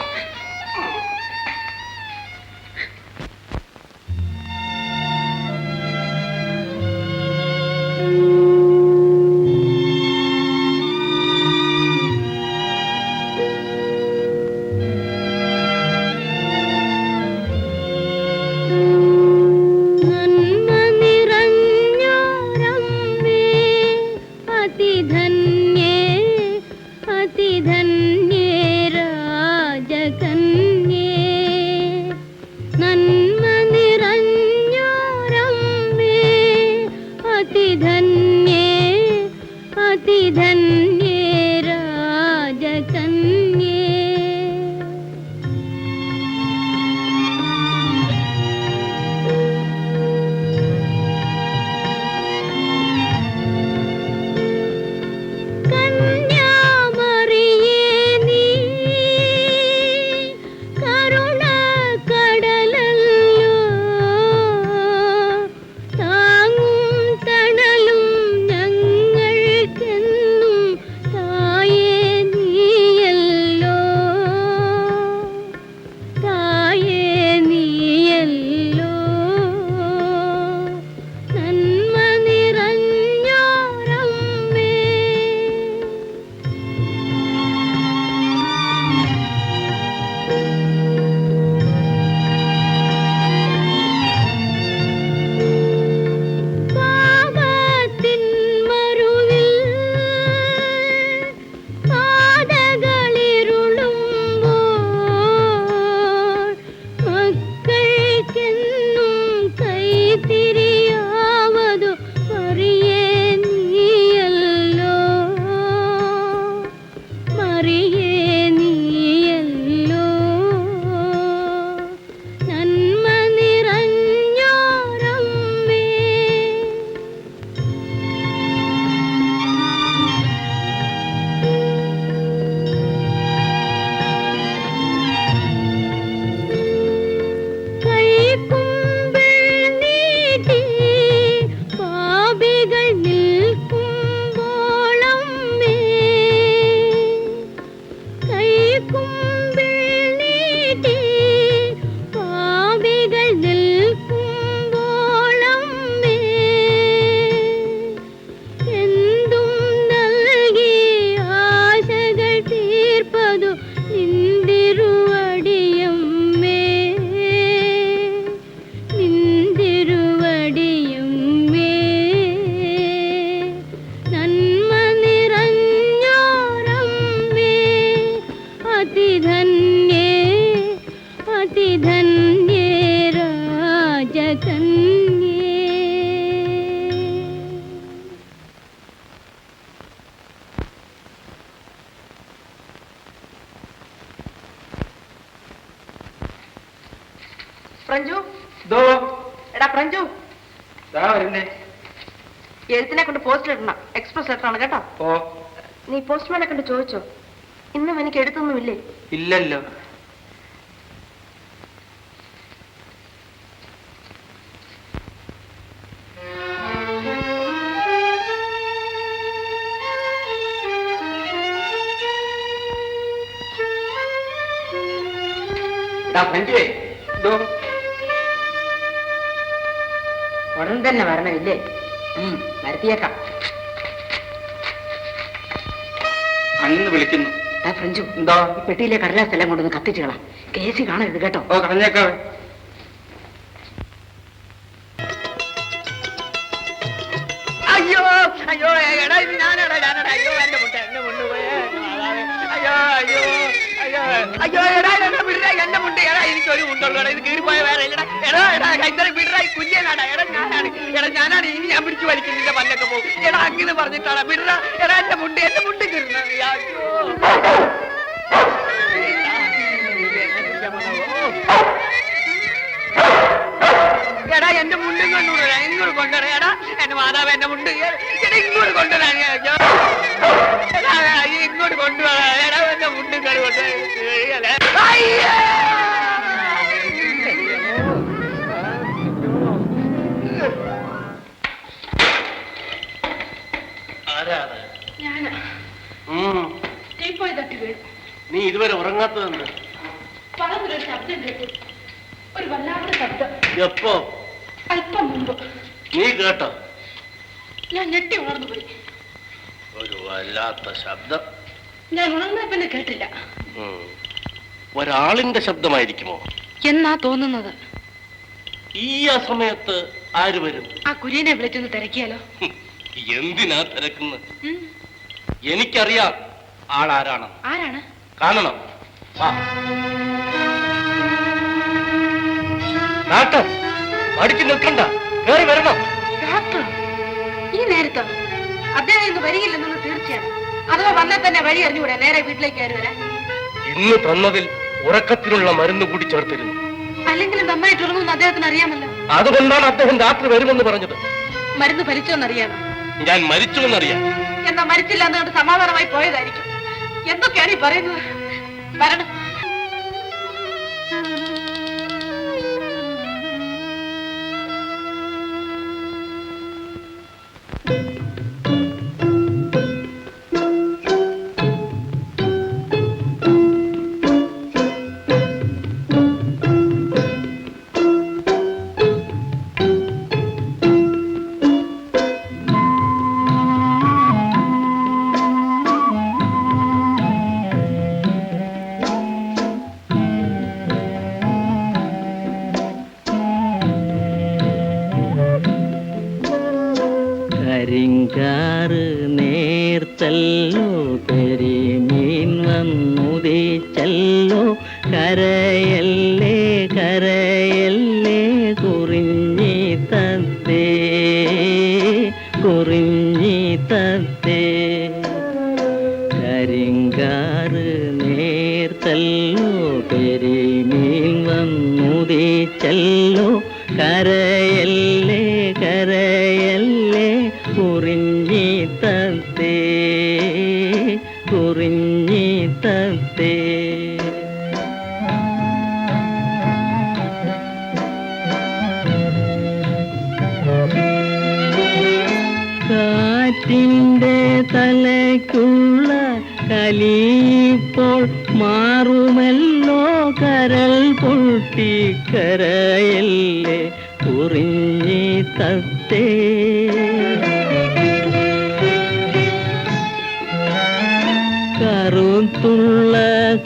തൊഴുതു നിന്തിരുവടിയമ്മേ നിന്തിരുവടിയമ്മേ നന്മ നിറഞ്ഞോരമ്മേ അതിധന്യേ അതിധന്യേ രാജകന്യേ. പ്രഞ്ജു, ദോ എടാ പ്രഞ്ജു, ദാ വരുന്നേ. എഴുത്തിനെ കൊണ്ട് പോസ്റ്റ് ഇടണം. എക്സ്പ്രസ് ലെറ്ററാണ് കേട്ടോ. ഓ നീ പോസ്റ്റ്മാനെ കണ്ട് ചോദിച്ചോ? ഇന്നും എനിക്ക് എഴുത്തൊന്നുമില്ലേ? ഇല്ലല്ലോ. ഫ്രഞ്ചുവേ, ദോ ഉടൻ തന്നെ വരണമില്ലേ? വരുത്തിയേക്കാം. അന്ന് വിളിക്കുന്നു. ഫ്രഞ്ചു, എന്തോ? ഈ പെട്ടിയിലെ കടലാസ് എല്ലാം കൊണ്ടൊന്ന് കത്തിച്ചു കളാം. കേസി കാണരുത് കേട്ടോ. ഓ കളഞ്ഞേക്കാവേ. അയ്യോ അയ്യോ എടാ ഇത് ഞാനടാ അയ്യോ എന്റെ മുണ്ട് പോയേ അയ്യോ അയ്യോ അയ്യോ അയ്യോ എടാ എന്നെ വിടരാ എന്റെ മുണ്ട്. എടാ എനിക്കൊരു മുണ്ടുള്ളൂ. ഇത് കീറിപ്പോയ വേറെ ഇല്ലടാ. എടാ കൈത്തറി വിടരാ. കുഞ്ഞനാടാ. ഞാനാണ് ഇനി ഞാൻ പിടിച്ചു വലിക്കും. നിന്റെ പല്ലൊക്കെ പോകും. എടാ അങ്ങനെ പറഞ്ഞിട്ടാടാ വിടരാ. എടാ എന്റെ മുണ്ട് കീറുന്ന. എടാ എന്റെ മുണ്ട് കൊണ്ടുവരാ. ഇങ്ങോട്ട് കൊണ്ടുവരാ. എടാ എന്റെ മാതാവ് എന്റെ മുണ്ട് ഇങ്ങോട്ട് കൊണ്ടുവരാ. ഇങ്ങോട്ട് കൊണ്ടുവരാ. എടാ എന്റെ മുണ്ട് കറി കൊണ്ടുവരാ. നീ ഇതുവരെ ഉറങ്ങാത്തതെന്ന്? പറമ്പിലൊരു ശബ്ദം കേട്ടു. ഒരു വല്ലാത്ത ശബ്ദം. എപ്പോ? അല്പം മുമ്പ്. നീ കേട്ടോ? ഞാൻ ഞെട്ടി ഉണർന്നു പോയി. ഒരു വല്ലാത്ത ശബ്ദം. ഞാൻ ഉണർന്ന പിന്നെ കേട്ടില്ല. ഒരാളിന്റെ ശബ്ദമായിരിക്കുമോ എന്നാ തോന്നുന്നത്? ഈ സമയത്ത് ആര് വരും? ആ കുര്യനെ വിളിച്ചൊന്ന് തിരക്കിയാലോ? എന്തിനാ തിരക്കുന്നത്? എനിക്കറിയാം ആളാരാണ്. ആരാണ്? കാണണം. ഡാക്ടർ, മടിച്ചു നിൽക്കണ്ട, കേറി വരണം. ഡോക്ടർ ഈ നേരത്തോ? അദ്ദേഹം ഇന്ന് വരികയില്ലെന്നുള്ള തീർച്ചയാണ്. അഥവാ വന്നാൽ തന്നെ വഴി അറിഞ്ഞുകൂടെ നേരെ വീട്ടിലേക്ക് കയറി വരാൻ? ഇന്ന് തന്നതിൽ ഉറക്കത്തിനുള്ള മരുന്ന് കൂടി ചേർത്തിരുന്നു. അല്ലെങ്കിൽ നന്നായിട്ട് ഉറങ്ങുമെന്ന് അദ്ദേഹത്തിന് അറിയാമല്ലോ. അതുകൊണ്ടാണ് അദ്ദേഹം രാത്രി വരുമെന്ന് പറഞ്ഞത്. മരുന്ന് ഫലിച്ചോന്നറിയാമോ? ഞാൻ മരിച്ചുവെന്നറിയാം. എന്നാ മരിച്ചില്ല എന്നുകൊണ്ട് സമാധാനമായി പോയതായിരിക്കും. എന്തൊക്കെയാണ് ഈ പറയുന്നത്? വരണം. കരിങ്കാറ് നേർത്തല്ലോ കരിമീൻ വന്നുദിച്ചല്ലോ കരയല്ലേ കരയല്ലേ കുറിഞ്ഞി തത്തേ കുറിഞ്ഞി തത്തേ കരിങ്കാറ് നേർത്തല്ലോ കരിമീൻ വന്നുദിച്ചല്ലോ കരയല്ലേ കരയല്ലേ കുറിഞ്ഞി തത്തേ കുറിഞ്ഞി തത്തേ കാറ്റിൻ്റെ തലയ്ക്കുള്ള കലിപ്പോൾ മാറുമല്ലോ കരൾ പൊട്ടി കരയല്ലേ കുറിഞ്ഞി തത്തേ കറുത്തുള്ള തലയ്ക്കുള്ള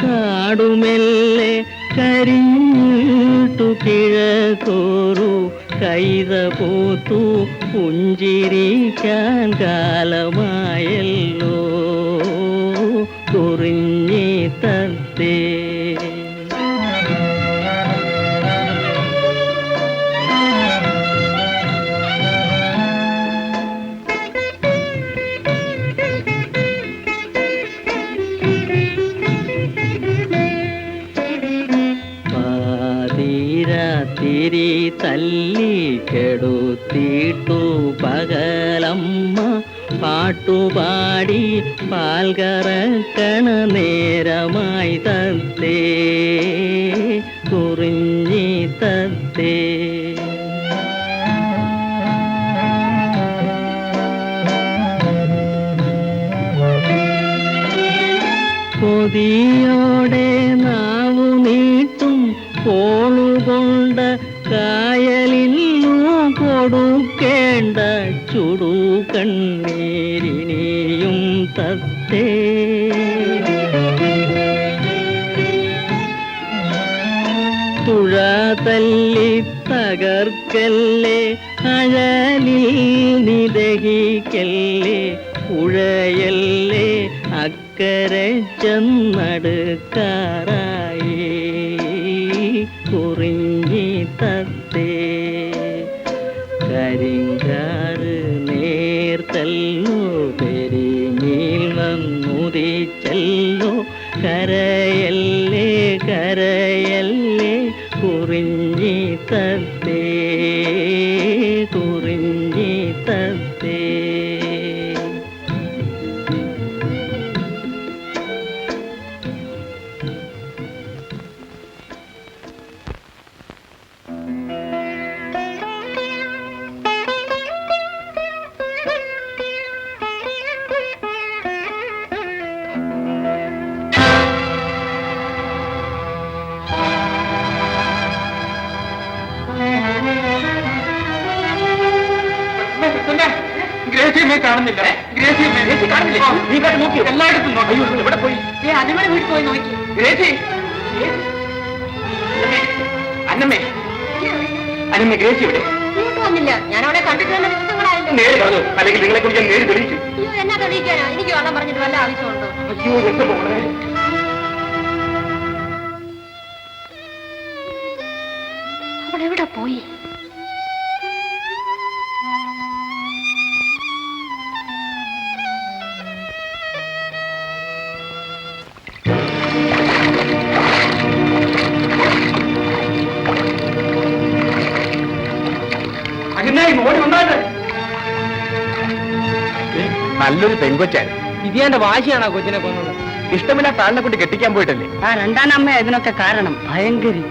കാടുമെല്ലെ കരിഞ്ഞിട്ടു കിഴക്കോരു കൈത പോത്തു പുഞ്ചിരിക്കാൻ കാലമായല്ലോ കുറിഞ്ഞി തത്തേ. തിരി തല്ലി കെടുത്തിട്ടു പകലമ്മ പാട്ടുപാടി പാൽ കറക്കണ നേരമായി തത്തേ കുറിഞ്ഞി തത്തേ. കൊതിയോടെ നാവു നീട്ടും കോളുകൊണ്ട കായലിന്നു കൊടുക്കേണ്ട ചുടു കണ്ണീരിനിയും തത്തേ. തുഴ തല്ലി തകർക്കല്ലേ അഴലിൽ നിദഹിക്കല്ലേ പുഴയല്ലേ അക്കരെ ചെന്നടുക്കാറായി കുറിഞ്ഞി തത്തേ. കരിങ്കാറ് നേർത്തല്ലോ പെരിമീൽ വന്നുദിച്ചല്ലോ കരയല്ലേ കരയല്ലേ കുറിഞ്ഞി തത്തേ കുറിഞ്ഞി തത്തേ. ഗ്രേസിയമ്മയെ കാണുന്നില്ല. ഗ്രേസി കാണുന്നില്ല. നീ കാട്ട് നോക്കി എല്ലായിടത്തും നോക്കി. അയ്യോ എവിടെ പോയി? അതിമണി വീട്ടിൽ പോയി നോക്കി. ഗ്രേസി അന്നമ്മേ അന്നമ്മ ഗ്രേസി എവിടെ? വന്നില്ല. ഞാൻ അവിടെ കണ്ടിട്ട് തന്നെ ദിവസങ്ങളായില്ല. നേര് പറഞ്ഞു, അല്ലെങ്കിൽ നിങ്ങളെ കുറിച്ച് ഞാൻ നേര് തെളിയിച്ചു. അയ്യോ എന്നാ തെളിയിക്കാനാ? എനിക്ക് വെള്ളം പറഞ്ഞിട്ട് വല്ല ആവശ്യമുണ്ടോ? അയ്യോ എന്റെ മോളെ. അവളെവിടെ പോയി? ഓടി വന്നാട്ടെ. നല്ലൊരു പെൺകൊച്ചാണ്. ഇതിയാന്റെ വാശിയാണോ കൊച്ചിനെ കൊന്നത്? ഇഷ്ടമില്ലാത്ത ആളിനെ കൊണ്ട് കെട്ടിക്കാൻ പോയിട്ടല്ലേ? ആ രണ്ടാം അമ്മ ഇതിനൊക്കെ കാരണം. ഭയങ്കരി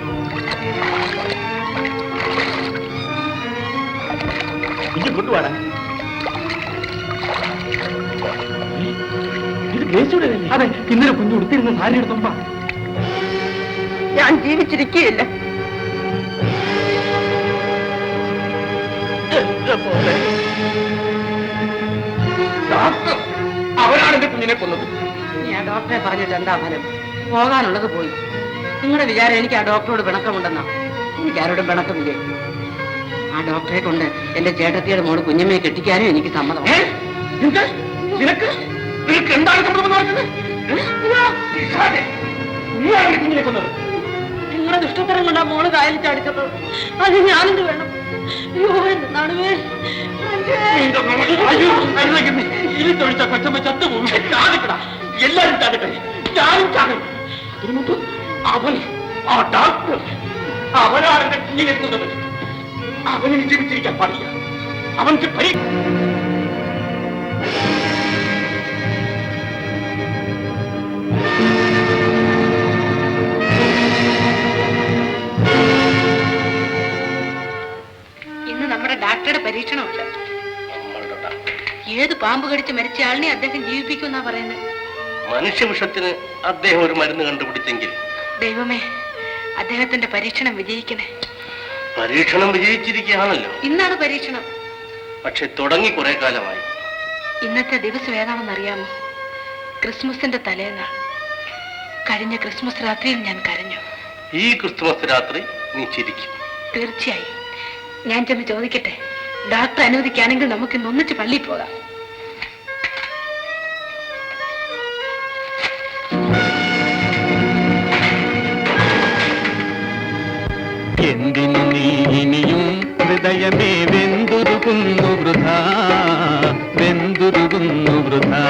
ഇത് കൊണ്ടുപോടാ. ഇത് ഗ്രേസിയുടെ അല്ലേ? അതെ, ഇന്നലെ കുഞ്ഞു ഉടുത്തിരുന്ന സാരി എടുത്തുമ്പ ഞാൻ ജീവിച്ചിരിക്കുകയില്ല. അവരാണ് എന്റെ കുഞ്ഞിനെ കൊന്നത്. ഞാൻ ഡോക്ടറെ പറഞ്ഞിട്ട് എന്താ ഫലം? പോകാനുള്ളത് പോയി. നിങ്ങളുടെ വിചാരം എനിക്ക് ആ ഡോക്ടറോട് പിണക്കമുണ്ടെന്നാ? എനിക്ക് ആരോടും പിണക്കമില്ലേ? ആ ഡോക്ടറെ കൊണ്ട് എന്റെ ചേട്ടത്തിയുടെ മോള് കുഞ്ഞമ്മയെ കെട്ടിക്കാനും എനിക്ക് സമ്മതം. നിനക്ക് എന്താണ് സമ്മതം നടക്കുന്നത്? നീയാണ് കുഞ്ഞിനെ കൊന്നത്. നിങ്ങളുടെ ദുഷ്ടത്തരം കൊണ്ട് ആ മോള് കായലിൽ ചാടിച്ചത്. അത് ഞാനെന്ത് വേണം? ഇനി തൊഴിച്ച കൊച്ചമ്മ ചത്തുപോകും. ചാടിക്കട, എല്ലാരും ചാടട്ടെ, ഞാനും ചാടും. അതിനു മുമ്പ് അവൻ ആ ഡോക്ടർ അവനാണ് എന്റെ കുഞ്ഞിനെ കൊന്നത്. അവനിന് ജീവിച്ചിരിക്കാൻ പാടില്ല. അവൻക്ക് ഇന്ന് നമ്മുടെ ഡാക്ടറുടെ പരീക്ഷണമുണ്ട്. ഏത് പാമ്പ് കടിച്ച് മരിച്ച ആളിനെ അദ്ദേഹം ജീവിപ്പിക്കുമെന്നാ പറയുന്നത്. മനുഷ്യവിഷത്തിന് അദ്ദേഹം ഒരു മരുന്ന് കണ്ടുപിടിച്ചെങ്കിൽ ദൈവമേ, അദ്ദേഹത്തിന്റെ പരീക്ഷണം വിജയിക്കണേ. പരീക്ഷണം വിജയിച്ചിരിക്കുകയാണല്ലോ. ഇന്നാണ് പരീക്ഷണം. പക്ഷെ തുടങ്ങി കുറെ കാലമായി. ഇന്നത്തെ ദിവസം ഏതാണെന്ന് അറിയാമോ? ക്രിസ്മസിന്റെ തലേന്നാൾ. കഴിഞ്ഞ ക്രിസ്മസ് രാത്രിയിൽ ഞാൻ കരഞ്ഞു. ഈ ക്രിസ്മസ് രാത്രി നീ ചിരിക്കും. തീർച്ചയായും. ഞാൻ ചെന്ന് ചോദിക്കട്ടെ? ഡോക്ടർ അനുവദിക്കുകയാണെങ്കിൽ നമുക്ക് ഇന്ന് ഒന്നിച്ച് പള്ളിയിൽ പോകാം. എന്തിനു നീ ഇനിയും ഹൃദയമേ വെന്തുരുകുന്നു വൃഥാ, വെന്തുരുകുന്നു വൃഥാ.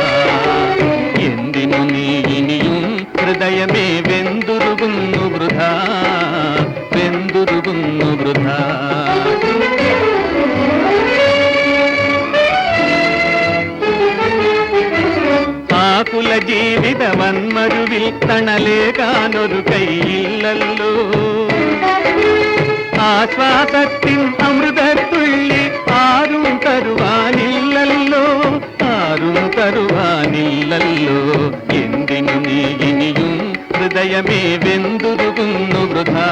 എന്തിനു നീ ഇനിയും ഹൃദയമേ വെന്തുരുകുന്നു വൃഥാ, വെന്തുരുകുന്നു വൃഥാ. ആകുല ജീവിത വന്മരുവിൽ തണലേകാനൊരു കൈയില്ലല്ലോ, ആശ്വാസത്തിൻ അമൃതത്തുള്ളി ആരും തരുവാനില്ലല്ലോ, ആരും തരുവാനില്ലല്ലോ. എന്തിനു നീ ഇനിയും ഹൃദയമേ വെന്തുരുകുന്നു വൃഥാ,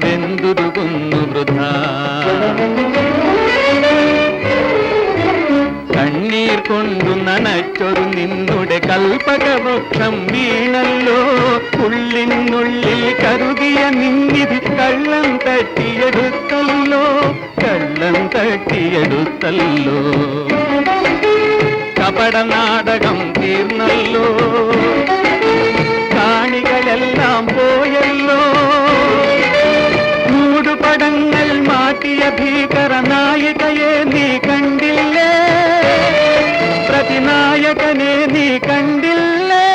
വെന്തുരുകുന്നു വൃഥാ. കണ്ണീർ കൊണ്ടു നനച്ചൊരു നിന്നുടെ കൽപ്പകവൃക്ഷം വീണല്ലോ, ഉള്ളിനുള്ളിൽ കരുതിയ നിന്നിധി കള്ളം തട്ടിയെടുത്തല്ലോ, കള്ളം തട്ടിയെടുത്തല്ലോ. കപട നാടകം തീർന്നല്ലോ, കാണികളെല്ലാം പോയല്ലോ. മൂടുപടങ്ങൾ മാറ്റിയ ഭീകര നായികയെ നീ കണ്ടില്ലേ, പ്രതിനായകനെ നീ കണ്ടില്ലേ.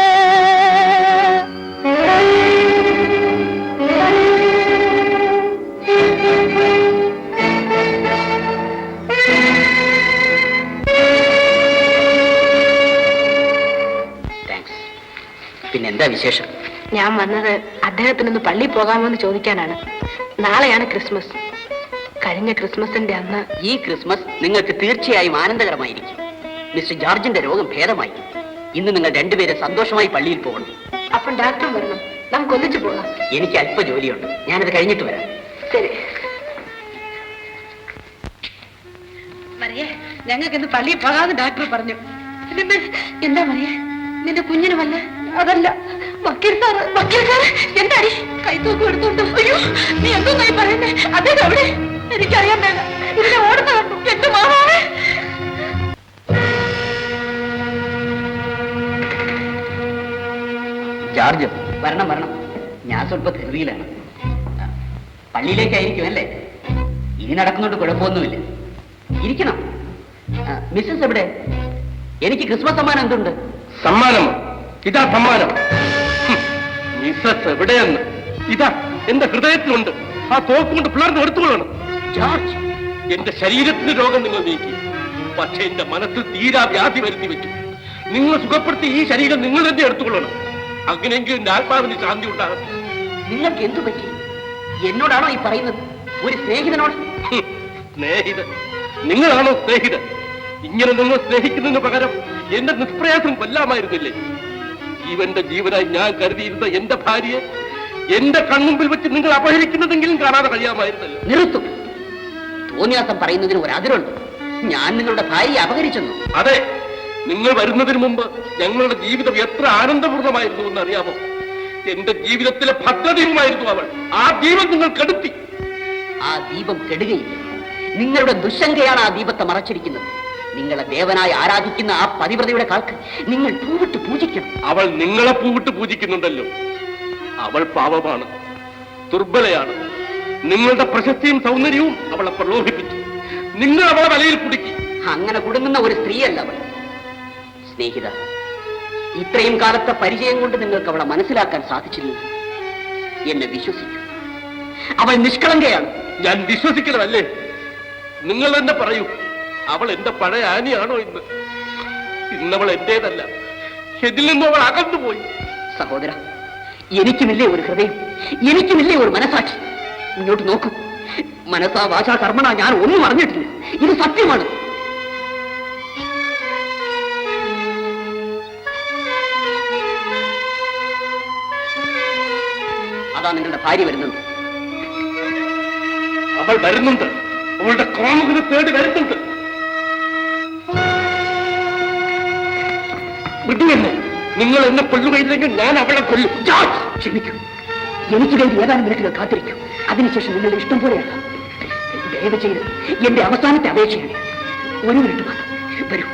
താങ്ക്സ്. പിന്നെന്താ വിശേഷം? ഞാൻ വന്നത് അദ്ദേഹത്തിനൊന്ന് പള്ളിയിൽ പോകാമോ എന്ന് ചോദിക്കാനാണ്. നാളെയാണ് ക്രിസ്മസ്. കഴിഞ്ഞ ക്രിസ്മസിന്റെ അന്ന് ഈ ക്രിസ്മസ് നിങ്ങൾക്ക് തീർച്ചയായും ആനന്ദകരമായിരിക്കും. മിസ്റ്റർ ജോർജിന്റെ രോഗം ഭേദമായി. ഇന്ന് നിങ്ങൾ രണ്ടുപേരെ സന്തോഷമായി പള്ളിയിൽ പോകണം. അപ്പം ഡോക്ടർ വരണം. നമുക്ക് ഒന്നിച്ചു പോകാം. എനിക്ക് അല്പ ജോലിയുണ്ട്, ഞാനത് കഴിഞ്ഞിട്ട് വരാം. ശരി. മറിയേ, ഞങ്ങൾക്ക് ഇന്ന് പള്ളിയിൽ പോകാമെന്ന് ഡോക്ടർ പറഞ്ഞു. എന്താ മറിയേ, നിന്റെ കുഞ്ഞിന് വല്ല? അതല്ല, വക്കീൽ സാറ്. വക്കീൽ സാറ് എന്താടി കൈത്തൂക്കം എടുത്തോണ്ട്? അയ്യോ, നീ എന്തോന്നായി പറയുന്നേ? അദ്ദേഹം എവിടെ? എനിക്കറിയാൻ വേണ്ട. ഇതിനെ ഓടുന്ന കണ്ടു. എന്റെ മാമാവേ. ജോർജ് വരണം വരണം. ഞാൻ സ്വല്പ ധൃതിയിലാണ്. പള്ളിയിലേക്കായിരിക്കും അല്ലേ? ഇനി നടക്കുന്നോണ്ട് കുഴപ്പമൊന്നുമില്ല. ഇരിക്കണം. മിസ്സസ് എവിടെ? എനിക്ക് ക്രിസ്മസ് സമ്മാനം എന്തുണ്ട്? സമ്മാനമോ? ഇതാ സമ്മാനം. മിസ്സസ് എവിടെയെന്ന് ഇതാ എന്റെ ഹൃദയത്തിലുണ്ട്. ആ തോക്കുകൊണ്ട് പിളർന്ന് എടുത്തുകൊള്ളണം. ജോർജ്, എന്റെ ശരീരത്തിന് രോഗം നിങ്ങൾ നീക്കി, പക്ഷെ എന്റെ മനസ്സിൽ തീരാ വ്യാധി വരുത്തി വെച്ചു. നിങ്ങൾ സുഖപ്പെടുത്തി ഈ ശരീരം നിങ്ങൾ തന്നെ എടുത്തുകൊള്ളണം. അങ്ങനെയെങ്കിലും എന്റെ ആത്മാവിന് ശാന്തി ഉണ്ടാകും. നിങ്ങൾക്ക് എന്തു പറ്റി? എന്നോടാണോ ഈ പറയുന്നത്? ഒരു സ്നേഹിതനോട്? സ്നേഹിതൻ? നിങ്ങളാണോ സ്നേഹിതൻ? ഇങ്ങനെ നിങ്ങൾ സ്നേഹിക്കുന്നതിന് പകരം എന്റെ നിഷ്പ്രയാസം കൊല്ലാമായിരുന്നില്ലേ? ഇവന്റെ ജീവനായി ഞാൻ കരുതിയിരുന്ന എന്റെ ഭാര്യയെ എന്റെ കൺമുമ്പിൽ വെച്ച് നിങ്ങൾ അപഹരിക്കുന്നതെങ്കിലും കാണാതെ കഴിയാമായിരുന്നല്ലോ. നിർത്തും. തോന്നിയാസം പറയുന്നതിന് ഒരു അതിരുണ്ട്. ഞാൻ നിങ്ങളുടെ ഭാര്യയെ അപഹരിച്ചെന്നു? അതെ, നിങ്ങൾ വരുന്നതിന് മുമ്പ് ഞങ്ങളുടെ ജീവിതം എത്ര ആനന്ദപൂർണ്ണമായിരുന്നു എന്ന് അറിയാമോ? എന്റെ ജീവിതത്തിലെ ഭദ്രദീപമായിരുന്നു അവൾ. ആ ദീപം നിങ്ങൾ കെടുത്തി. ആ ദീപം കെടുകയില്ല. നിങ്ങളുടെ ദുശങ്കയാണ് ആ ദീപത്തെ മറച്ചിരിക്കുന്നത്. നിങ്ങളെ ദേവനായി ആരാധിക്കുന്ന ആ പതിവ്രതയുടെ കാൽക്ക് നിങ്ങൾ പൂവിട്ട് പൂജിക്കണം. അവൾ നിങ്ങളെ പൂവിട്ട് പൂജിക്കുന്നുണ്ടല്ലോ. അവൾ പാവമാണ്, ദുർബലയാണ്. നിങ്ങളുടെ പ്രശസ്തിയും സൗന്ദര്യവും അവളെ പ്രലോഭിപ്പിച്ചു. നിങ്ങൾ അവളെ വലയിൽ കുടുക്കി. അങ്ങനെ കുടുങ്ങുന്ന ഒരു സ്ത്രീയല്ല അവൾ. സ്നേഹിത, ഇത്രയും കാലത്തെ പരിചയം കൊണ്ട് നിങ്ങൾക്ക് അവളെ മനസ്സിലാക്കാൻ സാധിച്ചില്ല. എന്നെ വിശ്വസിക്കൂ, അവൾ നിഷ്കളങ്കയാണ്. ഞാൻ വിശ്വസിക്കണമല്ലേ? നിങ്ങൾ തന്നെ പറയൂ, അവൾ എന്റെ പഴയ ആനിയാണോ ഇന്ന്? ഇന്നവൾ എന്റേതല്ല. ഇതിൽ നിന്നും അവൾ അകന്നുപോയി. സഹോദര, എനിക്കുമില്ലേ ഒരു ഹൃദയം, എനിക്കുമില്ലേ ഒരു മനസാക്ഷി? ഇങ്ങോട്ട് നോക്കൂ. മനസാ വാചാ കർമ്മണ ഞാൻ ഒന്നും അറിഞ്ഞിട്ടില്ല. ഇത് സത്യമാണ്. അതാ നിങ്ങളുടെ ഭാര്യ വരുന്നുണ്ട്. അവൾ വരുന്നുണ്ട്. അവളുടെ കാമുകനെ തേടി വരുന്നുണ്ട്. വിടുവെന്നെ, നിങ്ങൾ എന്നെ കൊല്ലുകയില്ലെങ്കിൽ ഞാൻ അവളെ കൊല്ലും. ക്ഷമിക്കൂ, എനിക്ക് വേണ്ടി ഏതാനും മിനിറ്റുകൾ കാത്തിരിക്കും. അതിനുശേഷം നിങ്ങളുടെ ഇഷ്ടം പോലെയാകാം. ദയവ് ചെയ്ത് എന്റെ അവസാനത്തെ അപേക്ഷയാണ്. ഒരു മിനിറ്റ് മാത്രം വരൂ.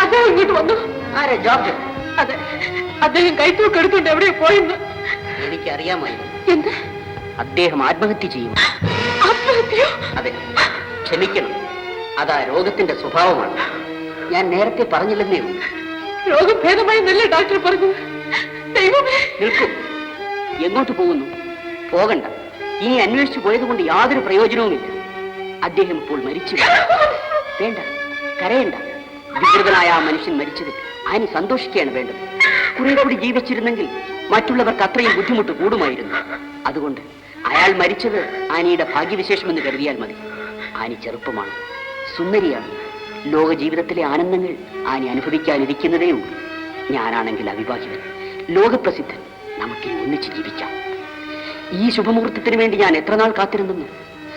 അദ്ദേഹം ഇങ്ങോട്ട് വന്നു. ആരെ? ജോർജ്? അതെ, അദ്ദേഹം കൈത്തൂക്ക് എടുത്തുകൊണ്ട് എവിടെയോ പോയെന്ന് എനിക്കറിയാമായിരുന്നു. എന്ത്? അദ്ദേഹം ആത്മഹത്യ ചെയ്യും. ആത്മഹത്യോ? അതെ, ക്ഷമിക്കണം, അതാ രോഗത്തിന്റെ സ്വഭാവമാണ്. ഞാൻ നേരത്തെ പറഞ്ഞില്ലെന്നേ ഉള്ളൂ. രോഗം ഭേദമായി നല്ല ഡോക്ടർ പറഞ്ഞു. ദൈവമേ! നിൽക്കും. എങ്ങോട്ട് പോകുന്നു? പോകണ്ട. ഇനി അന്വേഷിച്ചു പോയതുകൊണ്ട് യാതൊരു പ്രയോജനവുമില്ല. അദ്ദേഹം ഇപ്പോൾ മരിച്ചു. വേണ്ട, കരയണ്ട. വികൃതനായ ആ മനുഷ്യൻ മരിച്ചതിൽ ആനി സന്തോഷിക്കുകയാണ് വേണ്ടത്. കുറെ കൂടി ജീവിച്ചിരുന്നെങ്കിൽ മറ്റുള്ളവർക്ക് അത്രയും ബുദ്ധിമുട്ട് കൂടുമായിരുന്നു. അതുകൊണ്ട് അയാൾ മരിച്ചത് ആനിയുടെ ഭാഗ്യവിശേഷമെന്ന് കരുതിയാൽ മതി. ആനി ചെറുപ്പമാണ്, സുന്ദരിയാണ്. ലോക ജീവിതത്തിലെ ആനന്ദങ്ങൾ ആനി അനുഭവിക്കാനിരിക്കുന്നതേ ഉള്ളൂ. ഞാനാണെങ്കിൽ അവിവാഹിതൻ, ലോകപ്രസിദ്ധൻ. നമുക്കിനി ഒന്നിച്ച് ജീവിക്കാം. ഈ ശുഭമുഹൂർത്തത്തിന് വേണ്ടി ഞാൻ എത്ര നാൾ കാത്തിരുന്നെന്ന്.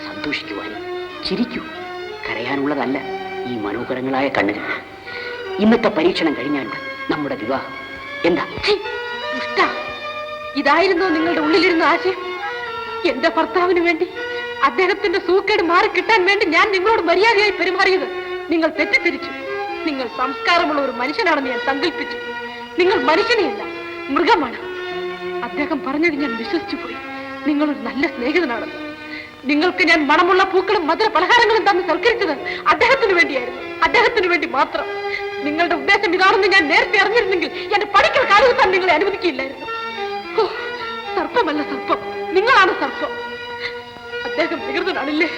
സന്തോഷിക്കുവാനും ചിരിക്കൂ. കരയാനുള്ളതല്ല ഈ മനോഹരങ്ങളായ കണ്ണുകൾ. ഇന്നത്തെ പരീക്ഷണം കഴിഞ്ഞാൽ നമ്മുടെ വിവാഹം. എന്താ? ഇതായിരുന്നോ നിങ്ങളുടെ ഉള്ളിലിരുന്ന ആശയം? എന്റെ ഭർത്താവിന് വേണ്ടി, അദ്ദേഹത്തിന്റെ സൂക്കേട് മാറി കിട്ടാൻ വേണ്ടി ഞാൻ നിങ്ങളോട് മര്യാദയായി പെരുമാറിയത് നിങ്ങൾ തെറ്റിദ്ധരിച്ചു. നിങ്ങൾ സംസ്കാരമുള്ള ഒരു മനുഷ്യനാണെന്ന് ഞാൻ സങ്കല്പിച്ചു. നിങ്ങൾ മനുഷ്യനെയല്ല, മൃഗമാണ്. അദ്ദേഹം പറഞ്ഞത് ഞാൻ വിശ്വസിച്ചു പോയി. നിങ്ങളൊരു നല്ല സ്നേഹിതനാണെന്ന്. നിങ്ങൾക്ക് ഞാൻ മണമുള്ള പൂക്കളും മധുര പലഹാരങ്ങളും തന്ന് സൽക്കരിച്ചത് അദ്ദേഹത്തിന് വേണ്ടിയായിരുന്നു, അദ്ദേഹത്തിന് വേണ്ടി മാത്രം. നിങ്ങളുടെ ഉദ്ദേശം ഇതാണെന്ന് ഞാൻ നേരത്തെ അറിഞ്ഞിരുന്നെങ്കിൽ എന്റെ പഠിക്കൽ കാലത്താൻ നിങ്ങളെ അനുവദിക്കില്ലായിരുന്നു. സർപ്പമല്ല സർപ്പം, നിങ്ങളാണ് സർപ്പം. അദ്ദേഹം വികൃതനാണില്ലേ?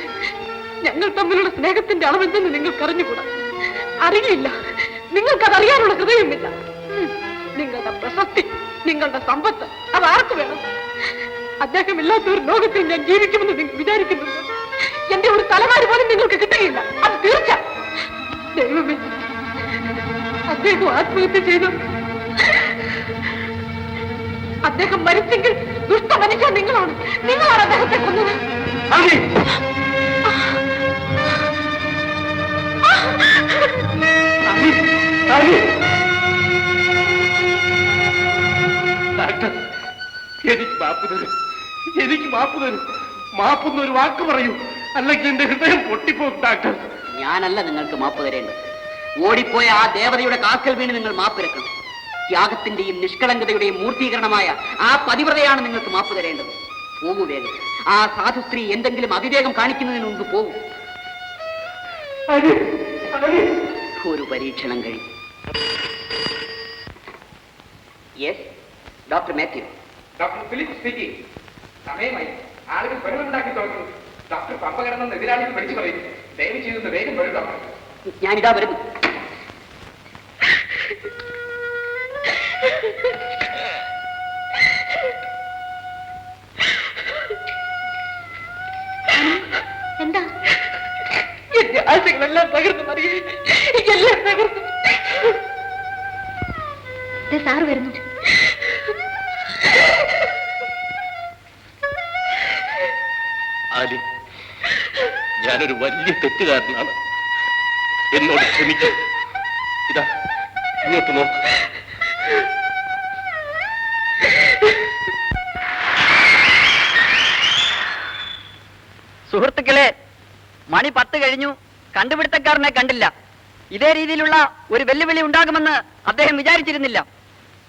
ഞങ്ങൾ തമ്മിലുള്ള സ്നേഹത്തിന്റെ അളവെന്തെന്ന് നിങ്ങൾക്ക് അറിഞ്ഞുകൂടാ, അറിയില്ല. നിങ്ങൾക്കതറിയാനുള്ള ഹൃദയമില്ല. നിങ്ങളുടെ പ്രശസ്തി, നിങ്ങളുടെ സമ്പത്ത്, അത് ആർക്ക് വേണം? അദ്ദേഹം ഇല്ലാത്ത ഒരു ലോകത്തിൽ ഞാൻ ജീവിക്കുമെന്ന് നിങ്ങൾ വിചാരിക്കുന്നുണ്ട്? എന്റെ ഒരു തലമാരി പോലും നിങ്ങൾക്ക് കിട്ടുകയില്ല, അത് തീർച്ച. ദൈവമേ, അദ്ദേഹം ആത്മഹത്യ ചെയ്തു. അദ്ദേഹം മരിച്ചെങ്കിൽ ദുഷ്ട മനുഷ്യൻ നിങ്ങളാണ്. നിങ്ങളാണ് അദ്ദേഹത്തെ കൊന്നത്. ഡോക്ടർ, എനിക്ക് മാപ്പ് തരും, എനിക്ക് മാപ്പ് തരും. മാപ്പൊന്നൊരു വാക്ക് പറയൂ, അല്ലെങ്കിൽ എന്റെ ഹൃദയം പൊട്ടിപ്പോകും. ഡോക്ടർ, ഞാനല്ല നിങ്ങൾക്ക് മാപ്പ് തരേണ്ടത്. ഓടിപ്പോയ ആ ദേവതയുടെ കാക്കൽ വീണ് നിങ്ങൾ മാപ്പിരക്കണം. ത്യാഗത്തിന്റെയും നിഷ്കളങ്കതയുടെയും മൂർത്തീകരണമായ ആ പതിവ്രതയാണ് നിങ്ങൾക്ക് മാപ്പ് തരേണ്ടത്. പോകൂ വേഗം. ആ സാധു സ്ത്രീ എന്തെങ്കിലും അവിവേകം കാണിക്കുന്നതിന് മുമ്പ് പോകൂ. ഒരു പരീക്ഷണം കഴിഞ്ഞു. Yes, doctor Mathew. Doctor Philip speaking. സമയമായി, ആളുകൾ ബഹളമുണ്ടാക്കി തുടങ്ങുന്നു. ഡോക്ടർ പമ്പ കിടന്നെന്ന് എതിരാളികൾ വിളിച്ചു പറയും. ദയവ് ചെയ്തൊന്ന് വേഗം വരും ഡോക്ടർ. ഞാനിതാ വരുന്നു. എന്താ? എന്റെ ആശകളെല്ലാം തകർന്നു മറിയേ, എല്ലാം തകർന്നു. സാറ് വരുന്നു. ആലി, ഞാനൊരു വലിയ തെറ്റുകാരനാണ്. എന്നോട് ക്ഷമിക്കും. ഇതാ ഇങ്ങോട്ട് നോക്ക്. സുഹൃത്തുക്കളെ, മണി 10 കഴിഞ്ഞു. കണ്ടുപിടുത്തക്കാരനെ കണ്ടില്ല. ഇതേ രീതിയിലുള്ള ഒരു വെല്ലുവിളി ഉണ്ടാകുമെന്ന് അദ്ദേഹം വിചാരിച്ചിരുന്നില്ല.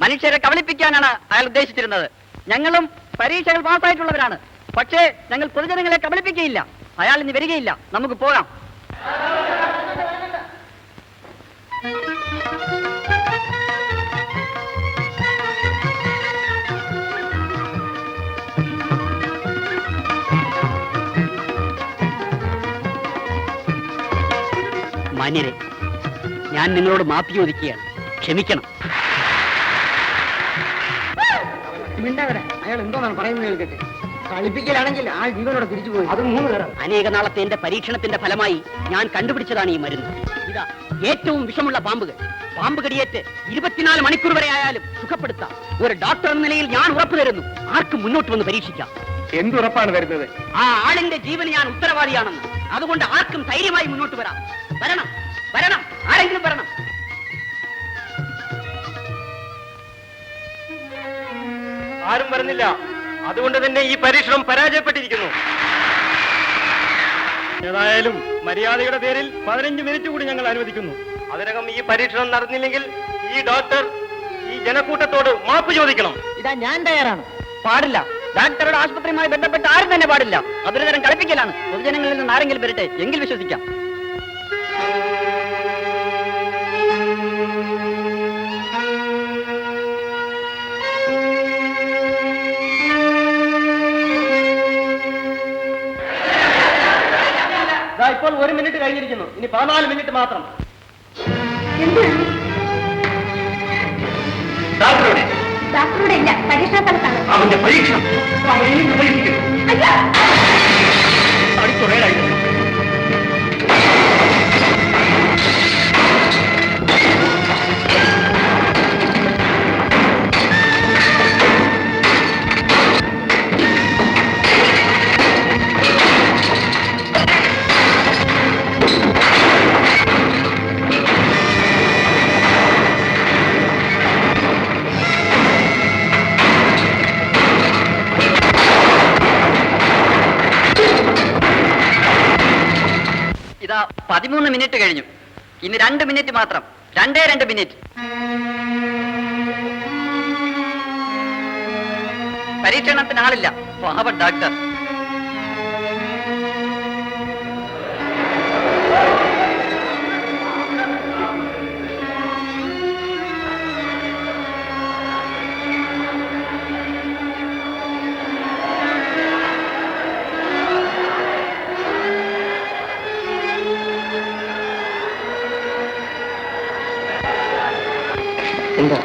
മനുഷ്യരെ കബളിപ്പിക്കാനാണ് അയാൾ ഉദ്ദേശിച്ചിരുന്നത്. ഞങ്ങളും പരീക്ഷകൾ പാസ്സായിട്ടുള്ളവരാണ്. പക്ഷേ ഞങ്ങൾ പൊതുജനങ്ങളെ കബളിപ്പിക്കുകയില്ല. അയാൾ ഇനി വരികയില്ല. നമുക്ക് പോകാം. മാന്യരെ, ഞാൻ നിങ്ങളോട് മാപ്പ് ചോദിക്കുകയാണ്. ക്ഷമിക്കണം. അയാൾ എന്തോന്നാണ് പറയുന്നത് കേൾക്കട്ടെ. കളിപ്പിക്കലാണെങ്കിൽ ആ ജീവനോടെ തിരിച്ചു പോയി. അത് 3 നേരം. അനേക നാളത്തെ എന്റെ പരീക്ഷണത്തിന്റെ ഫലമായി ഞാൻ കണ്ടുപിടിച്ചതാണ് ഈ മരുന്ന്. ഇതാ ഏറ്റവും വിഷമുള്ള പാമ്പുകൾ. പാമ്പ് കടിയേറ്റ് 24 മണിക്കൂർ വരെ ആയാലും സുഖപ്പെടുത്താം. ഒരു ഡോക്ടർ എന്ന നിലയിൽ ഞാൻ ഉറപ്പു തരുന്നു, ആർക്കും മുന്നോട്ട് വന്ന് പരീക്ഷിക്കാം. എന്തുറപ്പാണ് വരുന്നത്? ആ ആളിന്റെ ജീവന് ഞാൻ ഉത്തരവാദിയാണെന്ന്. അതുകൊണ്ട് ആർക്കും ധൈര്യമായി മുന്നോട്ട് വരാം. വരണം, വരണം, ആരെങ്കിലും വരണം. ആരും വരുന്നില്ല. അതുകൊണ്ട് തന്നെ ഈ പരീക്ഷണം പരാജയപ്പെട്ടിരിക്കുന്നു. ഏതായാലും മര്യാദയുടെ പേരിൽ 15 മിനിറ്റ് കൂടി ഞങ്ങൾ അനുവദിക്കുന്നു. അതിനകം ഈ പരീക്ഷണം നടന്നില്ലെങ്കിൽ ഈ ഡോക്ടർ ഈ ജനക്കൂട്ടത്തോട് മാപ്പ് ചോദിക്കണം. ഇതാ ഞാൻ തയ്യാറാണ്. പാടില്ല, ഡോക്ടറുടെ ആശുപത്രിയുമായി ബന്ധപ്പെട്ട് ആരും തന്നെ പാടില്ല. അതൊരു തരം കളിപ്പിക്കലാണ്. പൊതുജനങ്ങളിൽ നിന്ന് ആരെങ്കിലും വരട്ടെ, എങ്കിൽ വിശ്വസിക്കാം. ഇപ്പോൾ 1 മിനിറ്റ് കഴിഞ്ഞിരിക്കുന്നു. ഇനി 14 മിനിറ്റ് മാത്രം. ഡോക്ടറുടെ ഇല്ല, പരീക്ഷാ സ്ഥലത്താണ്. അവന്റെ പരീക്ഷ ഇതാ 13 മിനിറ്റ് കഴിഞ്ഞു. ഇനി 2 മിനിറ്റ് മാത്രം. 2 മിനിറ്റ്. പരീക്ഷണത്തിന് ആളില്ല. പാവം ഡോക്ടർ. എന്താ?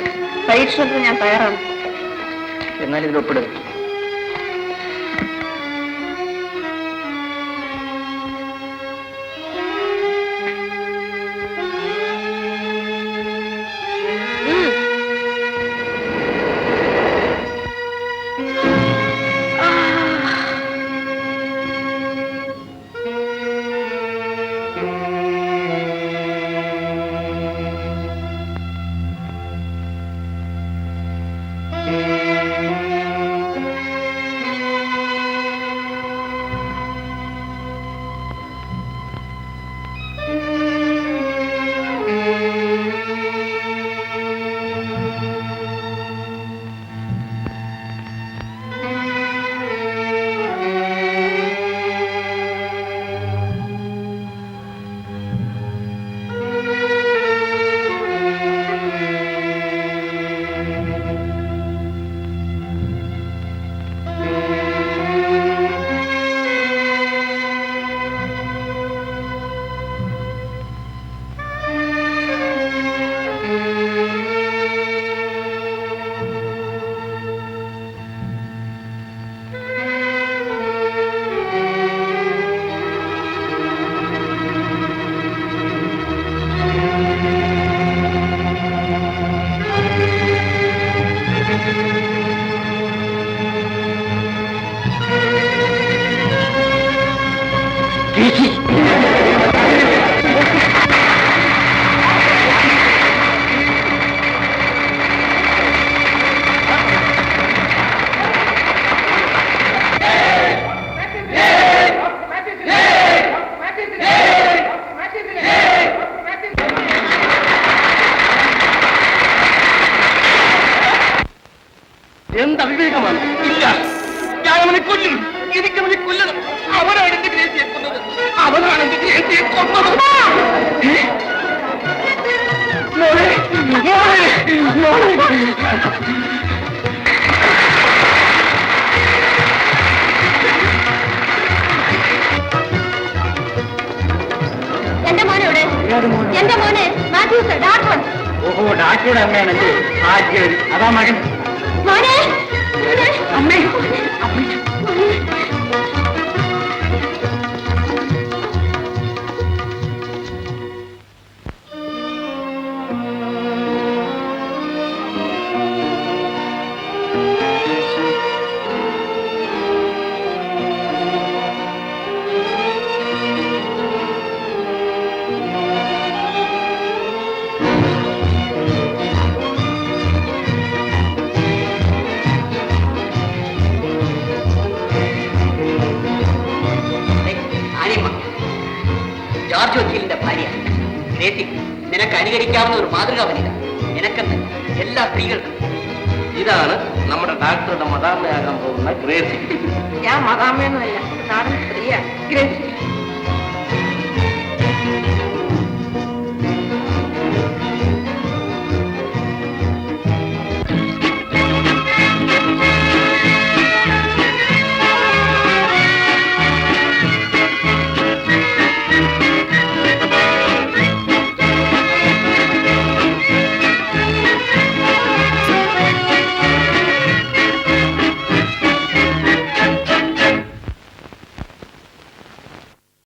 പരീക്ഷണത്തിന് ഞാൻ തയ്യാറാണ്. എന്നാൽ ഇതിൽ ഒപ്പിടുക. എന്ത് അവിവേകമാണ്! ഇല്ല, ഞാൻ അവനെ കൊല്ലും. എനിക്കവനെ കൊല്ലണം. അവനാണ് എന്റെ ഗ്രേസിയെ കൊന്നത്. അവനാണ് എന്റെ ഗ്രേസിയെ കൊന്നത്. എന്റെ മോനെ എവിടെ? എന്റെ മോനെ മാത്യൂസ്, ഡോക്ടർ. ഓഹോ, ഡാക്ടറുടെ അമ്മയാണല്ലേ? ആദ്യം അതാ മകൻ. മോനെ, അമ്മേ, ജോർജ് വക്കീലിന്റെ ഭാര്യ ഗ്രേസി. നിനക്ക് അനുകരിക്കാവുന്ന ഒരു മാതൃകാ വനിത. നിനക്കെന്ന് എല്ലാ സ്ത്രീകൾക്കും. ഇതാണ് നമ്മുടെ ഡാക്ടറുടെ മദാമയാകാൻ പോകുന്ന ഗ്രേസി. ഞാൻ മതാമയൊന്നുമല്ല, നാടൻ സ്ത്രീയാണ് ഗ്രേസി.